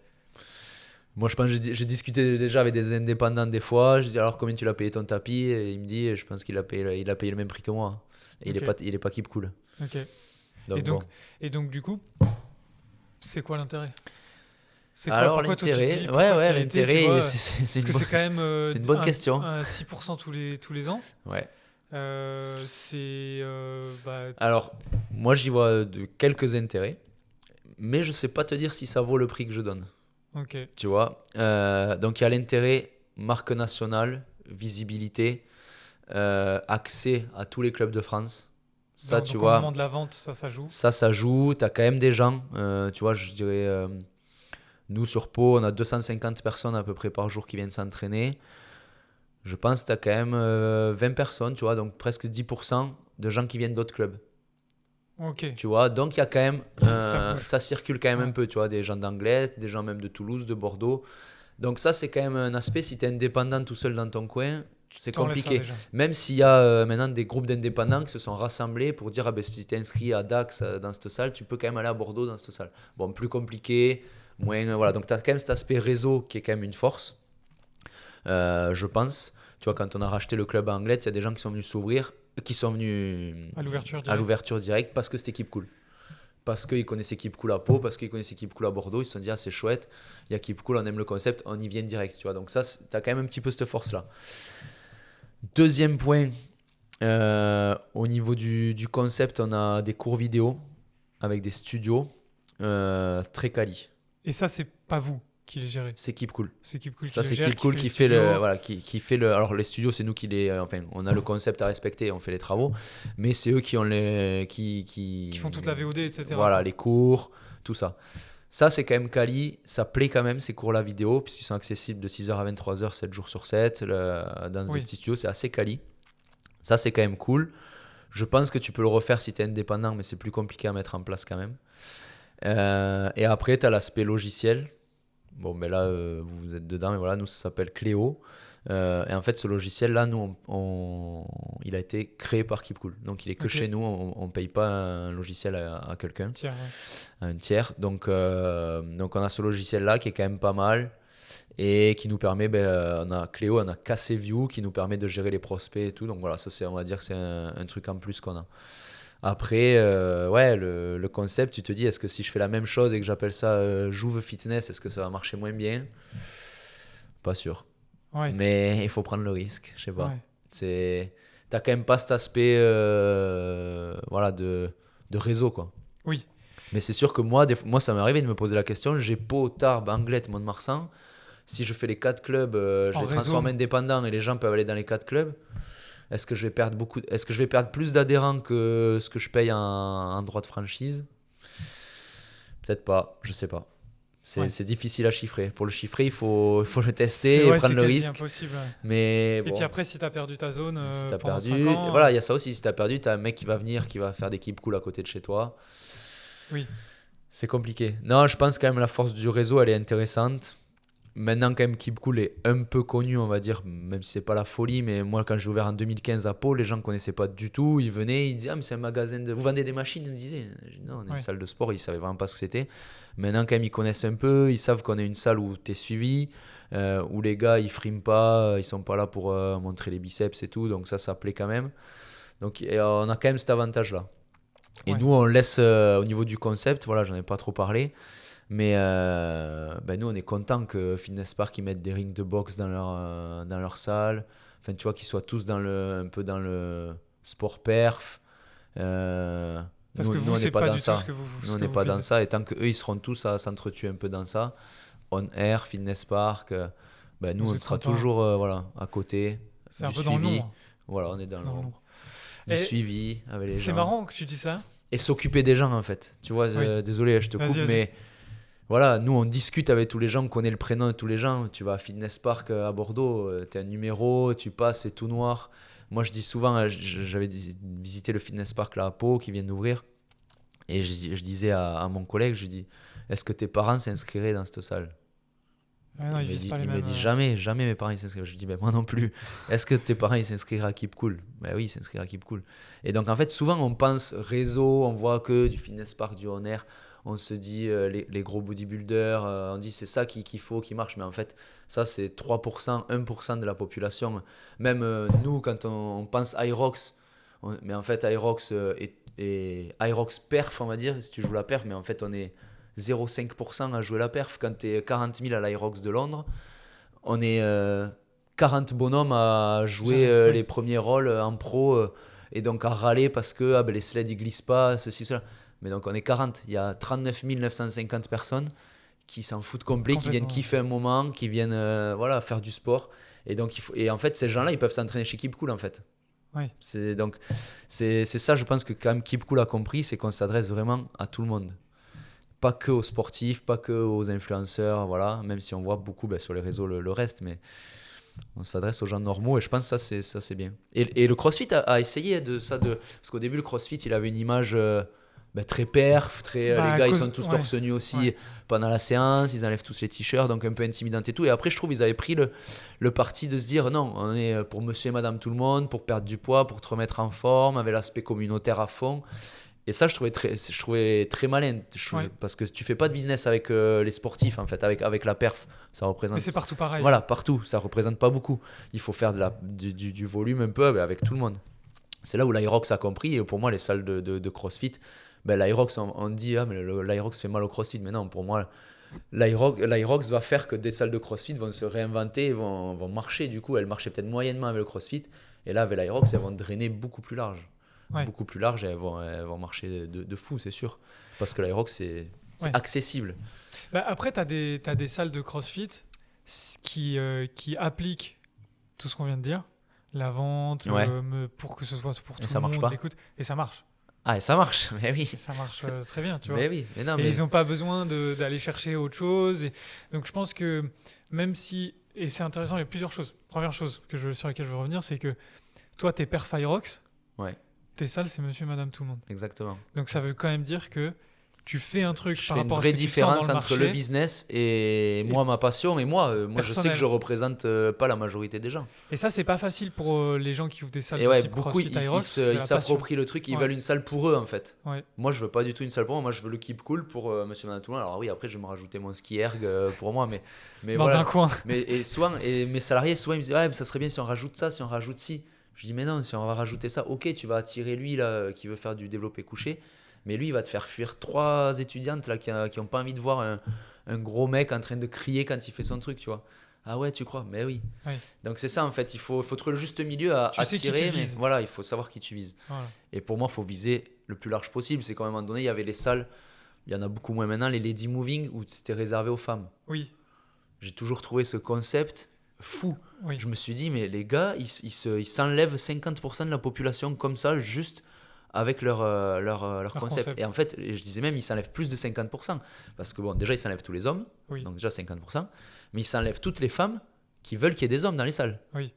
B: Moi je pense que j'ai discuté déjà avec des indépendants des fois. Je dis alors combien tu l'as payé ton tapis et il me dit je pense qu'il a payé le même prix que moi. Et
A: Ok.
B: il est pas Keep Cool.
A: Ok.
B: Donc,
A: donc,
B: bon.
A: Et donc, du coup, c'est quoi l'intérêt? C'est
B: Alors
A: pourquoi toi, tu te
B: l'intérêt,
A: dis, pourquoi
B: ouais
A: t'y as été, tu
B: l'intérêt
A: vois,
B: c'est
A: parce que c'est quand même
B: c'est une bonne question.
A: 6% tous les ans.
B: Ouais.
A: Bah,
B: Alors, moi, j'y vois de quelques intérêts, mais je sais pas te dire si ça vaut le prix que je donne.
A: ok.
B: Tu vois. Donc, il y a l'intérêt marque nationale, visibilité, accès à tous les clubs de France. Ça, tu
A: Donc au moment
B: vois,
A: de la vente, ça joue.
B: ça joue. Tu as quand même des gens. Tu vois, je dirais, nous sur Pau, on a 250 personnes à peu près par jour qui viennent s'entraîner. Je pense que tu as quand même 20 personnes, tu vois, donc presque 10% de gens qui viennent d'autres clubs.
A: Ok,
B: Tu vois, donc il y a quand même,
A: ça bouge.
B: ça circule quand même un
A: Ouais.
B: peu, tu vois, des gens d'Anglet, des gens même de Toulouse, de Bordeaux. Donc ça, c'est quand même un aspect, si tu es indépendant tout seul dans ton coin, c'est
A: T'enlèves ça
B: compliqué.
A: déjà.
B: Même s'il y a maintenant des groupes d'indépendants qui se sont rassemblés pour dire, ah ben, si tu t'es inscrit à Dax dans cette salle, tu peux quand même aller à Bordeaux dans cette salle. Bon, plus compliqué, moins... voilà, donc tu as quand même cet aspect réseau qui est quand même une force, je pense. Tu vois, quand on a racheté le club à Anglet, il y a des gens qui sont venus s'ouvrir, qui sont venus
A: À l'ouverture
B: à
A: directe.
B: l'ouverture directe parce que c'était équipe cool. Parce qu'ils connaissaient Keep Cool à Pau, parce qu'ils connaissaient Keep Cool à Bordeaux, ils se sont dit, ah, c'est chouette, il y a Keep Cool, on aime le concept, on y vient direct. Tu vois. Donc ça, tu as quand même un petit peu cette force-là. Deuxième point, au niveau du concept, on a des cours vidéo avec des studios très quali.
A: Et ça, c'est pas vous qui les gérez.
B: C'est Keep Cool.
A: C'est Keep Cool qui
B: Ça,
A: le
B: c'est
A: gère,
B: Keep
A: qui
B: Cool
A: fait les
B: qui fait le,
A: studios,
B: voilà, qui fait le. Alors les studios, c'est nous qui les, enfin, on a le concept à respecter, on fait les travaux, mais c'est eux qui ont les,
A: qui font toute la VOD, etc.
B: voilà,
A: quoi.
B: les cours, tout ça. Ça, c'est quand même quali, ça plaît quand même ces cours-là vidéo, puisqu'ils sont accessibles de 6h à 23h, 7 jours sur 7, dans des
A: Oui.
B: petits studios, c'est assez quali. Ça, c'est quand même cool. Je pense que tu peux le refaire si tu es indépendant, mais c'est plus compliqué à mettre en place quand même. Et après, tu as l'aspect logiciel. Bon, mais là, vous êtes dedans, mais voilà, nous, ça s'appelle Cléo. Et en fait, ce logiciel-là, nous, il a été créé par Keepcool. Donc, il est que
A: Ok.
B: chez nous, on ne paye pas un logiciel à quelqu'un,
A: Tiens, ouais.
B: à un tiers. Donc, on a ce logiciel-là qui est quand même pas mal et qui nous permet, ben, on a Cléo, on a KCView qui nous permet de gérer les prospects et tout. Donc, voilà, ça, c'est, on va dire que c'est un truc en plus qu'on a. Après, ouais, le concept, tu te dis, est-ce que si je fais la même chose et que j'appelle ça Jouve Fitness, est-ce que ça va marcher moins bien? Pas sûr.
A: Ouais.
B: Mais il faut prendre le risque, je sais pas.
A: Ouais.
B: T'as quand même pas cet aspect voilà, de réseau, quoi.
A: Oui.
B: Mais c'est sûr que moi, moi ça m'est arrivé de me poser la question, j'ai Pau, Tarbes, Anglet, Mont-de-Marsan. Si je fais les 4 clubs, je
A: En
B: les
A: réseau.
B: transforme indépendants et les gens peuvent aller dans les 4 clubs. Est-ce que je vais perdre plus d'adhérents que ce que je paye en droit de franchise? Peut-être pas, je sais pas.
A: Ouais.
B: C'est difficile à chiffrer. Pour le chiffrer, il faut le
A: C'est
B: tester et
A: ouais,
B: prendre
A: c'est
B: le
A: quasi
B: risque.
A: impossible. Ouais.
B: Mais
A: Et puis
B: bon,
A: après, si t'as perdu ta zone
B: si t'as
A: pendant 5
B: perdu.
A: ans,
B: Voilà, il y a ça aussi. Si t'as perdu, t'as un mec qui va venir, qui va faire des keep cool à côté de chez toi.
A: oui.
B: C'est compliqué. Non, je pense quand même la force du réseau, elle est intéressante. Maintenant, quand même, Keep Cool est un peu connu, on va dire, même si c'est pas la folie. Mais moi, quand j'ai ouvert en 2015 à Pau, les gens ne connaissaient pas du tout. Ils venaient, ils disaient, ah, mais c'est un magasin de. Vous vendez des machines? Ils me disaient, non, on est une
A: Ouais.
B: salle de sport. Ils savaient vraiment pas ce que c'était. Maintenant, quand même, ils connaissent un peu. Ils savent qu'on est une salle où tu es suivi, où les gars, ils friment pas. Ils sont pas là pour montrer les biceps et tout. Donc, ça plaît quand même. Donc, et, on a quand même cet avantage-là. Et
A: Ouais.
B: nous, on laisse, au niveau du concept, voilà, j'en ai pas trop parlé. Mais ben nous, on est content que Fitness Park ils mettent des rings de boxe dans leur salle. Enfin, tu vois, qu'ils soient tous un peu dans le sport perf. Euh,
A: Parce que
B: nous,
A: vous,
B: on n'est
A: c'est
B: pas
A: pas
B: dans
A: du tout
B: ça. Nous,
A: ce
B: on
A: que
B: n'est
A: vous
B: pas dans
A: faisiez.
B: ça. Et tant qu'eux, ils seront tous à s'entretuer un peu dans ça, on air, Fitness Park, ben, nous,
A: Vous
B: on
A: êtes
B: sera
A: content.
B: toujours voilà, à côté
A: C'est un
B: du
A: peu dans le
B: suivi.
A: nombre.
B: Voilà, on est dans
A: Dans le
B: l'ombre.
A: nombre.
B: Du
A: Et
B: suivi avec les
A: c'est
B: gens.
A: marrant que tu dis ça.
B: Et s'occuper des gens, en fait. Tu vois,
A: Oui.
B: désolé, je te
A: Vas-y,
B: coupe,
A: vas-y.
B: mais voilà, nous on discute avec tous les gens, on connaît le prénom de tous les gens. Tu vas à Fitness Park à Bordeaux, tu as un numéro, tu passes, c'est tout noir. Moi je dis souvent, j'avais visité le Fitness Park là à Pau qui vient d'ouvrir. Et je disais à mon collègue, je lui dis, est-ce que tes parents s'inscriraient dans cette salle?
A: Ah non, ils visent pas les
B: Il me
A: mêmes.
B: dit jamais, jamais mes parents ils s'inscrivent. Je lui dis, ben moi non plus. Est-ce que tes parents ils s'inscriraient à Keep Cool? Ben oui, ils s'inscriraient à Keep Cool. Et donc en fait, souvent on pense réseau, on voit que du Fitness Park, du On Air. On se dit les gros bodybuilders, on dit c'est ça qu'il faut, qui marche. Mais en fait, ça c'est 3%, 1% de la population. Même nous, quand on pense Irox, mais en fait Irox et Irox perf, on va dire, si tu joues la perf, mais en fait on est 0,5% à jouer la perf. Quand tu es 40 000 à l'Irox de Londres, on est 40 bonhommes à jouer les premiers rôles en pro et donc à râler parce que les sleds ils glissent pas, ceci, cela. Mais donc on est 40, il y a 39 950 personnes qui s'en foutent complet, qui viennent kiffer un moment, qui viennent faire du sport. Et donc et en fait ces gens-là ils peuvent s'entraîner chez Keep Cool en fait.
A: Oui.
B: C'est ça, je pense que quand même Keep Cool a compris, c'est qu'on s'adresse vraiment à tout le monde. Pas que aux sportifs, pas que aux influenceurs, voilà, même si on voit beaucoup sur les réseaux le reste, mais on s'adresse aux gens normaux et je pense que ça c'est bien. Et le CrossFit a essayé parce qu'au début le CrossFit il avait une image très perf, les gars ils sont tous torse nu aussi pendant la séance, ils enlèvent tous les t-shirts, donc un peu intimidant et tout. Et après je trouve ils avaient pris le parti de se dire non, on est pour monsieur et madame tout le monde, pour perdre du poids, pour te remettre en forme, avec l'aspect communautaire à fond. Et ça, je trouvais très malin. Parce que tu fais pas de business avec les sportifs, en fait, avec la perf. Ça représente.
A: Mais c'est partout pareil.
B: Voilà, partout. Ça représente pas beaucoup. Il faut faire du volume un peu avec tout le monde. C'est là où l'Aerox a compris. Et pour moi, les salles de CrossFit, l'Aerox, on dit, mais l'Aerox fait mal au CrossFit. Mais non, pour moi, l'Aerox va faire que des salles de CrossFit vont se réinventer, vont marcher. Du coup, elles marchaient peut-être moyennement avec le CrossFit. Et là, avec l'Aerox, elles vont drainer beaucoup plus large. Beaucoup plus large et elles vont marcher de fou, c'est sûr. Parce que l'Aerox, c'est accessible.
A: Après, tu as des salles de CrossFit qui appliquent tout ce qu'on vient de dire. La vente, pour que ce soit pour tout le monde. Et ça marche.
B: Ah, et ça marche, mais oui.
A: Et ça marche très bien, tu vois.
B: Mais oui, mais non,
A: et ils n'ont pas besoin d'aller chercher autre chose. Donc je pense que même si... Et c'est intéressant, il y a plusieurs choses. Première chose sur laquelle je veux revenir, c'est que toi, tu es perf Aerox.
B: Ouais.
A: Tes salles, c'est monsieur, madame, tout le monde.
B: Exactement.
A: Donc ça veut quand même dire que tu fais un truc par rapport à
B: ce que tu sens dans le marché. Je fais une vraie différence entre le
A: marché
B: business et moi, ma passion. Et moi je sais que je représente pas la majorité des gens.
A: Et ça, c'est pas facile pour les gens qui ouvrent des salles
B: de
A: type
B: beaucoup,
A: CrossFit Aerox.
B: Ils s'approprient le truc, ils veulent une salle pour eux, en fait.
A: Ouais.
B: Moi, je veux pas du tout une salle pour moi. Moi, je veux le Keep Cool pour monsieur, madame, tout le monde. Alors oui, après, je vais me rajouter mon ski erg pour moi. Mais
A: dans un coin.
B: Et mes salariés, souvent, ils me disent ça serait bien si on rajoute ça, si on rajoute ci. Je dis mais non, si on va rajouter ça, ok, tu vas attirer lui là qui veut faire du développé couché, mais lui il va te faire fuir 3 étudiantes là qui ont pas envie de voir un gros mec en train de crier quand il fait son truc, tu vois. Ah ouais, tu crois? Mais oui. Donc c'est ça en fait, il faut trouver le juste milieu à attirer, mais voilà, il faut savoir qui tu vises. Voilà. Et pour moi, il faut viser le plus large possible. C'est qu'à un moment donné, il y avait les salles, il y en a beaucoup moins maintenant, les Lady Moving où c'était réservé aux femmes.
A: Oui.
B: J'ai toujours trouvé ce concept fou. Je me suis dit, mais les gars, ils s'enlèvent 50% de la population comme ça, juste avec leur concept. Et en fait, je disais même, ils s'enlèvent plus de 50%. Parce que bon, déjà, ils s'enlèvent tous les hommes, donc déjà 50%, mais ils s'enlèvent toutes les femmes qui veulent qu'il y ait des hommes dans les salles.
A: Oui.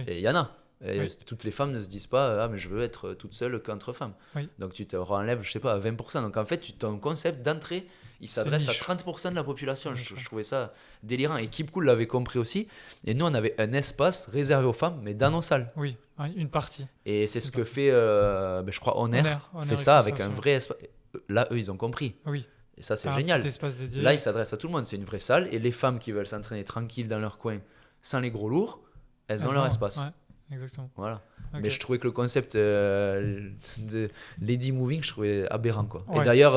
B: Et il y en a. Et toutes les femmes ne se disent pas mais je veux être toute seule qu'entre femmes. Donc tu te enlèves, je sais pas, à 20%. Donc en fait, ton concept d'entrée, il s'adresse à 30% de la population. Je trouvais ça délirant. Et Keep Cool l'avait compris aussi. Et nous, on avait un espace réservé aux femmes, mais dans nos salles.
A: Oui, une partie.
B: Et c'est ce que fait, je crois, Honor fait ça avec un vrai espace. Là, eux, ils ont compris.
A: Oui.
B: Et ça, c'est génial.
A: Dédié.
B: Là, ils s'adressent à tout le monde. C'est une vraie salle. Et les femmes qui veulent s'entraîner tranquilles dans leur coin, sans les gros lourds, elles ont leur espace.
A: Ouais. Exactement.
B: Voilà. Okay. Mais je trouvais que le concept de Lady Moving, je trouvais aberrant, quoi. Et d'ailleurs,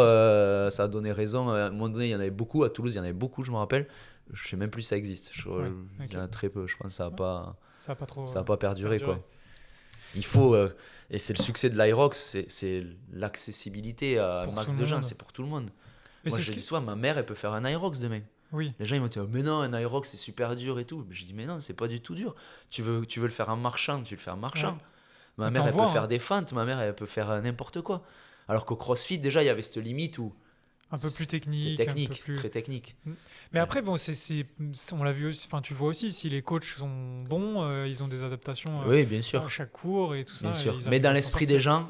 B: ça a donné raison. À un moment donné, il y en avait beaucoup. À Toulouse, il y en avait beaucoup, je me rappelle. Je sais même plus si ça existe. Il y en a très peu. Je pense que ça a pas perduré, quoi. Il faut, et c'est le succès de l'Aerox, c'est l'accessibilité à un max de gens. C'est pour tout le monde. Mais moi, je dis souvent, ma mère, elle peut faire un Aerox demain.
A: Oui.
B: Les gens ils m'ont dit mais non, un Aerox c'est super dur et tout. Mais je dis mais non, c'est pas du tout dur. Tu veux le faire en marchant, tu le fais en marchant. Ma mère elle peut faire des feintes, ma mère elle peut faire n'importe quoi. Alors qu'au CrossFit déjà il y avait cette limite où
A: un peu plus technique,
B: c'est technique, très technique.
A: Mais après bon, on l'a vu, enfin tu le vois aussi, si les coachs sont bons, ils ont des adaptations
B: oui, bien sûr.
A: à chaque cours et tout ça.
B: Bien sûr. Mais dans l'esprit des gens.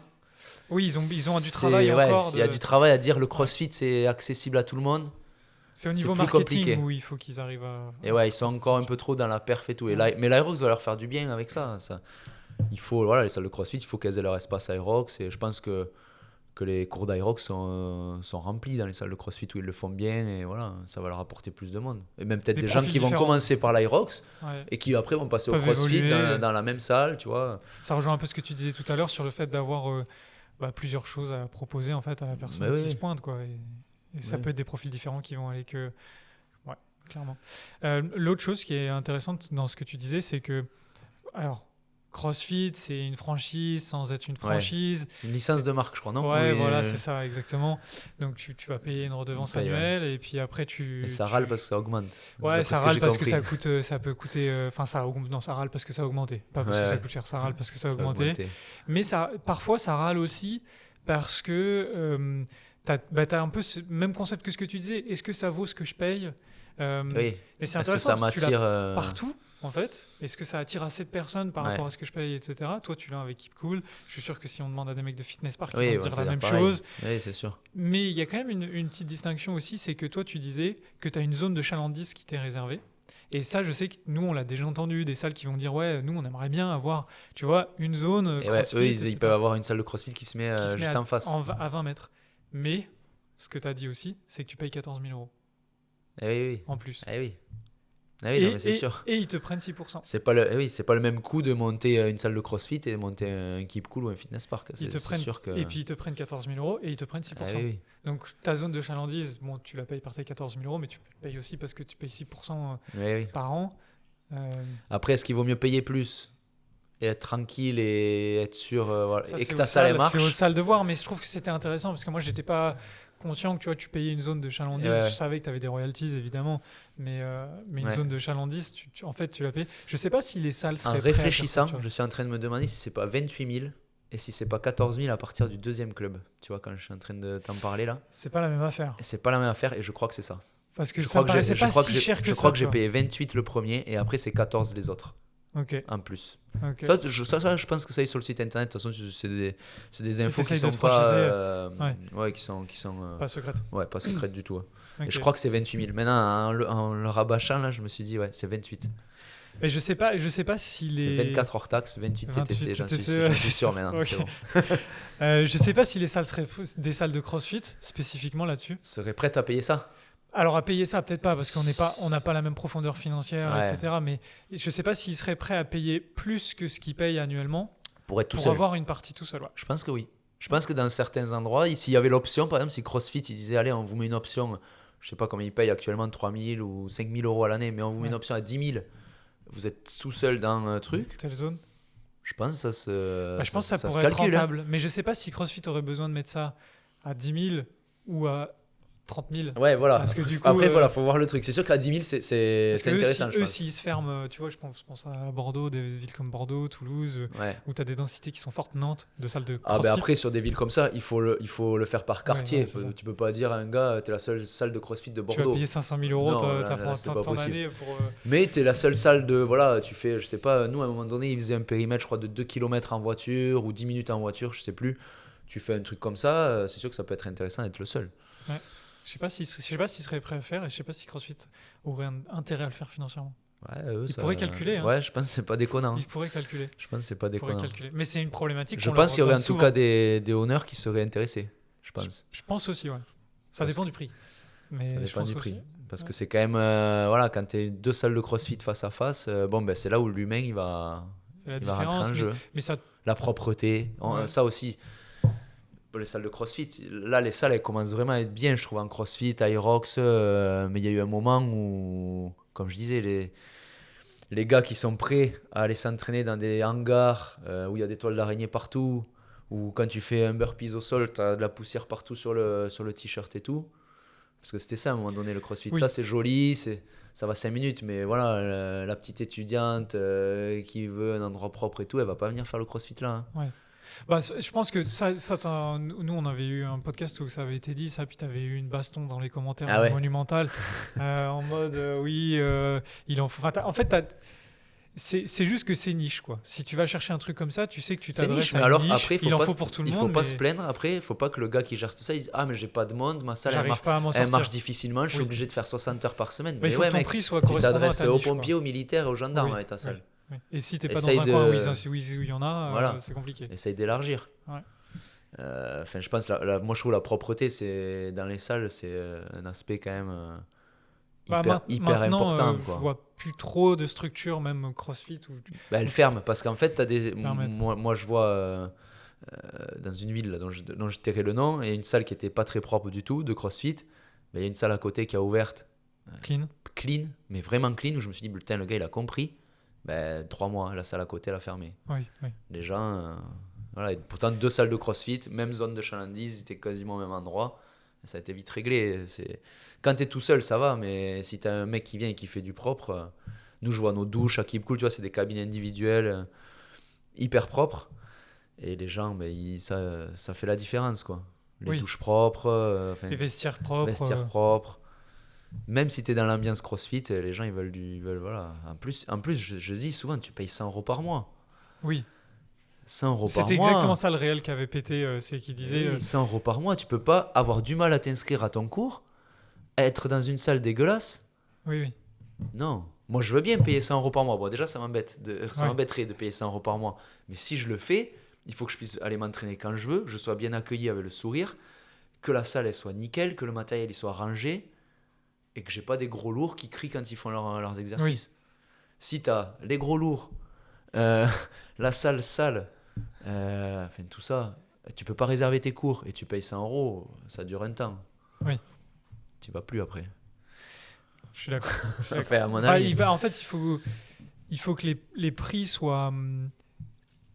A: Oui, ils ont du travail encore.
B: Il y a du travail à dire le CrossFit c'est accessible à tout le monde.
A: C'est au niveau marketing compliqué. Où il faut qu'ils arrivent à...
B: Et ils sont encore un peu trop dans la perf et tout. Mais l'Aerox va leur faire du bien avec ça. Il faut, les salles de CrossFit, il faut qu'elles aient leur espace Aerox. Et je pense que les cours d'Aerox sont remplis dans les salles de CrossFit où ils le font bien. Et voilà, ça va leur apporter plus de monde. Et même peut-être des gens qui vont commencer par l'Aerox et qui après vont passer au CrossFit dans la même salle. Tu vois.
A: Ça rejoint un peu ce que tu disais tout à l'heure sur le fait d'avoir plusieurs choses à proposer en fait, à la personne qui se pointe, quoi. Et ça peut être des profils différents qui vont aller que... clairement. L'autre chose qui est intéressante dans ce que tu disais, c'est que, alors, CrossFit, c'est une franchise sans être une franchise.
B: C'est une licence de marque, je crois, non?
A: Ouais,
B: Oui,
A: voilà, c'est ça, exactement. Donc, tu vas payer une redevance
B: paye, ouais.
A: annuelle et puis après,
B: Et ça râle parce que ça augmente.
A: Ouais,
B: D'après
A: ça
B: ce
A: râle
B: j'ai
A: parce que
B: compris.
A: ça peut coûter. Enfin, non, ça râle parce que ça a augmenté. Pas parce
B: Ouais,
A: que ça
B: ouais.
A: coûte cher, ça râle parce que ça a
B: Ça a
A: augmenté.
B: augmenté.
A: Mais parfois, ça râle aussi parce que t'as un peu ce même concept que ce que tu disais. Est-ce que ça vaut ce que je paye?
B: Oui.
A: Et c'est
B: Est-ce que
A: intéressant
B: ça
A: parce que tu l'as
B: m'attire
A: partout, en fait. Est-ce que ça attire assez de personnes par
B: Ouais.
A: rapport à ce que je paye, etc. Toi, tu l'as avec Keep Cool. Je suis sûr que si on demande à des mecs de Fitness Park, ils
B: Oui,
A: vont
B: ils
A: te
B: vont
A: dire
B: te
A: la
B: dire
A: même
B: pareil.
A: chose.
B: Oui, c'est sûr.
A: Mais il y a quand même une petite distinction aussi, c'est que toi, tu disais que tu as une zone de chalandise qui t'est réservée. Et ça, je sais que nous, on l'a déjà entendu, des salles qui vont dire, ouais, nous, on aimerait bien avoir, tu vois, une zone
B: Et ouais,
A: CrossFit,
B: eux, ils
A: etc.,
B: peuvent avoir une salle de CrossFit qui se met
A: qui se met
B: juste en face.
A: à 20 mètres. Mais ce que tu as dit aussi, c'est que tu payes 14 000 euros
B: Eh oui, oui.
A: en plus.
B: Eh oui. Eh oui, non, mais c'est sûr.
A: Et ils te prennent 6%.
B: C'est pas le même coût de monter une salle de CrossFit et de monter un Keep Cool ou un Fitness Park. C'est sûr que.
A: Et puis ils te prennent 14 000 euros et ils te prennent 6%.
B: Eh oui, oui.
A: Donc ta zone de chalandise, bon, tu la payes par tes 14 000 euros, mais tu payes aussi parce que tu payes 6%
B: Oui, oui.
A: par an.
B: Après, est-ce qu'il vaut mieux payer plus et être tranquille et être sûr voilà,
A: Ça,
B: et
A: c'est
B: que ta salle elle marche?
A: C'est aux salles de voir, mais je trouve que c'était intéressant parce que moi, j'étais pas conscient que tu payais une zone de chalandise.
B: Ouais.
A: Je savais que tu avais des royalties, évidemment, mais une
B: Ouais.
A: zone de chalandise, en fait, tu la payes. Je sais pas si les salles
B: En
A: seraient prêtes à faire
B: réfléchissant,
A: ça, tu
B: je suis en train de me demander si c'est pas 28 000 et si c'est pas 14 000 à partir du deuxième club. Tu vois, quand je suis en train de t'en parler là.
A: C'est pas la même affaire.
B: Et c'est pas la même affaire et je crois que c'est ça.
A: Parce que
B: Je
A: ça me
B: crois que
A: paraissait pas si cher que
B: je
A: ça.
B: crois que
A: tu
B: j'ai
A: vois.
B: payé 28 le premier et après c'est 14 les autres
A: Ok.
B: en plus.
A: Ok.
B: Ça, je pense que ça est sur le site internet. De toute façon, c'est des
A: Si
B: infos qui
A: t'essayes de
B: sont
A: te
B: pas,
A: franchiser,
B: ouais, qui sont
A: Pas secrète.
B: ouais, pas secrètes du tout. Ouais.
A: Ok.
B: Et je crois que c'est 28 000. Maintenant, en le rabâchant là, je me suis dit ouais, c'est 28.
A: Mais je sais pas si
B: C'est
A: les
B: 24 hors taxe, 28 TTC. J'en
A: TTC,
B: suis sûr maintenant.
A: ok.
B: C'est bon.
A: Je sais pas si les salles seraient des salles de CrossFit spécifiquement là-dessus.
B: Serait prête à payer ça?
A: Alors à payer ça, peut-être pas, parce on n'a pas la même profondeur financière,
B: Ouais.
A: etc. Mais je sais pas s'ils seraient prêts à payer plus que ce qu'ils payent annuellement
B: Pour être tout
A: pour
B: seul.
A: avoir une partie tout seul. Ouais.
B: Je pense que oui. Je pense que dans certains endroits, s'il y avait l'option, par exemple, si CrossFit, ils disaient, allez, on vous met une option, je sais pas combien ils payent actuellement, 3 000 ou 5 000 euros à l'année, mais on vous met une
A: Ouais.
B: option à 10 000, vous êtes tout seul dans un truc,
A: Telle zone.
B: je pense que ça se,
A: Bah, je pense que ça
B: se
A: pourrait être
B: calcule, hein.
A: rentable. Mais je sais pas si CrossFit aurait besoin de mettre ça à 10 000 ou à 30 000.
B: Ouais, voilà.
A: Parce que du coup,
B: Après, voilà, faut voir le truc. C'est sûr qu'à 10 000, c'est
A: Parce que
B: intéressant, je
A: eux,
B: pense.
A: s'ils se ferment, tu vois, je pense à Bordeaux, des villes comme Bordeaux, Toulouse,
B: Ouais.
A: où tu as des densités qui sont fortes, Nantes, de salles de
B: Ah,
A: CrossFit.
B: ben après, sur des villes comme ça, il faut le faire par quartier.
A: ouais, c'est ça.
B: Tu peux pas dire à un gars, t'es la seule salle de CrossFit de
A: Tu vas
B: Bordeaux.
A: payer 500 000 euros,
B: Non,
A: t'as
B: là, c'est pas
A: ton
B: possible.
A: année pour.
B: Mais t'es la seule salle de. Voilà, tu fais, je sais pas, nous à un moment donné, ils faisaient un périmètre, je crois, de 2 km en voiture ou 10 minutes en voiture, je sais plus. Tu fais un truc comme ça, c'est sûr que ça peut être intéressant d'être le seul.
A: Je sais pas s'ils seraient prêts à le faire et je sais pas si CrossFit aurait un intérêt à le faire financièrement.
B: Ouais, eux,
A: Ils
B: ça-
A: pourraient calculer, hein.
B: Ouais, je pense que c'est pas déconnant.
A: Ils pourraient calculer.
B: Je pense que c'est pas
A: Ils pourraient
B: déconnant.
A: calculer. Mais c'est une problématique.
B: Je
A: qu'on
B: pense
A: leur
B: qu'il y aurait en
A: donne
B: tout
A: souvent.
B: cas des honneurs qui seraient intéressés. Je pense.
A: Je pense aussi, ouais. Ça
B: Parce
A: dépend du prix. Mais
B: Ça
A: je
B: dépend
A: pense
B: du
A: aussi.
B: prix. Parce que c'est quand même. Voilà, quand tu es deux salles de CrossFit face à face, bon, ben, c'est là où l'humain
A: C'est la
B: il va rentrer en
A: différence.
B: jeu.
A: Mais ça.
B: La propreté,
A: Ouais.
B: ça aussi. Pour les salles de CrossFit, là, les salles, elles commencent vraiment à être bien, je trouve, en CrossFit, Aerox. Mais il y a eu un moment où, comme je disais, les gars qui sont prêts à aller s'entraîner dans des hangars où il y a des toiles d'araignée partout, ou quand tu fais un burpees au sol, tu as de la poussière partout sur le t-shirt et tout. Parce que c'était ça à un moment donné, le CrossFit.
A: Oui.
B: Ça, c'est joli, ça va 5 minutes, mais voilà, la petite étudiante qui veut un endroit propre et tout, elle va pas venir faire le CrossFit là, hein.
A: Bah, je pense que nous, on avait eu un podcast où ça avait été dit, ça, puis tu avais eu une baston dans les commentaires
B: Ah ouais.
A: monumentales, en mode oui, il en faut. Enfin, en fait, c'est juste que c'est niche, quoi. Si tu vas chercher un truc comme ça, tu sais que tu
B: C'est
A: t'adresses
B: niche,
A: à
B: mais
A: une
B: alors
A: niche.
B: après,
A: Il en faut pour tout le
B: il
A: monde.
B: faut pas
A: mais
B: se plaindre. Après, il faut pas que le gars qui gère tout ça, il dise ah mais j'ai pas de monde, ma salle elle
A: j'arrive
B: marche,
A: pas à m'en
B: elle
A: sortir.
B: marche difficilement, je suis
A: Oui.
B: obligé de faire 60 heures par semaine.
A: Mais il faut
B: ouais,
A: que ton
B: mec,
A: prix soit
B: tu
A: correspondant à
B: t'adresses
A: ta
B: aux
A: niche, quoi.
B: pompiers, aux militaires et aux gendarmes
A: Oui,
B: avec ta salle.
A: oui. Et si t'es pas
B: Essaye
A: dans un coin où
B: de-
A: il y en a,
B: Voilà.
A: c'est compliqué.
B: Essaye d'élargir.
A: Ouais.
B: Enfin, je pense, moi je trouve la propreté, c'est dans les salles, c'est un aspect quand même hyper
A: Maintenant,
B: important,
A: je
B: quoi.
A: vois plus trop de structures, même CrossFit.
B: Bah, elle ferme parce qu'en fait,
A: Permettre.
B: moi je vois dans une ville là, dont je tairai le nom, et une salle qui était pas très propre du tout de CrossFit. Mais il y a une salle à côté qui a ouverte
A: Clean.
B: clean, mais vraiment clean, où je me suis dit, putain, le gars, il a compris. 3 mois, la salle à côté, elle a fermé.
A: Oui, oui.
B: Les gens, voilà, et pourtant 2 salles de CrossFit, même zone de chalandise, ils étaient quasiment au même endroit. Ça a été vite réglé. Quand tu es tout seul, ça va, mais si tu as un mec qui vient et qui fait du propre, nous, je vois nos douches à Keep Cool, tu vois, c'est des cabines individuelles hyper propres. Et les gens, ça fait la différence, quoi. Les douches propres,
A: les vestiaires propres.
B: Même si tu es dans l'ambiance CrossFit, les gens, ils veulent voilà. En plus je dis souvent, tu payes 100 euros par mois.
A: Oui.
B: 100 euros par mois.
A: C'était exactement ça le réel qui avait pété, c'est qu'il disait...
B: 100 euros par mois, tu peux pas avoir du mal à t'inscrire à ton cours, être dans une salle dégueulasse.
A: Oui, oui.
B: Non. Moi, je veux bien payer 100 euros par mois. Bon, déjà, ça m'embêterait de payer 100 euros par mois. Mais si je le fais, il faut que je puisse aller m'entraîner quand je veux, que je sois bien accueilli avec le sourire, que la salle elle soit nickel, que le matériel il soit rangé et que j'ai pas des gros lourds qui crient quand ils font leurs exercices. Oui. Si tu as les gros lourds, la salle sale, tout ça, tu peux pas réserver tes cours et tu payes 100 euros, ça dure un temps.
A: Oui.
B: Tu vas plus après.
A: Je suis d'accord.
B: À mon avis.
A: En fait, il faut que les prix soient...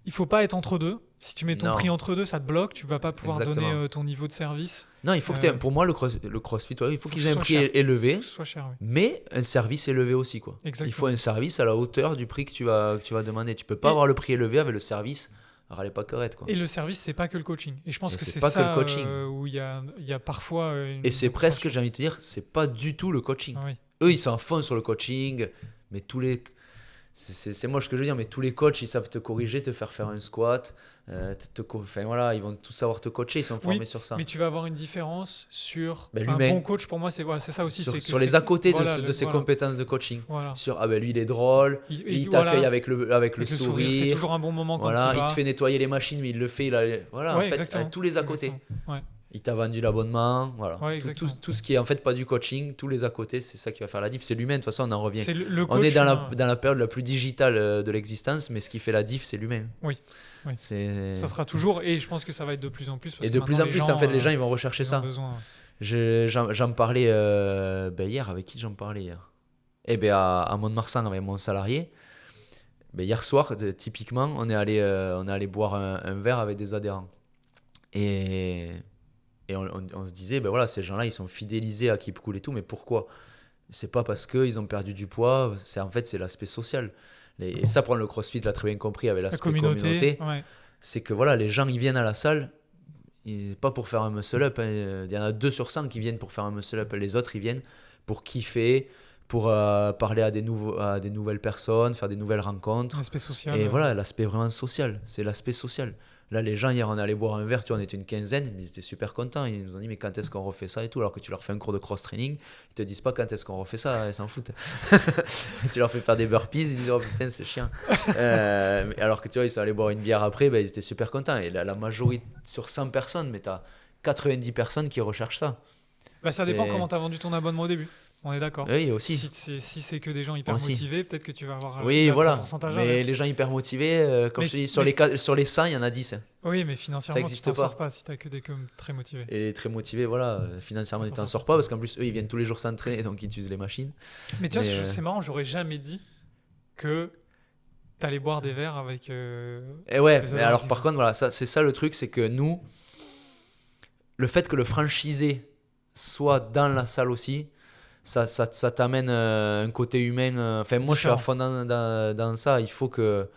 A: Il faut pas être entre deux. Si tu mets ton prix entre deux, ça te bloque. Tu vas pas pouvoir donner ton niveau de service.
B: Non, il faut que pour moi, le CrossFit, il faut qu'ils aient un prix élevé,
A: soit cher, oui.
B: mais un service élevé aussi, quoi.
A: Exactement.
B: Il faut un service à la hauteur du prix que tu vas demander. Tu peux pas avoir le prix élevé avec le service. Alors, elle est pas correcte, quoi.
A: Et le service, c'est pas que le coaching. Et je pense que c'est
B: pas
A: ça
B: que le coaching.
A: Où il y a parfois...
B: Et c'est presque, j'ai envie de te dire, c'est pas du tout le coaching.
A: Ah, oui.
B: Eux, ils sont à fond sur le coaching, mais c'est moche ce que je veux dire, mais tous les coachs, ils savent te corriger, te faire un squat. Voilà, ils vont tous savoir te coacher, ils sont formés sur ça.
A: Mais tu vas avoir une différence sur
B: un
A: bon coach. Pour moi, c'est ça aussi.
B: Sur les à côté de ses compétences de coaching.
A: Voilà.
B: Sur lui, il est drôle, il t'accueille avec le sourire.
A: C'est toujours un bon moment quand
B: il te fait nettoyer les machines, mais il le fait. Voilà, en fait, tous les à côté.
A: Ouais.
B: Il t'a vendu l'abonnement, voilà.
A: Ouais,
B: tout ce qui est en fait pas du coaching, tous les à côté, c'est ça qui va faire la diff. C'est l'humain, de toute façon, on en revient. On est dans la période la plus digitale de l'existence, mais ce qui fait la diff, c'est l'humain.
A: Oui. Ça sera toujours, et je pense que ça va être de plus en plus. Parce
B: et de plus en plus, en fait, les gens, ils vont rechercher ça. J'en parlais hier, avec qui j'en parlais hier à Mont-de-Marsan avec mon salarié. Hier soir, typiquement, on est allé boire un verre avec des adhérents. Et on se disait, voilà, ces gens-là, ils sont fidélisés à Keep Cool et tout, mais pourquoi ? C'est pas parce qu'ils ont perdu du poids, c'est l'aspect social. Et ça, prendre le CrossFit, l'a très bien compris avec l'aspect communauté.
A: Ouais.
B: C'est que voilà, les gens, ils viennent à la salle, pas pour faire un muscle-up. Il y en a 2 sur 100 qui viennent pour faire un muscle-up. Les autres, ils viennent pour kiffer, pour parler à des nouvelles personnes, faire des nouvelles rencontres.
A: L'aspect social.
B: Et voilà, l'aspect vraiment social. C'est l'aspect social. Là, les gens, hier, on allait boire un verre, on était une quinzaine, mais ils étaient super contents. Ils nous ont dit, mais quand est-ce qu'on refait ça et tout, alors que tu leur fais un cours de cross-training, ils te disent pas quand est-ce qu'on refait ça, ils s'en foutent. Tu leur fais faire des burpees, ils disent, oh putain, c'est chiant. Alors que tu vois, ils sont allés boire une bière après, ils étaient super contents. Et la majorité, sur 100 personnes, mais tu as 90 personnes qui recherchent ça.
A: Ça dépend comment tu as vendu ton abonnement au début. On est d'accord.
B: Oui, aussi.
A: Si c'est que des gens hyper motivés, peut-être que tu vas avoir
B: un
A: pourcentage.
B: Mais les gens hyper motivés, comme je te dis, sur les 100, il y en a 10.
A: Oui, mais financièrement, tu t'en sors pas si tu n'as que des très motivés.
B: Et les très motivés, voilà, financièrement, tu t'en sors pas parce qu'en plus, eux, ils viennent tous les jours s'entraîner, donc ils utilisent les machines.
A: Mais tu vois, c'est marrant, j'aurais jamais dit que tu allais boire des verres avec.
B: Et ouais, mais alors par contre, voilà, c'est ça le truc, c'est que nous, le fait que le franchisé soit dans la salle aussi, ça t'amène un côté humain. Moi, je suis à fond dans ça. Il faut que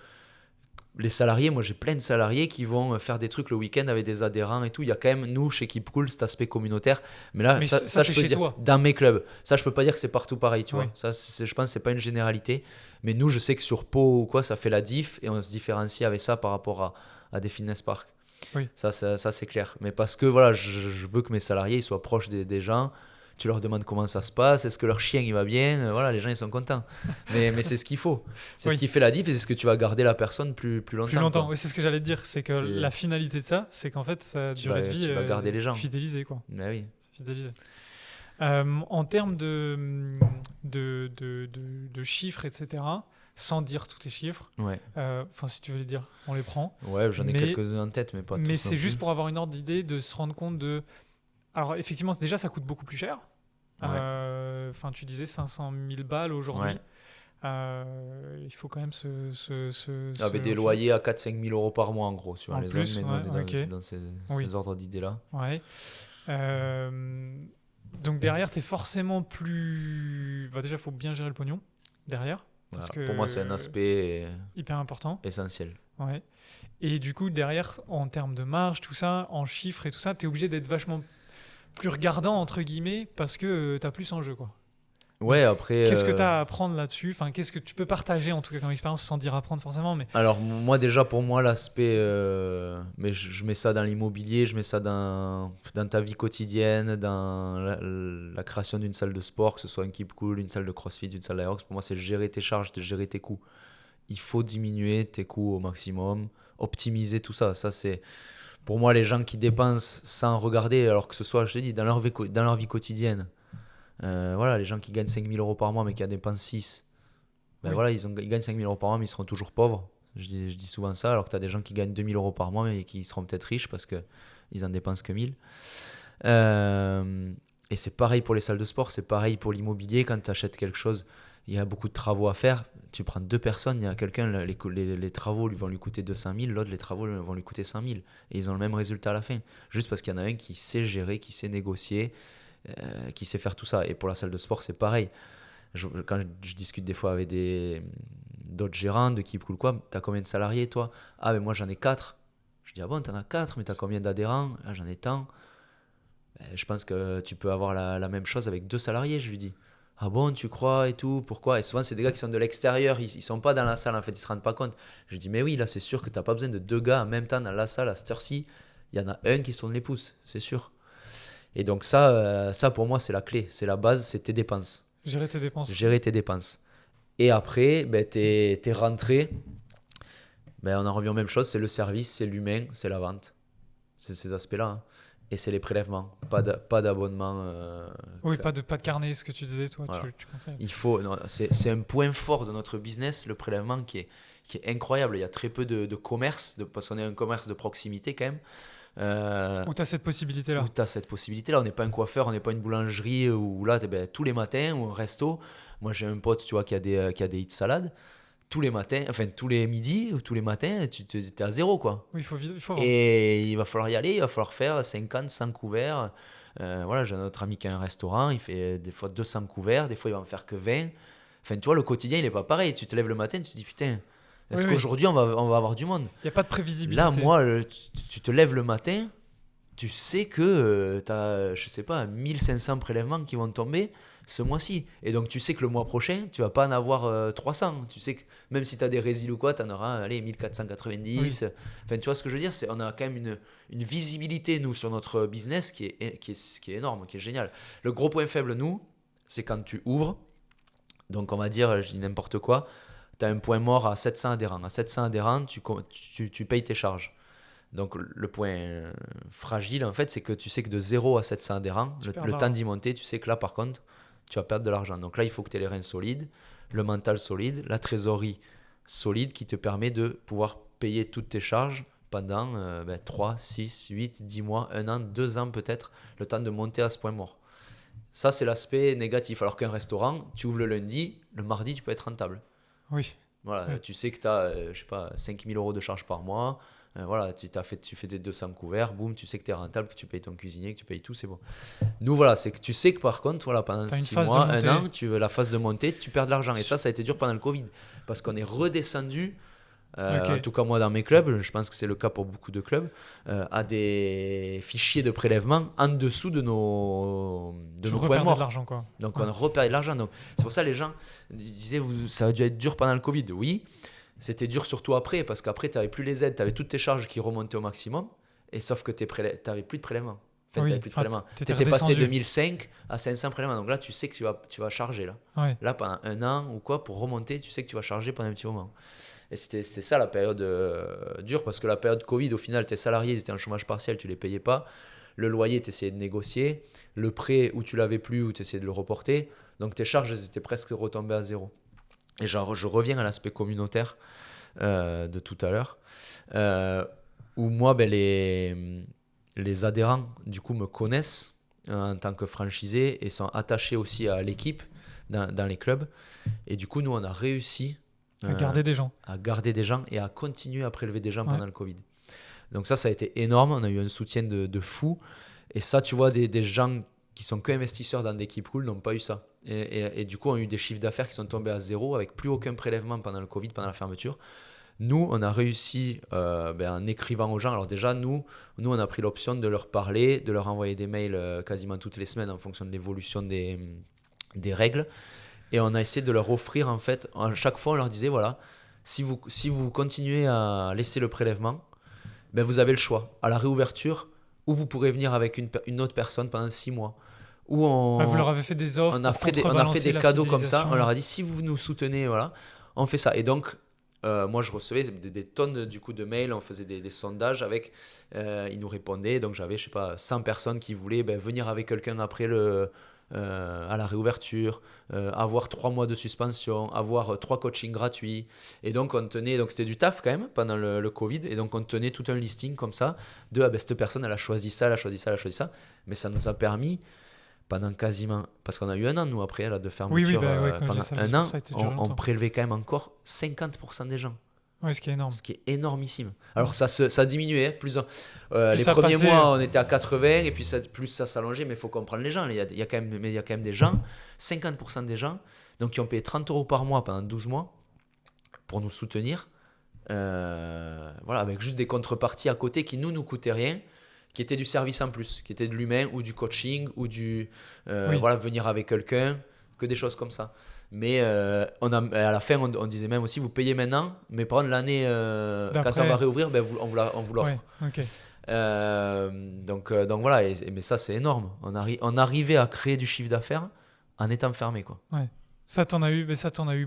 B: les salariés, moi j'ai plein de salariés qui vont faire des trucs le week-end avec des adhérents et tout. Il y a quand même, nous, chez Keep Cool, cet aspect communautaire. Mais là, ça je peux dire, toi. Dans mes clubs, ça je peux pas dire que c'est partout pareil, tu vois. Ça, je pense que c'est pas une généralité. Mais nous, je sais que sur Pau ou quoi, ça fait la diff et on se différencie avec ça par rapport à des fitness parks.
A: Oui.
B: Ça c'est clair. Mais parce que voilà, je veux que mes salariés ils soient proches des gens. Tu leur demandes comment ça se passe, est-ce que leur chien il va bien, voilà, les gens ils sont contents. Mais c'est ce qu'il faut. C'est ce qui fait la diff et c'est ce que tu vas garder la personne plus longtemps.
A: Plus longtemps, oui, c'est ce que j'allais te dire. C'est que la finalité de ça, c'est qu'en fait, sa durée de vie,
B: tu vas garder les gens.
A: Fidéliser, quoi.
B: Mais oui.
A: Fidéliser. En termes de chiffres, etc., sans dire tous tes chiffres, si tu veux les dire, on les prend.
B: Ouais, j'en ai quelques-uns en tête, mais pas tous.
A: Mais c'est juste pour avoir une ordre d'idée, de se rendre compte de... Alors effectivement, déjà ça coûte beaucoup plus cher. enfin, tu disais 500 000 balles aujourd'hui.
B: Ouais.
A: Il faut quand même
B: Avec des loyers à 4-5 000 euros par mois en gros, suivant
A: En
B: les zones,
A: plus,
B: mais nous on est
A: ouais, ok.
B: dans
A: Oui,
B: ces ordres d'idées-là.
A: ouais. Donc derrière, tu es forcément plus. Bah, déjà, il faut bien gérer le pognon derrière,
B: Voilà.
A: parce
B: Pour moi, c'est un
A: que
B: aspect
A: hyper important.
B: essentiel.
A: Ouais. Et du coup, derrière, en termes de marge, tout ça, en chiffres et tout ça, tu es obligé d'être vachement plus regardant, entre guillemets, parce que tu as plus en jeu, quoi. Donc,
B: Ouais, après,
A: qu'est-ce que tu as à apprendre là-dessus? Enfin, qu'est-ce que tu peux partager, en tout cas, comme expérience, sans dire apprendre forcément, mais
B: alors moi déjà, pour moi, l'aspect, mais je mets ça dans l'immobilier, je mets ça dans ta vie quotidienne, dans la création d'une salle de sport, que ce soit un Keep Cool, une salle de CrossFit, une salle d'Aerox. Pour moi, c'est gérer tes charges, gérer tes coûts. Il faut diminuer tes coûts au maximum, optimiser tout ça. Ça, c'est pour moi les gens qui dépensent sans regarder, alors que ce soit, je te dis, dans leur vie quotidienne. Voilà, les gens qui gagnent 5 000 euros par mois mais qui en dépensent 6, ben
A: oui,
B: voilà, ils gagnent 5 000 euros par mois mais ils seront toujours pauvres. Je dis souvent ça, alors que tu as des gens qui gagnent 2 000 euros par mois mais qui seront peut-être riches parce qu'ils en dépensent que 1 000. Et c'est pareil pour les salles de sport, c'est pareil pour l'immobilier. Quand tu achètes quelque chose, il y a beaucoup de travaux à faire. Tu prends deux personnes, il y a quelqu'un, les travaux vont lui coûter 200 000, l'autre, les travaux vont lui coûter 100 000. Et ils ont le même résultat à la fin. Juste parce qu'il y en a un qui sait gérer, qui sait négocier, qui sait faire tout ça. Et pour la salle de sport, c'est pareil. Quand je discute des fois avec d'autres gérants de Keep Cool, quoi, t'as combien de salariés toi? Ah, mais moi j'en ai 4. Je dis, ah bon, t'en as 4, mais t'as combien d'adhérents? Ah, j'en ai tant. Je pense que tu peux avoir la même chose avec 2 salariés, je lui dis. Ah bon, tu crois et tout, pourquoi? Et souvent, c'est des gars qui sont de l'extérieur, ils sont pas dans la salle en fait, ils se rendent pas compte. Je lui dis, mais oui, là, c'est sûr que t'as pas besoin de 2 gars en même temps dans la salle à cette heure-ci. Il y en a un qui se tourne les pouces, c'est sûr. Et donc, ça pour moi, c'est la clé, c'est la base, c'est tes dépenses.
A: gérer tes dépenses.
B: Gérer tes dépenses. Et après, ben, tes rentrées, ben, on en revient aux mêmes choses, c'est le service, c'est l'humain, c'est la vente. C'est ces aspects-là, hein. Et c'est les prélèvements, pas d'abonnement.
A: Oui, pas de carnet, ce que tu disais, toi,
B: Voilà.
A: tu conseilles.
B: Il faut, non, c'est un point fort de notre business, le prélèvement qui est incroyable. Il y a très peu de commerce, parce qu'on est un commerce de proximité quand même.
A: Où tu as cette possibilité-là.
B: Où tu as cette possibilité-là. On n'est pas un coiffeur, on n'est pas une boulangerie où là, ben, tous les matins, ou un resto. Moi, j'ai un pote, tu vois, qui a des hits salades. Tous les matins, enfin tous les midis ou tous les matins, tu es à zéro, quoi.
A: Oui, il faut vendre.
B: Et il va falloir y aller, il va falloir faire 50, 100 couverts. Voilà, j'ai un autre ami qui a un restaurant, il fait des fois 200 couverts, des fois il va en faire que 20. Enfin, tu vois, le quotidien, il n'est pas pareil. Tu te lèves le matin, tu te dis, putain,
A: Oui,
B: est-ce
A: oui.
B: qu'aujourd'hui on va avoir du monde?
A: Il n'y a pas de
B: Là,
A: prévisibilité.
B: moi, tu te lèves le matin, tu sais que tu as, je sais pas, 1500 prélèvements qui vont tomber ce mois-ci. Et donc, tu sais que le mois prochain, tu vas pas en avoir 300. Tu sais que même si tu as des résils ou quoi, tu en auras, allez,
A: Oui.
B: 1490. Enfin, tu vois ce que je veux dire? On a quand même une visibilité, nous, sur notre business qui est énorme, qui est génial. Le gros point faible, nous, c'est quand tu ouvres. Donc, on va dire, je dis n'importe quoi, tu as un point mort à 700 adhérents. À 700 adhérents, tu payes tes charges. Donc le point fragile, en fait, c'est que tu sais que de 0 à 700 adhérents,
A: Tu perds de
B: le temps
A: l'argent.
B: d'y monter, tu sais que là, par contre, tu vas perdre de l'argent. Donc là, il faut que tu aies les reins solides, le mental solide, la trésorerie solide qui te permet de pouvoir payer toutes tes charges pendant 3, 6, 8, 10 mois, 1 an, 2 ans peut-être, le temps de monter à ce point mort. Ça, c'est l'aspect négatif. Alors qu'un restaurant, tu ouvres le lundi, le mardi, tu peux être rentable.
A: Oui.
B: Voilà,
A: Ouais.
B: tu sais que tu as, je sais pas, 5 000 euros de charges par mois. Voilà, tu fais des 200 couverts, boum, tu sais que tu es rentable, que tu payes ton cuisinier, que tu payes tout, c'est bon. Nous, voilà, c'est que tu sais que par contre, voilà, pendant
A: Tu as une
B: 6
A: phase de
B: mois, un
A: montée.
B: an, la phase de montée, tu perds de l'argent. Et ça a été dur pendant le Covid. Parce qu'on est redescendu,
A: Ok.
B: en tout cas moi dans mes clubs, je pense que c'est le cas pour beaucoup de clubs, à des fichiers de prélèvement en dessous de
A: Tu
B: nos points
A: reperdais de
B: morts.
A: l'argent, quoi.
B: Donc
A: Ouais.
B: on a repéré de l'argent. Donc c'est pour ça les gens disaient ça a dû être dur pendant le Covid. Oui, c'était dur surtout après parce qu'après tu n'avais plus les aides, tu avais toutes tes charges qui remontaient au maximum et sauf que tu n'avais plus de prélèvements. Enfin, tu
A: Oui.
B: n'avais plus de
A: Enfin,
B: prélèvements. Tu
A: t'étais
B: étais passé de
A: redescendu.
B: 1005 à 500 prélèvements. Donc là, tu sais que tu vas charger là.
A: Ouais.
B: Là, pendant un an ou quoi, pour remonter, tu sais que tu vas charger pendant un petit moment. Et c'était ça la période dure parce que la période Covid, au final, tes salariés ils étaient en chômage partiel, tu les payais pas. Le loyer, tu essayais de négocier. Le prêt, où tu l'avais plus, ou tu essayais de le reporter. Donc tes charges, elles étaient presque retombées à zéro. Et genre, je reviens à l'aspect communautaire de tout à l'heure, où moi, ben, les adhérents, du coup, me connaissent. en tant que franchisés et sont attachés aussi à l'équipe dans les clubs. Et du coup, nous, on a réussi
A: À garder des gens.
B: à garder des gens et à continuer à prélever des gens
A: Ouais.
B: pendant le Covid. Donc ça a été énorme. On a eu un soutien de fou. Et ça, tu vois, des gens qui sont que-investisseurs dans des Keep Cool n'ont pas eu ça. Et du coup, ont eu des chiffres d'affaires qui sont tombés à zéro avec plus aucun prélèvement pendant le Covid, pendant la fermeture. Nous, on a réussi en écrivant aux gens. Alors déjà, nous, on a pris l'option de leur parler, de leur envoyer des mails quasiment toutes les semaines en fonction de l'évolution des règles. Et on a essayé de leur offrir, en fait, à chaque fois, on leur disait, voilà, si vous continuez à laisser le prélèvement, vous avez le choix. À la réouverture, ou vous pourrez venir avec une autre personne pendant 6 mois. Ou
A: Vous leur avez fait des offres
B: on a
A: pour
B: fait
A: contrebalancer
B: des
A: la
B: cadeaux comme ça.
A: fidélisation.
B: On leur a dit, si vous nous soutenez, voilà, on fait ça. Et donc, moi, je recevais des tonnes du coup, de mails. On faisait des sondages avec. Ils nous répondaient. Donc, j'avais, je sais pas, 100 personnes qui voulaient venir avec quelqu'un après à la réouverture, avoir 3 mois de suspension, avoir 3 coachings gratuits. Et donc, on tenait. Donc, c'était du taf quand même pendant le Covid. Et donc, on tenait tout un listing comme ça de cette personne, elle a choisi ça, elle a choisi ça, elle a choisi ça. Mais ça nous a permis pendant quasiment. Parce qu'on a eu un an, nous, après, là, de fermeture.
A: Quand
B: Pendant
A: les salles de
B: un
A: sport,
B: an,
A: ça a été duré
B: on
A: longtemps.
B: prélevait quand même encore 50% des gens.
A: Ouais, ce qui est énorme.
B: Ce qui est énormissime. Alors ça a diminué. Les
A: ça
B: premiers
A: passait.
B: mois, on était à 80 et puis plus ça s'allongeait. Mais il faut comprendre les gens. Il y a quand même des gens, 50% des gens, donc qui ont payé 30 € par mois pendant 12 mois pour nous soutenir. Voilà, avec juste des contreparties à côté qui nous coûtaient rien, qui étaient du service en plus, qui étaient de l'humain ou du coaching ou venir avec quelqu'un, que des choses comme ça. Mais à la fin, on disait même aussi, vous payez maintenant, mais par contre, l'année, quand on va réouvrir, on vous l'offre.
A: Ouais, ok.
B: Donc voilà, mais ça, c'est énorme. On arrivait à créer du chiffre d'affaires en étant fermé, quoi.
A: Ouais. Ça, t'en as eu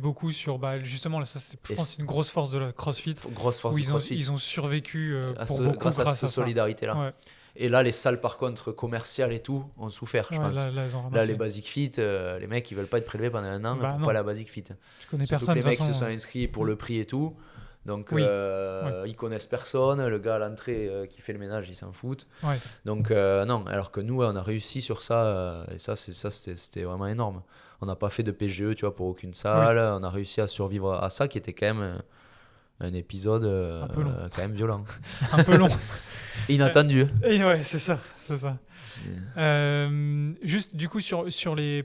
A: beaucoup sur. Justement, là, ça, je pense que c'est une grosse force de la CrossFit.
B: Grosse force
A: où
B: du CrossFit.
A: ils ont survécu pour beaucoup
B: grâce à cette
A: ça.
B: solidarité-là.
A: Ouais.
B: Et là, les salles, par contre, commerciales et tout, ont souffert, je pense.
A: Là, ils ont ramassé.
B: Là, les Basic Fit, les mecs, ils veulent pas être prélevés pendant un an pour pas aller à Basic Fit.
A: Je connais
B: Surtout
A: personne.
B: que les mecs
A: façon,
B: se sont inscrits pour le prix et tout. Donc, ils connaissent personne. Le gars à l'entrée qui fait le ménage, il s'en fout.
A: Ouais.
B: Donc, non. Alors que nous, on a réussi sur ça. Et c'était vraiment énorme. On n'a pas fait de PGE, tu vois, pour aucune salle. Oui. On a réussi à survivre à ça, qui était quand même un épisode quand même violent.
A: Un peu long.
B: Inattendu.
A: Et ouais, c'est ça. Juste du coup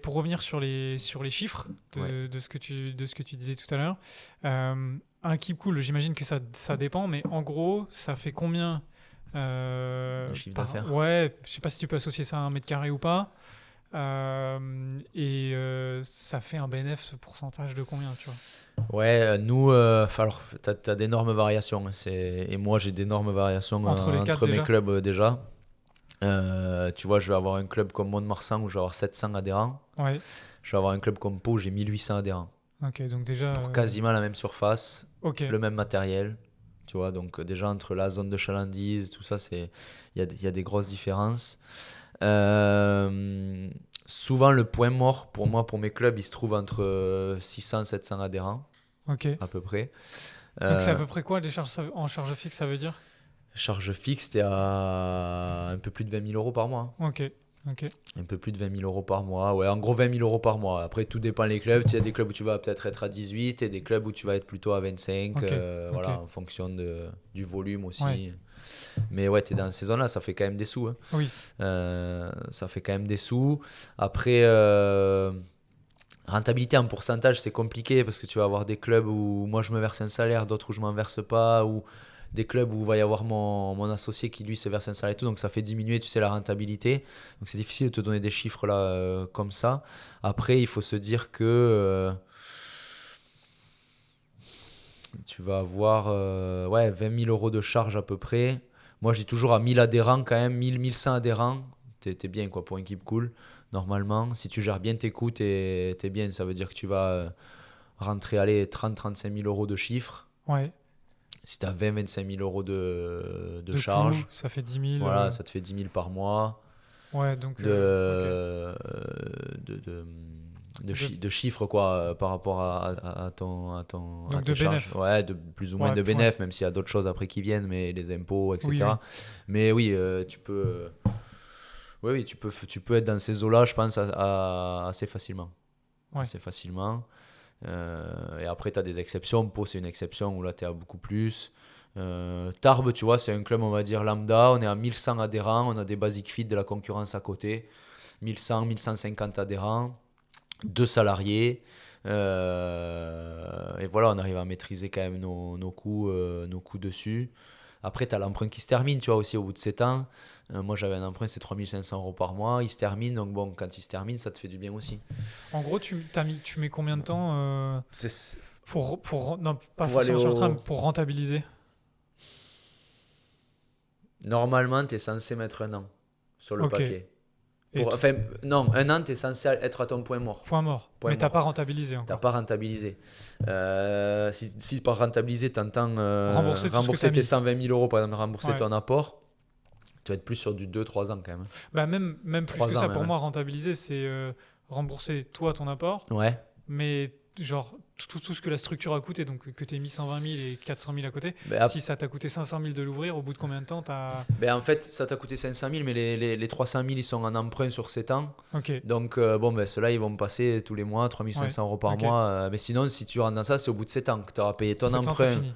A: pour revenir sur les chiffres de ce que tu disais tout à l'heure, un Keep Cool, j'imagine que ça dépend, mais en gros ça fait combien
B: de chiffre d'affaires?
A: Ouais, je sais pas si tu peux associer ça à un mètre carré ou pas, ça fait un bénéfice, ce pourcentage de combien, tu vois?
B: Ouais, nous, alors, tu as d'énormes variations. Et moi, j'ai d'énormes variations entre mes clubs déjà. Tu vois, je vais avoir un club comme Mont-de-Marsan où je vais avoir 700 adhérents.
A: Ouais.
B: Je vais avoir un club comme Pau où j'ai 1800 adhérents.
A: Ok, donc déjà.
B: Pour quasiment la même surface,
A: okay.
B: Le même matériel. Tu vois, donc déjà entre la zone de chalandise, tout ça, il y a des grosses différences. Souvent, le point mort pour moi, pour mes clubs, il se trouve entre 600 et 700 adhérents.
A: Ok.
B: À peu près.
A: Donc c'est à peu près quoi les charges en charge fixe, ça veut dire?
B: Charge fixe, t'es à un peu plus de 20 000 € par mois.
A: Ok.
B: Un peu plus de 20 000 € par mois. Ouais, en gros 20 000 € par mois. Après, tout dépend des clubs. Il y a des clubs où tu vas peut-être être à 18 et des clubs où tu vas être plutôt à 25. Voilà, en fonction du volume aussi. Ouais. Mais ouais, tu es dans ces zones-là, ça fait quand même des sous. Hein.
A: Oui.
B: Ça fait quand même des sous. Après, rentabilité en pourcentage, c'est compliqué parce que tu vas avoir des clubs où moi je me verse un salaire, d'autres où je m'en verse pas, ou des clubs où il va y avoir mon associé qui lui se verse un salaire et tout, donc ça fait diminuer, tu sais, la rentabilité. Donc c'est difficile de te donner des chiffres là comme ça. Après, il faut se dire que tu vas avoir 20 000 € de charge à peu près. Moi, j'ai toujours à 1000 adhérents quand même, 1100 adhérents. T'es bien quoi pour une Keep Cool. Normalement, si tu gères bien tes coûts, t'es bien. Ça veut dire que tu vas rentrer 30-35 000 € de chiffre.
A: Ouais.
B: Si tu as 20-25 000 € de charge,
A: coût, ça fait 10 000.
B: Voilà, ça te fait 10 000 par mois.
A: Ouais, donc.
B: De chiffres quoi, par rapport à ton
A: donc
B: à
A: de bénéf.
B: Ouais, de plus ou moins de bénéf, même s'il y a d'autres choses après qui viennent, mais les impôts, etc. Oui. Mais oui, tu peux. Oui, tu peux être dans ces eaux-là, je pense, assez facilement.
A: Ouais.
B: Assez facilement. Et après, tu as des exceptions. Pau, c'est une exception où là, tu es à beaucoup plus. Tarbes, tu vois, c'est un club, on va dire, lambda. On est à 1100 adhérents. On a des basic fit de la concurrence à côté. 1100, 1150 adhérents. 2 salariés. Et voilà, on arrive à maîtriser quand même nos coûts dessus. Après, tu as l'emprunt qui se termine, tu vois, aussi au bout de 7 ans. Moi, j'avais un emprunt, c'est 3 500 € par mois. Il se termine, donc bon, quand il se termine, ça te fait du bien aussi.
A: En gros, tu mets combien de temps
B: C'est
A: non, pas
B: pour aller
A: forcément sur le train, mais
B: au.
A: pour rentabiliser?
B: Normalement, tu es censé mettre un an sur le
A: Ok.
B: papier.
A: Et
B: Enfin, non, un an, tu es censé être à ton point mort.
A: point mort.
B: Point
A: Mais t'as pas
B: mort.
A: rentabilisé
B: T'as
A: encore.
B: pas rentabilisé. Si par rentabiliser, tu entends
A: Rembourser tout ce que
B: rembourser
A: t'as
B: tes
A: mis.
B: 120 000 €, par exemple, rembourser
A: Ouais.
B: ton apport, tu vas être plus sur du 2-3 ans quand même.
A: Bah même plus que
B: 3 ans
A: ça,
B: même,
A: pour
B: hein.
A: moi, rentabiliser, c'est rembourser toi ton apport,
B: Ouais.
A: mais genre tout ce que la structure a coûté, donc que t'aies mis 120 000 et 400 000 à côté,
B: Ben,
A: si ça t'a coûté 500 000 de l'ouvrir, au bout de combien de temps t'as...
B: en fait, ça t'a coûté 500 000, mais les 300 000, ils sont en emprunt sur 7 ans.
A: Ok,
B: Donc, bon, ben, ceux-là, ils vont me passer tous les mois, 3
A: ouais,
B: 500 € par
A: ok.
B: mois. Mais sinon, si tu rentres dans ça, c'est au bout de 7 ans que tu auras payé ton
A: 7 ans, c'est
B: emprunt.
A: fini.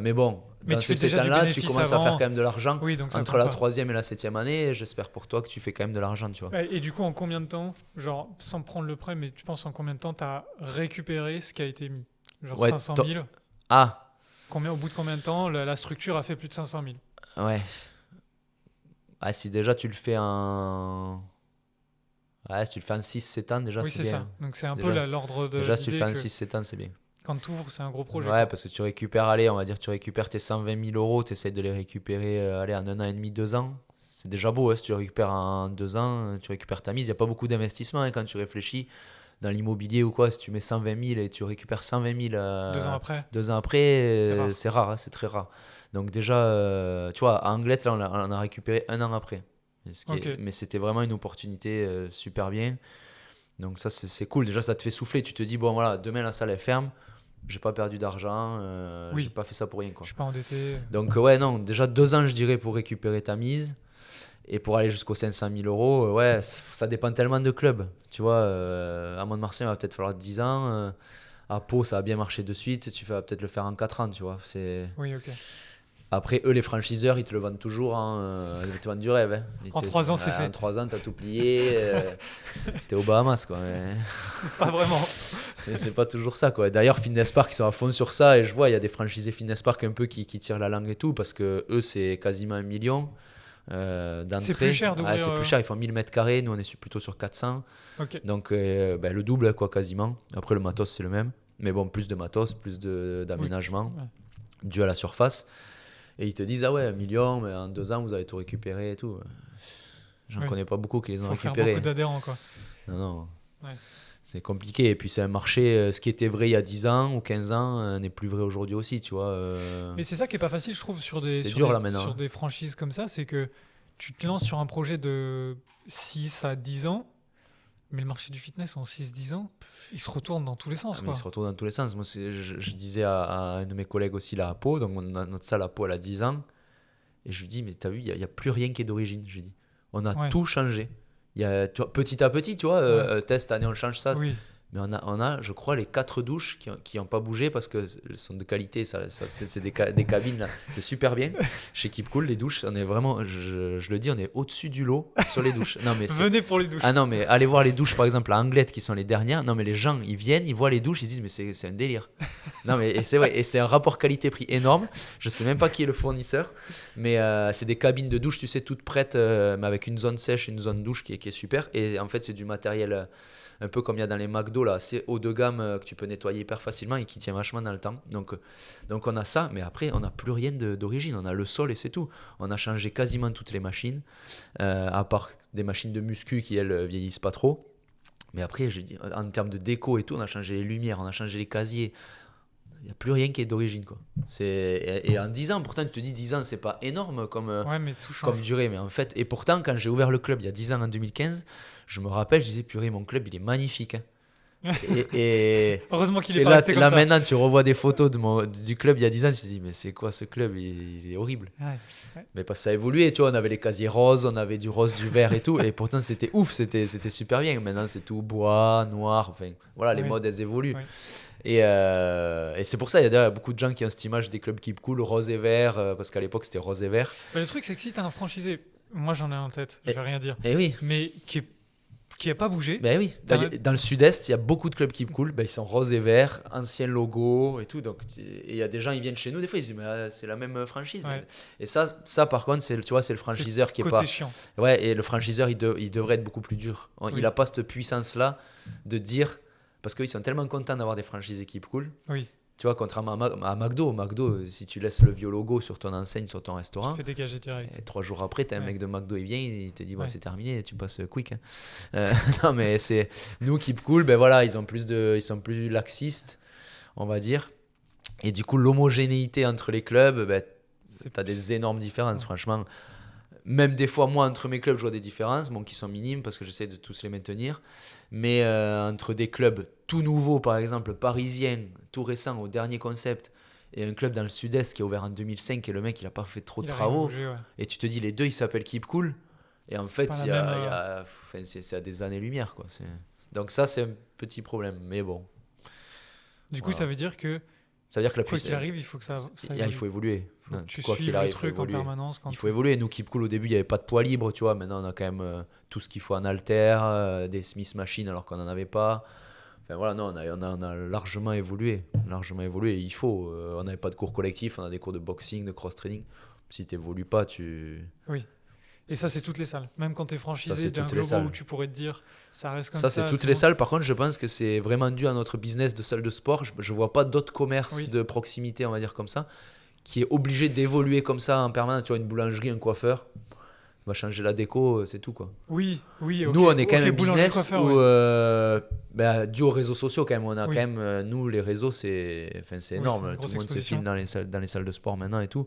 B: Mais bon,
A: Mais
B: dans
A: tu
B: ces
A: fais
B: 7
A: déjà du
B: ans-là, tu
A: bénéfice
B: commences à faire
A: avant.
B: quand même de l'argent.
A: Oui, donc ça
B: Entre
A: compte
B: la
A: pas.
B: troisième et la 7e année, j'espère pour toi que tu fais quand même de l'argent, tu vois.
A: Ouais, et du coup, en combien de temps, genre sans prendre le prêt, mais tu penses en combien de temps t'as récupéré ce qui a été mis? Genre
B: Ouais,
A: 500 000.
B: Ah,
A: Au bout de combien de temps la structure a fait plus de 500 000?
B: ouais. Ah, si déjà tu le fais en. Ouais, si tu le fais en 6-7 ans, déjà,
A: Oui,
B: c'est
A: c'est ça.
B: bien.
A: Donc c'est un peu
B: Déjà,
A: l'ordre de
B: déjà, si tu le
A: l'idée
B: fais en
A: que
B: 6-7 ans, c'est bien.
A: quand tu ouvres, c'est un gros projet,
B: Ouais,
A: quoi.
B: parce que tu récupères, allez, on va dire, tu récupères tes 120 000 €, tu essaies de les récupérer, allez, en 1 an et demi, 2 ans. C'est déjà beau, hein, si tu récupères en 2 ans, tu récupères ta mise. Il n'y a pas beaucoup d'investissement hein, quand tu réfléchis dans l'immobilier ou quoi. Si tu mets 120 000 et tu récupères 120 000
A: 2 ans après,
B: 2 ans après,
A: c'est rare.
B: c'est rare, hein, c'est très rare. Donc déjà, tu vois, à Anglet, là, on a récupéré 1 an après.
A: Ok.
B: Mais c'était vraiment une opportunité super bien. Donc ça, c'est cool. Déjà, ça te fait souffler. Tu te dis, bon, voilà, demain, la salle est ferme. J'ai pas perdu d'argent. J'ai
A: Oui,
B: pas fait ça pour rien,
A: je
B: quoi.
A: suis pas endetté.
B: Donc, ouais, non, déjà 2 ans, je dirais, pour récupérer ta mise. Et pour aller jusqu'aux 500 000 €, ouais, ça dépend tellement de clubs. Tu vois, à Mont-de-Marsan, il va peut-être falloir 10 ans. À Pau, ça a bien marché de suite. Tu vas peut-être le faire en 4 ans, tu vois.
A: Oui, ok.
B: Après, eux, les franchiseurs, ils te le vendent toujours. Ils te vendent du rêve. Hein.
A: En 3 ans, c'est
B: En
A: fait.
B: 3 ans, t'as tout plié. T'es aux Bahamas, quoi. Mais
A: Pas vraiment.
B: c'est pas toujours ça, quoi. D'ailleurs, Fitness Park, ils sont à fond sur ça. Et je vois, il y a des franchisés Fitness Park un peu qui tirent la langue et tout. Parce que eux, c'est quasiment 1 million
A: C'est
B: d'entrée.
A: plus cher
B: Ah,
A: d'ouvrir.
B: c'est plus cher. Ils font 1000 mètres carrés. Nous, on est plutôt sur 400.
A: Ok.
B: Donc, ben, le double, quoi, quasiment. Après, le matos, c'est le même. Mais bon, plus de matos, plus
A: Oui.
B: d'aménagement
A: Ouais.
B: dû à la surface. Et ils te disent, ah ouais, 1 million, mais en 2 ans, vous avez tout récupéré et tout. J'en
A: Oui.
B: connais pas beaucoup qui les ont
A: Faut faire
B: récupérés.
A: beaucoup d'adhérents, quoi.
B: Non, non.
A: Ouais.
B: C'est compliqué. Et puis, c'est un marché, ce qui était vrai il y a 10 ans ou 15 ans n'est plus vrai aujourd'hui aussi, tu vois.
A: Mais c'est ça qui est pas facile, je trouve,
B: C'est dur là maintenant.
A: sur des franchises comme ça, c'est que tu te lances sur un projet de 6 à 10 ans, mais le marché du fitness en 6-10 ans, il se retourne dans tous les sens,
B: Mais
A: quoi.
B: il se retrouve dans tous les sens. Moi, je disais à un de mes collègues aussi là à Pau, donc notre salle à Pau, elle a 10 ans. Et je lui dis, mais t'as vu, il n'y a plus rien qui est d'origine. Je lui dis, on a
A: Ouais.
B: tout changé. Tu vois, petit à petit, tu vois, test, année, on change ça.
A: Oui.
B: Mais on a, je crois, les 4 douches qui n'ont pas bougé parce qu'elles sont de qualité. C'est des cabines, là. C'est super bien. Chez Keep Cool, les douches, on est vraiment, je le dis, on est au-dessus du lot sur les douches. Non, mais
A: Venez pour les douches.
B: ah non, mais allez voir les douches, par exemple, à Anglet, qui sont les dernières. Non, mais les gens, ils viennent, ils voient les douches, ils disent, mais c'est un délire. Non, mais et c'est vrai, et c'est un rapport qualité-prix énorme. Je sais même pas qui est le fournisseur, mais c'est des cabines de douche, tu sais, toutes prêtes, mais avec une zone sèche, une zone douche qui est super. Et en fait, c'est du matériel un peu comme il y a dans les McDo, là, assez haut de gamme que tu peux nettoyer hyper facilement et qui tient vachement dans le temps. Donc on a ça, mais après, on n'a plus rien d'origine. On a le sol et c'est tout. On a changé quasiment toutes les machines, à part des machines de muscu qui, elles, vieillissent pas trop. Mais après, je dis, en termes de déco et tout, on a changé les lumières, on a changé les casiers. Il n'y a plus rien qui est d'origine, quoi. Et en 10 ans, pourtant, tu te dis 10 ans, c'est pas énorme
A: Ouais, mais tout
B: comme
A: change.
B: durée. Mais en fait, et pourtant, quand j'ai ouvert le club il y a 10 ans, en 2015, je me rappelle, je disais, purée, mon club, il est magnifique. Hein. Et,
A: Heureusement qu'il est
B: et
A: pas
B: là,
A: resté comme
B: là
A: ça.
B: maintenant, tu revois des photos du club il y a 10 ans, tu te dis, mais c'est quoi ce club? Il est horrible.
A: Ouais, ouais.
B: Mais parce que ça a évolué, tu vois, on avait les casiers roses, on avait du rose, du vert et tout, et pourtant c'était ouf, c'était super bien. Maintenant c'est tout bois, noir, enfin voilà, les
A: Oui,
B: modes elles évoluent.
A: oui.
B: Et c'est pour ça, il y a d'ailleurs beaucoup de gens qui ont cette image des clubs keep cool, rose et vert, parce qu'à l'époque c'était rose et vert.
A: Mais le truc, c'est que si t'as un franchisé, moi j'en ai un en tête, je
B: Et,
A: vais rien dire,
B: et oui,
A: mais qui a pas bougé,
B: ben oui.
A: t'as un-
B: Dans le sud-est, il y a beaucoup de clubs keep cool, ben, ils sont rose et vert, ancien logo et tout. Donc, et il y a des gens, ils viennent chez nous, des fois ils disent, mais c'est la même franchise.
A: ouais,
B: Et ça par contre, tu vois, c'est le
A: c'est
B: franchiseur qui est
A: côté
B: pas.
A: chiant.
B: Ouais, et le franchiseur, il devrait être beaucoup plus dur. Il
A: Oui,
B: n'a pas cette puissance-là de dire. Parce qu'ils sont tellement contents d'avoir des franchises équipes cool.
A: oui,
B: Tu vois, contrairement à McDo. McDo, si tu laisses le vieux logo sur ton enseigne, sur ton
A: tu te
B: restaurant,
A: fais dégager direct.
B: et 3 jours après, tu as un
A: Ouais.
B: mec de McDo, il vient, il te dit,
A: Ouais.
B: c'est terminé, tu passes quick. Hein. Non, mais c'est. Nous, Keep Cool, ben voilà, ils sont plus laxistes, on va dire. Et du coup, l'homogénéité entre les clubs, ben,
A: C'est
B: tu as des énormes différences,
A: Ouais.
B: franchement. Même des fois, moi, entre mes clubs, je vois des différences, bon, qui sont minimes parce que j'essaie de tous les maintenir. Mais entre des clubs tout nouveaux, par exemple, parisiens, tout récents, au dernier concept, et un club dans le sud-est qui a ouvert en 2005 et le mec, il n'a pas fait trop de
A: il a rien
B: travaux.
A: bougé, ouais.
B: Et tu te dis, les deux, ils s'appellent Keep Cool. Et en
A: C'est
B: fait,
A: pas la
B: il y a,
A: même,
B: il y a- enfin, c'est à des années-lumière, quoi. Donc ça, c'est un petit problème. Mais bon,
A: Du coup,
B: voilà.
A: ça veut dire que
B: Ça veut dire que la
A: quoi qu'il
B: puissance,
A: arrive, il faut que ça
B: il
A: évolue.
B: faut évoluer.
A: Faut
B: Non,
A: que tu
B: quoi qu'il
A: suives le
B: arrive, il faut
A: truc en
B: évoluer.
A: permanence quand
B: Il faut évoluer. Nous, Keep Cool, au début, il n'y avait pas de poids libre, tu vois. Maintenant, on a quand même tout ce qu'il faut en haltère, des Smith Machines alors qu'on n'en avait pas. Enfin voilà, non, on a largement évolué. Largement évolué. Et il faut. On n'avait pas de cours collectifs, on a des cours de boxing, de cross-training. Si tu n'évolues pas, tu.
A: Oui. Et ça, c'est toutes les salles. Même quand tu es
B: Ça,
A: franchisé
B: c'est
A: d'un
B: toutes les
A: globo
B: salles.
A: où tu pourrais te dire, ça reste comme
B: Ça,
A: ça.
B: c'est toutes
A: tout
B: les
A: le monde-
B: salles. Par contre, je pense que c'est vraiment dû à notre business de salle de sport. Je ne vois pas d'autres commerces
A: Oui.
B: de proximité, on va dire comme ça, qui est obligé d'évoluer comme ça en permanence. Tu vois, une boulangerie, un coiffeur, on va changer la déco, c'est tout, quoi.
A: Oui, oui, ok.
B: Nous, on est quand
A: Ok,
B: même un
A: boulanger,
B: business
A: coiffeur,
B: où,
A: ouais.
B: dû aux réseaux sociaux, quand même, on a
A: Oui.
B: quand même, nous, les réseaux, c'est
A: Oui, c'est
B: énorme.
A: une
B: Tout
A: grosse
B: le monde se
A: exposition.
B: filme dans les salles de sport maintenant et tout.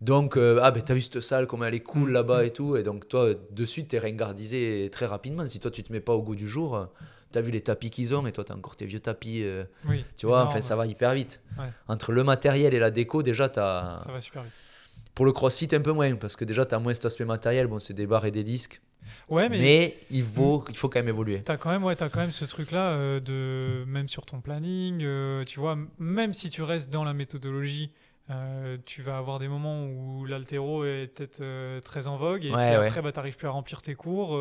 B: Donc, t'as vu cette salle, comment elle est cool
A: Mm.
B: là-bas et tout. Et donc, toi, de suite, t'es ringardisé très rapidement. Si toi, tu te mets pas au goût du jour, t'as vu les tapis qu'ils ont et toi, t'as encore tes vieux tapis.
A: Oui,
B: Tu vois,
A: énorme.
B: enfin, ça va hyper vite.
A: Ouais.
B: Entre le matériel et la déco, déjà,
A: Ça va super vite.
B: pour le crossfit, un peu moins. Parce que déjà, t'as moins cet aspect matériel. Bon, c'est des barres et des disques.
A: Ouais, mais
B: Mais il faut quand même évoluer.
A: t'as quand même ce truc-là de même sur ton planning, tu vois, même si tu restes dans la méthodologie, tu vas avoir des moments où l'haltéro est peut-être très en vogue et puis
B: Ouais, ouais.
A: après, bah, t'arrives plus à remplir tes cours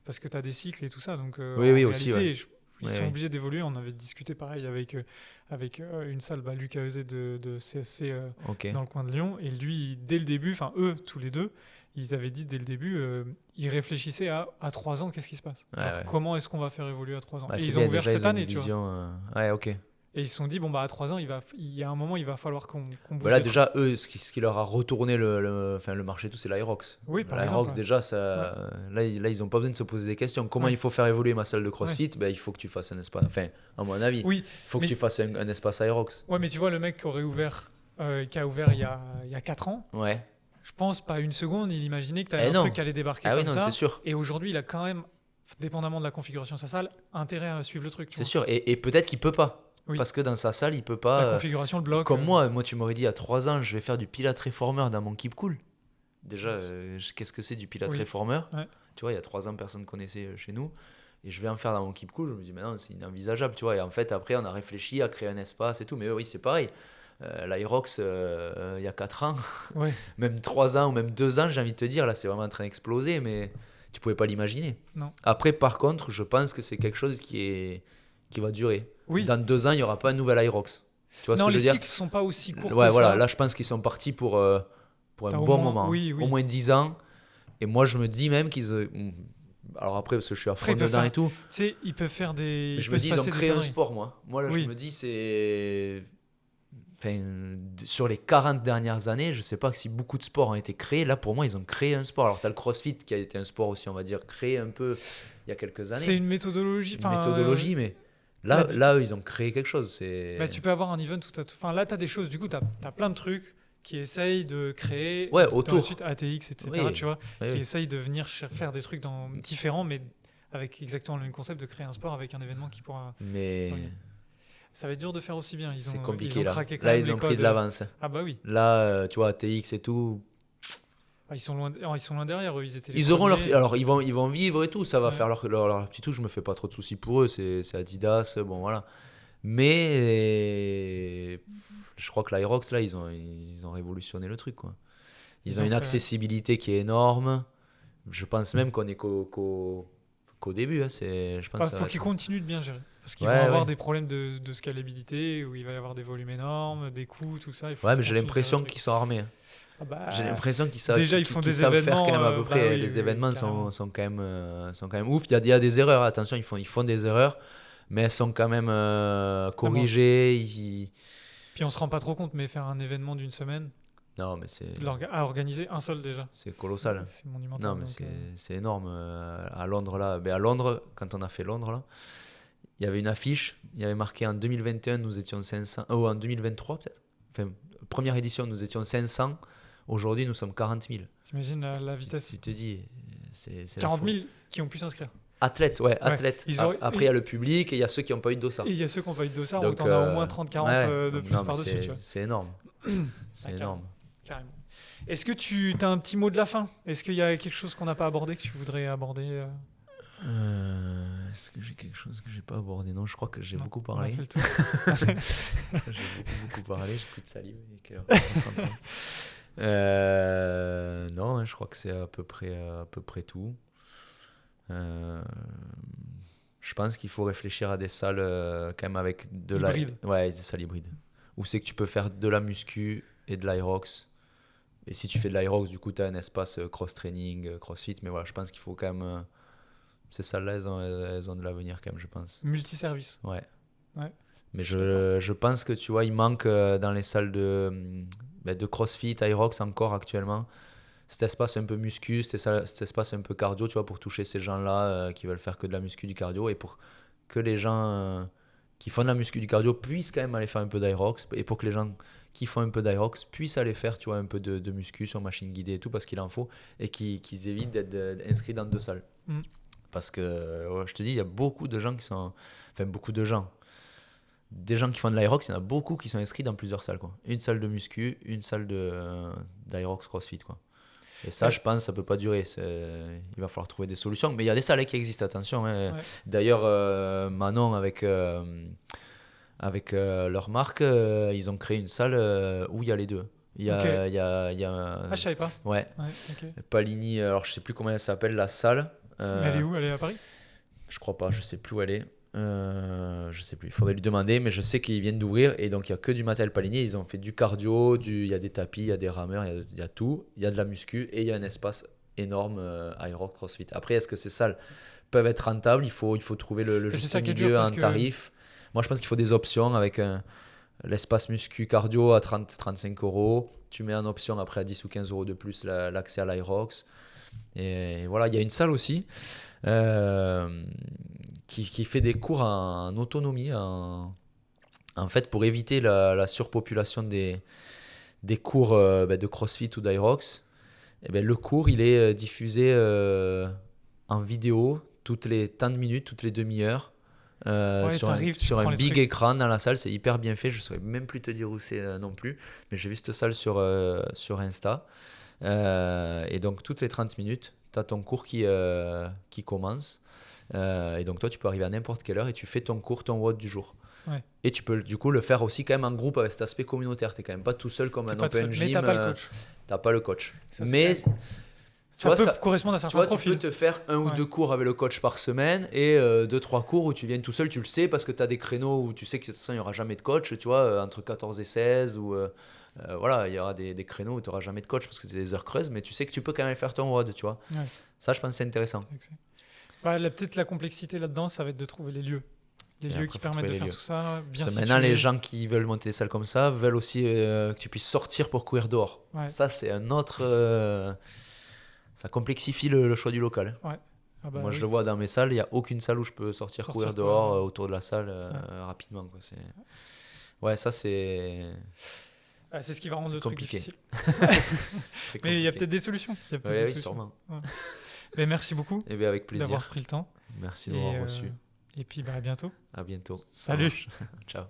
A: parce que t'as des cycles et tout ça. Donc
B: Oui,
A: en
B: oui, aussi,
A: réalité,
B: ouais.
A: ils
B: Ouais,
A: sont
B: ouais.
A: obligés d'évoluer. On avait discuté pareil avec une salle, bah, Lucas Euzet de CSC
B: Ok.
A: dans le coin de Lyon. Et lui, dès le début, enfin eux, tous les deux, ils avaient dit dès le début, ils réfléchissaient à 3 ans, qu'est-ce qui se passe.
B: Ouais,
A: Alors,
B: ouais.
A: comment est-ce qu'on va faire évoluer à 3 ans.
B: Bah,
A: Et
B: c'est
A: ils ont
B: bien,
A: ouvert
B: déjà,
A: cette
B: ils ont
A: année,
B: une
A: tu vois.
B: vision. Ouais, ok.
A: Et ils se sont dit, bon, bah à 3 ans, il y a un moment, il va falloir qu'on bouge.
B: Voilà,
A: les trucs.
B: déjà, eux, ce qui leur a retourné le marché, tout, c'est l'Aerox.
A: Oui, par
B: L'Aerox,
A: exemple, ouais.
B: déjà, là, ils n'ont pas besoin de se poser des questions. Comment
A: Ouais.
B: il faut faire évoluer ma salle de CrossFit? Ben, il faut que tu fasses un espace. Enfin, à mon avis,
A: Oui,
B: il faut que
A: mais-
B: tu fasses un espace Aerox.
A: ouais, mais tu vois, le mec qui a ouvert il y a 4 ans,
B: Ouais.
A: je pense pas une seconde, il imaginait que tu
B: Eh
A: avais un
B: non.
A: truc qui allait débarquer
B: Ah oui,
A: comme
B: non,
A: ça.
B: c'est sûr.
A: Et aujourd'hui, il a quand même, dépendamment de la configuration de sa salle, intérêt à suivre le truc. tu
B: C'est
A: vois.
B: sûr. Et peut-être qu'il peut pas.
A: Oui.
B: Parce que dans sa salle, il peut pas.
A: La configuration, le bloc.
B: Comme moi, tu m'aurais dit à 3 ans, je vais faire du Pilate Reformer dans mon Keep Cool. Déjà, qu'est-ce que c'est du Pilate
A: Oui.
B: Reformer?
A: Ouais.
B: Tu vois, il y a 3 ans, personne ne connaissait chez nous. Et je vais en faire dans mon Keep Cool. Je me dis, mais non, c'est inenvisageable. Tu vois. Et en fait, après, on a réfléchi à créer un espace et tout. Mais oui, c'est pareil. L'Aerox, il y a 4 ans,
A: Ouais.
B: même 3 ans ou même 2 ans, j'ai envie de te dire, là, c'est vraiment en train d'exploser. Mais tu pouvais pas l'imaginer.
A: Non.
B: Après, par contre, je pense que c'est quelque chose qui va durer.
A: Oui.
B: Dans 2 ans, il n'y aura pas un nouvel Aerox. Tu vois ce
A: Non,
B: que je
A: les
B: veux dire?
A: cycles sont pas aussi courts
B: Ouais,
A: que
B: voilà.
A: ça.
B: Là, je pense qu'ils sont partis pour un
A: T'as au
B: bon
A: moins-
B: moment.
A: oui, oui.
B: Au moins 10 ans. Et moi, je me dis même qu'ils. Alors après, parce que je suis à
A: Après,
B: fond
A: ils peuvent
B: dedans
A: faire
B: et tout.
A: Tu sais, ils peuvent faire des.
B: Mais
A: il
B: je
A: peut
B: me
A: se
B: dis, ils ont
A: passer des
B: créé un
A: conneries.
B: sport, moi. Moi, là,
A: Oui.
B: je me dis, c'est. Enfin, sur les 40 dernières années, je sais pas si beaucoup de sports ont été créés. Là, pour moi, ils ont créé un sport. Alors, tu as le CrossFit qui a été un sport aussi, on va dire, créé un peu il y a quelques années.
A: C'est une méthodologie.
B: Une
A: enfin,
B: méthodologie, mais
A: la
B: là,
A: di-
B: là, eux, ils ont créé quelque chose. C'est.
A: bah, tu peux avoir un event tout à tout. Enfin, là, tu as des choses. Du coup, tu as plein de trucs qui essayent de créer.
B: Ouais,
A: dans
B: autour.
A: la suite ATX, etc.
B: Oui.
A: Tu vois,
B: Oui,
A: qui
B: oui.
A: essayent de venir faire des trucs différents, mais avec exactement le même concept de créer un sport avec un événement qui pourra.
B: Mais
A: Oui. Ça va être dur de faire aussi bien.
B: c'est
A: Ils
B: compliqué
A: ont
B: là.
A: craqué quand
B: Là,
A: même
B: ils
A: les
B: ont pris
A: codes.
B: de l'avance.
A: Ah bah oui.
B: Là, tu vois, TX et tout,
A: Ils sont loin derrière eux. Ils étaient les
B: ils auront leur.
A: premiers.
B: Alors, ils vont vivre et tout, ça va
A: Ouais.
B: faire leur petit truc. Je me fais pas trop de soucis pour eux. C'est Adidas, bon voilà. Mais je crois que l'Aerox, là, ils ont révolutionné le truc, quoi. Ils ont une
A: fait,
B: accessibilité qui est énorme. Je pense même qu'on est qu'au début. Hein. Je pense que ça
A: faut
B: va
A: qu'ils
B: être-
A: continuent de bien gérer. Parce qu'ils
B: Ouais,
A: vont avoir
B: ouais.
A: des problèmes de scalabilité, où il va y avoir des volumes énormes, des coûts, tout ça. Il faut
B: Ouais,
A: qu'ils
B: mais j'ai
A: continuent de gérer
B: l'impression
A: le truc.
B: qu'ils sont armés. Hein.
A: Ah bah,
B: J'ai l'impression
A: déjà, ils
B: qu'ils
A: font des
B: savent faire quand
A: événements.
B: même à peu près.
A: Bah oui,
B: Les
A: oui,
B: événements
A: carrément.
B: sont quand même ouf. Il y a des erreurs, attention, ils font des erreurs, mais elles sont quand même
A: Non, mais
B: corrigées.
A: puis on se rend pas trop compte, mais faire un événement d'une semaine,
B: Non, mais
A: à organiser un seul déjà,
B: c'est colossal.
A: c'est monumental.
B: Non, mais
A: donc,
B: c'est énorme. À Londres, là, à Londres, quand on a fait Londres, là, il y avait une affiche, il y avait marqué en 2021, nous étions 500, ou en 2023 peut-être. Enfin, première édition, nous étions 500. Aujourd'hui, nous sommes 40 000.
A: T'imagines la vitesse.
B: Tu te dis, c'est la
A: 40
B: folie.
A: 000 qui ont pu s'inscrire.
B: Athlètes, ouais, athlètes.
A: Ils auraient-
B: Après, il y a le public et il y a ceux qui n'ont pas eu de dossard.
A: Et il y a ceux qui n'ont pas eu de dossard, où
B: Donc,
A: t'en as au moins 30-40
B: ouais,
A: de
B: donc
A: plus
B: non, mais
A: par-dessus. Tu vois.
B: c'est énorme. C'est
A: Ah,
B: énorme.
A: Carrément. Est-ce que tu as un petit mot de la fin? Est-ce qu'il y a quelque chose qu'on n'a pas abordé que tu voudrais aborder?
B: Est-ce que j'ai quelque chose que j'ai pas abordé? Non, je crois que j'ai
A: Non,
B: beaucoup
A: on a
B: parlé.
A: fait le tour.
B: J'ai beaucoup parlé, j'ai plus de salive. Il est quelle heure? Non, je crois que c'est à peu près tout. Je pense qu'il faut réfléchir à des salles quand même avec
A: Hybrides.
B: Ouais, des salles hybrides. Où c'est que tu peux faire de la muscu et de l'Aerox. Et si tu fais de l'Aerox, du coup, tu as un espace cross-training, crossfit. Mais voilà, je pense qu'il faut quand même. Ces salles-là, elles ont de l'avenir quand même, je pense.
A: Multiservice.
B: Ouais.
A: Ouais.
B: Mais je pense que tu vois, il manque dans les salles de CrossFit, Aerox encore actuellement, cet espace un peu muscu, cet espace un peu cardio, tu vois, pour toucher ces gens-là qui veulent faire que de la muscu, du cardio, et pour que les gens qui font de la muscu, du cardio puissent quand même aller faire un peu d'Aerox, et pour que les gens qui font un peu d'Aerox puissent aller faire, tu vois, un peu de muscu sur machine guidée et tout, parce qu'il en faut, et qu'ils évitent d'être inscrits dans 2 salles.
A: Mm.
B: Parce que, ouais, je te dis, il y a beaucoup de gens qui sont... Enfin, beaucoup de gens. Des gens qui font de l'Aerox, il y en a beaucoup qui sont inscrits dans plusieurs salles, quoi. Une salle de muscu, une salle d'Aerox CrossFit, quoi. Et ça,
A: Ouais.
B: je pense, ça peut pas durer. Il va falloir trouver des solutions. Mais il y a des salles qui existent, attention. Hein.
A: Ouais.
B: D'ailleurs, Manon, avec leur marque, ils ont créé une salle où il y a les deux. Il y a,
A: Ok.
B: il y a
A: Ah, je savais pas.
B: ouais,
A: Ouais, ok.
B: Palini, alors je sais plus comment elle s'appelle, la salle.
A: Mais elle est où? Elle est à Paris?
B: Je crois pas, je sais plus où elle est. Je sais plus, il faudrait lui demander, mais je sais qu'ils viennent d'ouvrir et donc il y a que du matériel Palini. Ils ont fait du cardio, il y a des tapis, il y a des rameurs, il y a tout. Il y a de la muscu et il y a un espace énorme Aerox CrossFit. Après, est-ce que ces salles peuvent être rentables? Il faut trouver le
A: C'est
B: juste
A: ça qui est dur,
B: milieu
A: parce
B: en
A: que-
B: tarif. Moi, je pense qu'il faut des options avec l'espace muscu cardio à 30-35 euros. Tu mets en option après à 10 ou 15 euros de plus l'accès à l'Aerox. Et voilà, il y a une salle aussi qui fait des cours en autonomie, en fait, pour éviter la surpopulation des cours de CrossFit ou d'Aerox. Et ben, le cours, il est diffusé en vidéo toutes les tant de minutes, toutes les demi-heures.
A: Ouais,
B: sur un,
A: t'arrives, tu
B: sur
A: prends
B: un
A: les
B: big
A: trucs.
B: écran dans la salle, c'est hyper bien fait. Je ne saurais même plus te dire où c'est non plus, mais j'ai vu cette salle sur Insta. Et donc, toutes les 30 minutes, tu as ton cours qui commence. Et donc, toi, tu peux arriver à n'importe quelle heure et tu fais ton cours, ton WOD du jour.
A: Ouais.
B: Et tu peux du coup le faire aussi quand même en groupe avec cet aspect communautaire. Tu n'es quand même pas tout seul comme
A: T'es
B: un
A: pas tout
B: open
A: seul.
B: gym.
A: Mais t'as pas le coach.
B: T'as pas le coach.
A: Ça, c'est
B: Mais
A: quand même-
B: tu
A: Ça
B: vois,
A: peut
B: ça-
A: correspondre à
B: tu
A: certains
B: vois, tu
A: profils.
B: peux te faire 1 ou
A: Ouais.
B: 2 cours avec le coach par semaine et 2-3 cours où tu viens tout seul, tu le sais, parce que tu as des créneaux où tu sais que de toute façon, il n'y aura jamais de coach, tu vois, entre 14 et 16, ou voilà, il y aura des créneaux où tu n'auras jamais de coach parce que c'est des heures creuses, mais tu sais que tu peux quand même faire ton WOD, tu vois.
A: Ouais.
B: Ça, je pense que c'est intéressant.
A: Ouais, peut-être la complexité là-dedans, ça va être de trouver les lieux. Les
B: Et
A: lieux
B: après,
A: qui
B: faut
A: permettent de
B: trouver les
A: faire
B: lieux.
A: tout ça, bien
B: Ça,
A: situés.
B: maintenant, les gens qui veulent monter des salles comme ça veulent aussi que tu puisses sortir pour courir dehors.
A: Ouais.
B: Ça, c'est un autre... ça complexifie le choix du local.
A: Ah bah
B: Moi,
A: oui.
B: je le vois dans mes salles, il n'y a aucune salle où je peux sortir courir
A: Sortir,
B: dehors
A: quoi.
B: autour de la salle rapidement. Quoi. Ouais, ça, c'est
A: Ah, c'est ce qui va rendre
B: c'est
A: le truc
B: compliqué.
A: difficile.
B: très
A: Mais il y a
B: compliqué.
A: peut-être des solutions. Il y a peut-être
B: Ouais,
A: des
B: oui,
A: solutions.
B: sûrement.
A: Mais merci beaucoup
B: Et bien, avec plaisir.
A: d'avoir pris le temps.
B: Merci de
A: Et,
B: m'avoir reçu.
A: et puis, bah, à bientôt.
B: À bientôt. Ça
A: Salut.
B: marche. Ciao.